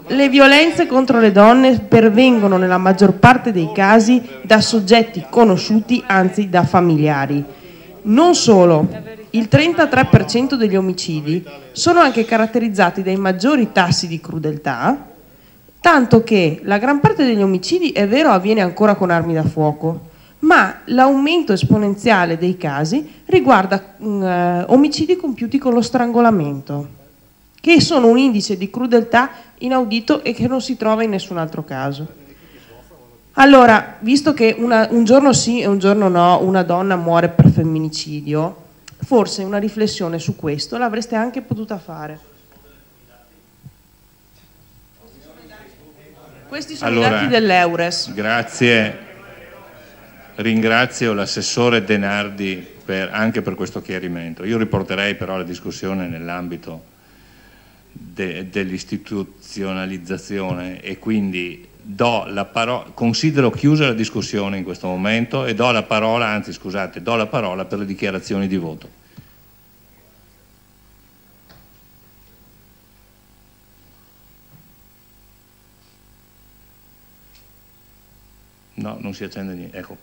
Le violenze contro le donne pervengono nella maggior parte dei casi da soggetti conosciuti, anzi da familiari. Non solo, il 33% degli omicidi sono anche caratterizzati dai maggiori tassi di crudeltà, tanto che la gran parte degli omicidi, è vero, avviene ancora con armi da fuoco, ma l'aumento esponenziale dei casi riguarda omicidi compiuti con lo strangolamento, che sono un indice di crudeltà inaudito e che non si trova in nessun altro caso. Allora, visto che un giorno sì e un giorno no una donna muore per femminicidio, forse una riflessione su questo l'avreste anche potuta fare. Questi sono i dati dell'Eures. Grazie. Ringrazio l'assessore Denardi anche per questo chiarimento. Io riporterei però la discussione nell'ambito dell'istituzionalizzazione e quindi considero chiusa la discussione in questo momento e do la parola per le dichiarazioni di voto. No, non si accende niente. Ecco,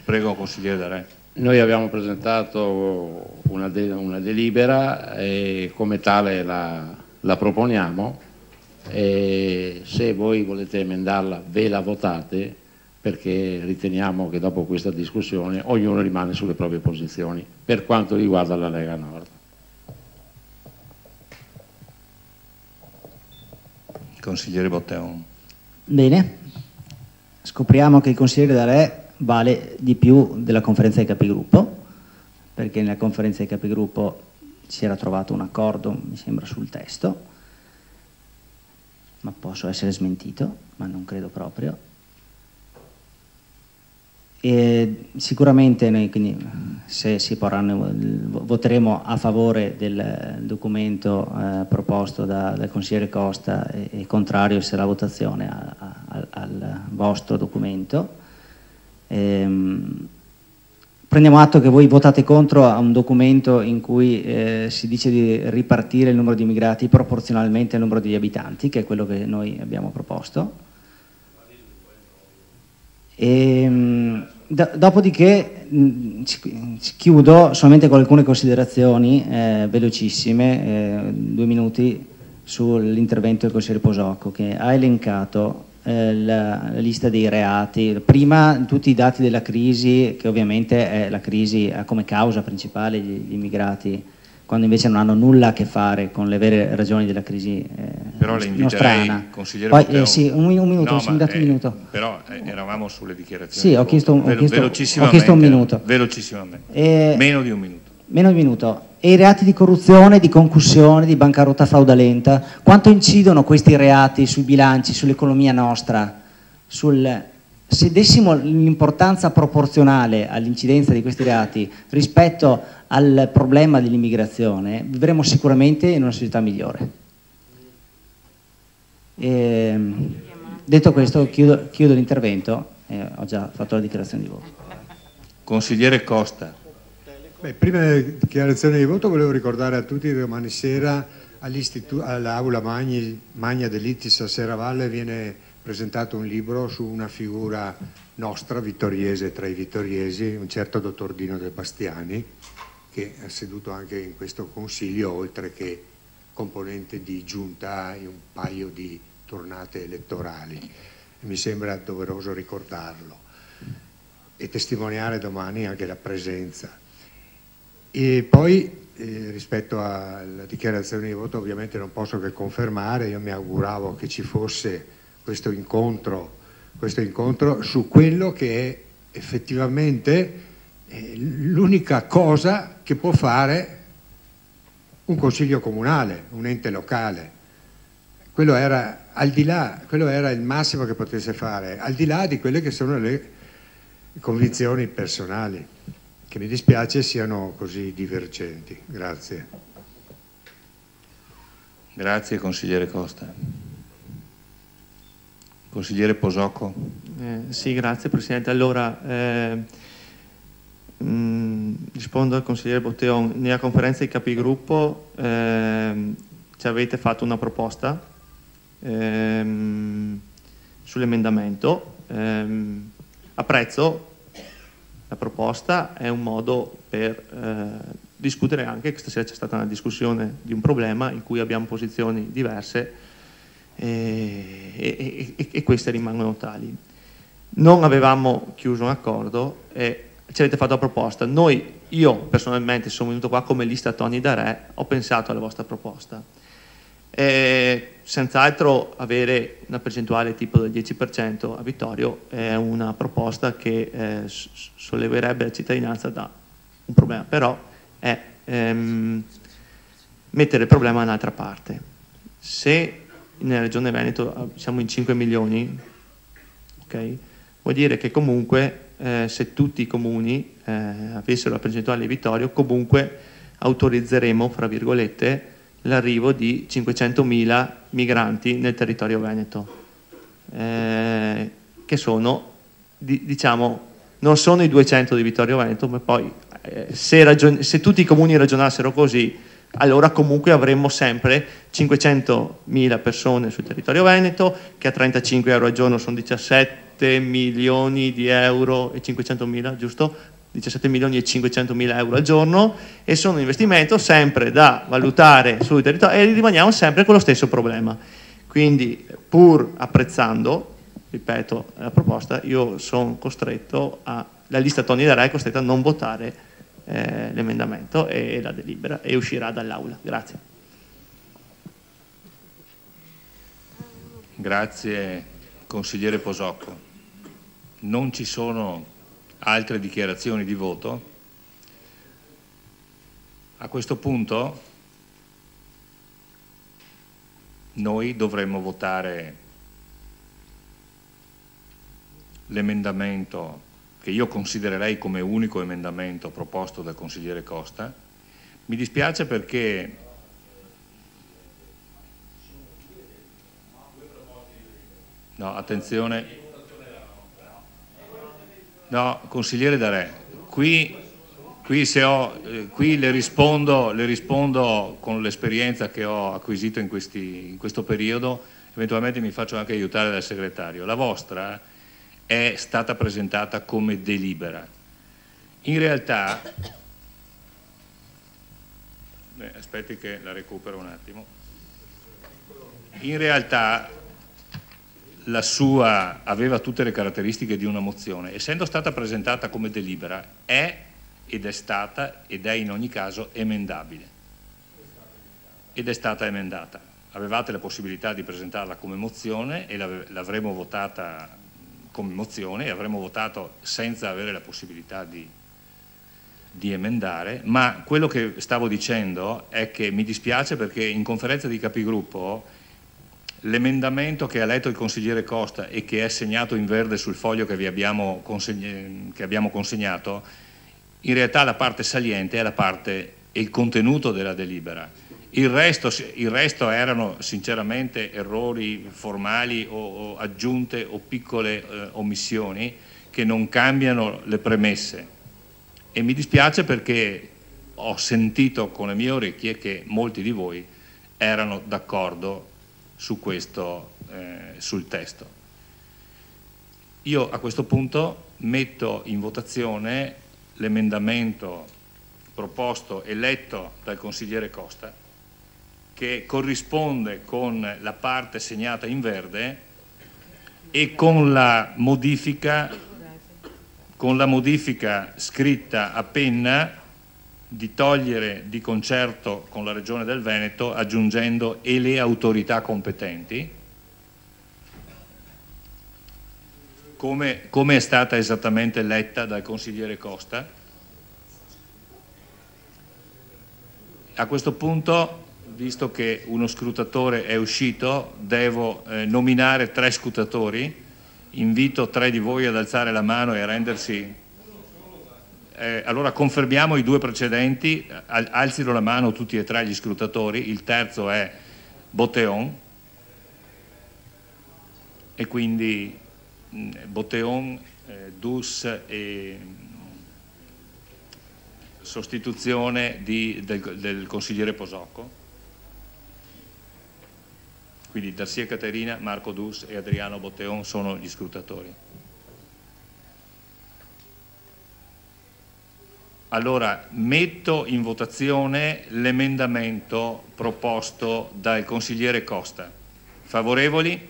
prego consigliere D'Arese. Noi abbiamo presentato una delibera e come tale la proponiamo. E se voi volete emendarla ve la votate, perché riteniamo che dopo questa discussione ognuno rimane sulle proprie posizioni per quanto riguarda la Lega Nord. Consigliere Botteon. Bene, scopriamo che il consigliere D'Arè vale di più della conferenza dei capigruppo, perché nella conferenza dei capigruppo si era trovato un accordo, mi sembra, sul testo, ma posso essere smentito, ma non credo proprio. E sicuramente noi, quindi, se si porranno, voteremo a favore del documento proposto dal consigliere Costa e contrario se la votazione al vostro documento. Prendiamo atto che voi votate contro a un documento in cui si dice di ripartire il numero di immigrati proporzionalmente al numero degli abitanti, che è quello che noi abbiamo proposto. Dopodiché chiudo solamente con alcune considerazioni velocissime, 2 minuti, sull'intervento del consigliere Posocco, che ha elencato la lista dei reati, prima tutti i dati della crisi, che ovviamente è la crisi ha come causa principale gli immigrati, quando invece non hanno nulla a che fare con le vere ragioni della crisi però le nostrana. Consigliere Poi, Botteon. sì, un minuto, No, mi date un minuto. Però eravamo sulle dichiarazioni. Sì, ho chiesto un minuto. Velocissimamente. Meno di un minuto. Meno di un minuto. E i reati di corruzione, di concussione, di bancarotta fraudolenta, quanto incidono questi reati sui bilanci, sull'economia nostra? Se dessimo l'importanza proporzionale all'incidenza di questi reati rispetto al problema dell'immigrazione, vivremo sicuramente in una società migliore. Detto questo, chiudo l'intervento, ho già fatto la dichiarazione di voto. Consigliere Costa. Beh, prima della dichiarazione di voto volevo ricordare a tutti che domani sera all'Aula Magna dell'ITIS a Serravalle viene presentato un libro su una figura nostra, vittoriese tra i vittoriesi, un certo dottor Dino De Bastiani, che è seduto anche in questo consiglio, oltre che componente di giunta in un paio di tornate elettorali. Mi sembra doveroso ricordarlo e testimoniare domani anche la presenza. E poi rispetto alla dichiarazione di voto ovviamente non posso che confermare, io mi auguravo che ci fosse questo incontro su quello che è effettivamente l'unica cosa che può fare un consiglio comunale, un ente locale. Quello era il massimo che potesse fare, al di là di quelle che sono le convinzioni personali, che mi dispiace siano così divergenti. Grazie. Grazie consigliere Costa. Consigliere Posocco. Sì, grazie Presidente. Allora, rispondo al consigliere Botteon. Nella conferenza di capigruppo ci avete fatto una proposta sull'emendamento. Apprezzo la proposta, è un modo per discutere anche che stasera c'è stata una discussione di un problema in cui abbiamo posizioni diverse e queste rimangono tali. Non avevamo chiuso un accordo e ci avete fatto la proposta. Io personalmente sono venuto qua come lista Tony D'Arè, ho pensato alla vostra proposta. Senz'altro avere una percentuale tipo del 10% a Vittorio è una proposta che solleverebbe la cittadinanza da un problema, però è mettere il problema da un'altra parte. Se nella regione Veneto siamo in 5 milioni, okay, vuol dire che comunque se tutti i comuni avessero la percentuale di Vittorio, comunque autorizzeremo, fra virgolette, l'arrivo di 500.000 migranti nel territorio veneto, che sono, diciamo, non sono i 200 di Vittorio Veneto, ma poi se tutti i comuni ragionassero così, allora comunque avremmo sempre 500.000 persone sul territorio veneto, che a 35 euro al giorno sono 17 milioni di euro e 500.000, giusto? 17 milioni e 500.000 euro al giorno, e sono un investimento sempre da valutare sul territorio e rimaniamo sempre con lo stesso problema. Quindi, pur apprezzando ripeto, la proposta, io sono costretto la lista Toni D'Arà è costretta a non votare l'emendamento e la delibera e uscirà dall'aula. Grazie. Grazie consigliere Posocco. Non ci sono altre dichiarazioni di voto. A questo punto noi dovremmo votare l'emendamento che io considererei come unico emendamento proposto dal consigliere Costa. Mi dispiace perché no, attenzione, no, consigliere D'Arè, qui le rispondo con l'esperienza che ho acquisito in questo periodo, eventualmente mi faccio anche aiutare dal segretario. La vostra è stata presentata come delibera. In realtà, aspetti che la recupero un attimo, in realtà la sua aveva tutte le caratteristiche di una mozione, essendo stata presentata come delibera è ed è stata ed è in ogni caso emendabile ed è stata emendata. Avevate la possibilità di presentarla come mozione e l'avremmo votata come mozione e avremmo votato senza avere la possibilità di emendare, ma quello che stavo dicendo è che mi dispiace perché in conferenza di capigruppo l'emendamento che ha letto il consigliere Costa e che è segnato in verde sul foglio che abbiamo consegnato, in realtà la parte saliente è il contenuto della delibera. Il resto erano sinceramente errori formali o aggiunte o piccole omissioni che non cambiano le premesse. E mi dispiace perché ho sentito con le mie orecchie che molti di voi erano d'accordo su questo, sul testo. Io a questo punto metto in votazione l'emendamento proposto e letto dal consigliere Costa, che corrisponde con la parte segnata in verde e con la modifica scritta a penna di togliere di concerto con la Regione del Veneto aggiungendo e le autorità competenti, come è stata esattamente letta dal consigliere Costa. A questo punto, visto che uno scrutatore è uscito, devo nominare 3 scrutatori. Invito 3 di voi ad alzare la mano e a rendersi... allora confermiamo i 2 precedenti, alzino la mano tutti e 3 gli scrutatori, il terzo è Botteon e quindi Botteon, Dus e sostituzione del consigliere Posocco. Quindi Darsia Caterina, Marco Dus e Adriano Botteon sono gli scrutatori. Allora, metto in votazione l'emendamento proposto dal consigliere Costa. Favorevoli?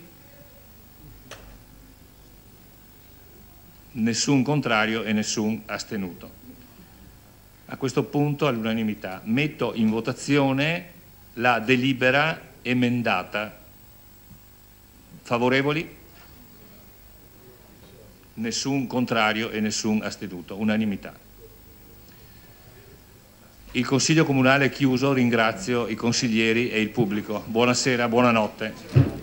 Nessun contrario e nessun astenuto. A questo punto, all'unanimità, metto in votazione la delibera emendata. Favorevoli? Nessun contrario e nessun astenuto. Unanimità. Il Consiglio Comunale è chiuso, ringrazio i consiglieri e il pubblico. Buonasera, buonanotte.